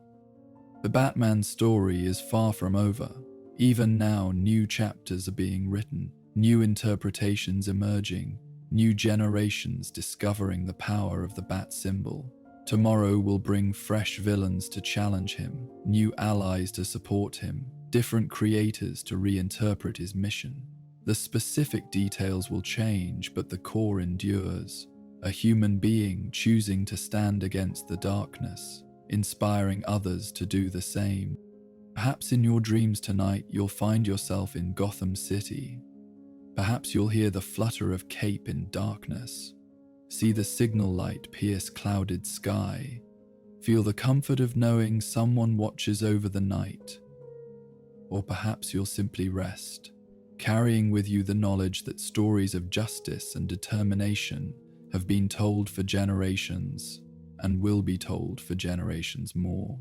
The Batman story is far from over. Even now, new chapters are being written, new interpretations emerging, new generations discovering the power of the Bat symbol. Tomorrow will bring fresh villains to challenge him, new allies to support him, different creators to reinterpret his mission. The specific details will change, but the core endures. A human being choosing to stand against the darkness, inspiring others to do the same. Perhaps in your dreams tonight you'll find yourself in Gotham City. Perhaps you'll hear the flutter of cape in darkness, see the signal light pierce clouded sky, feel the comfort of knowing someone watches over the night. Or perhaps you'll simply rest, carrying with you the knowledge that stories of justice and determination have been told for generations and will be told for generations more.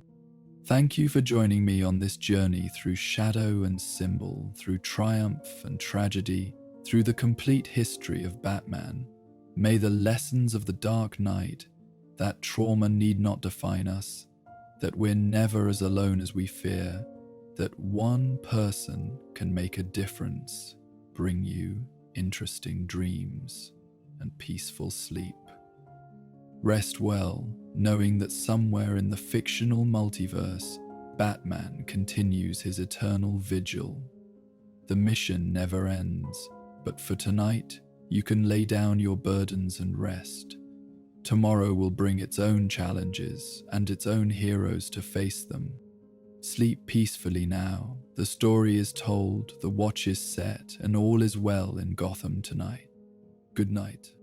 Thank you for joining me on this journey through shadow and symbol, through triumph and tragedy, through the complete history of Batman. May the lessons of the Dark Knight, that trauma need not define us, that we're never as alone as we fear, that one person can make a difference, bring you interesting dreams and peaceful sleep. Rest well, knowing that somewhere in the fictional multiverse, Batman continues his eternal vigil. The mission never ends, but for tonight, you can lay down your burdens and rest. Tomorrow will bring its own challenges and its own heroes to face them. Sleep peacefully now. The story is told, the watch is set, and all is well in Gotham tonight. Good night.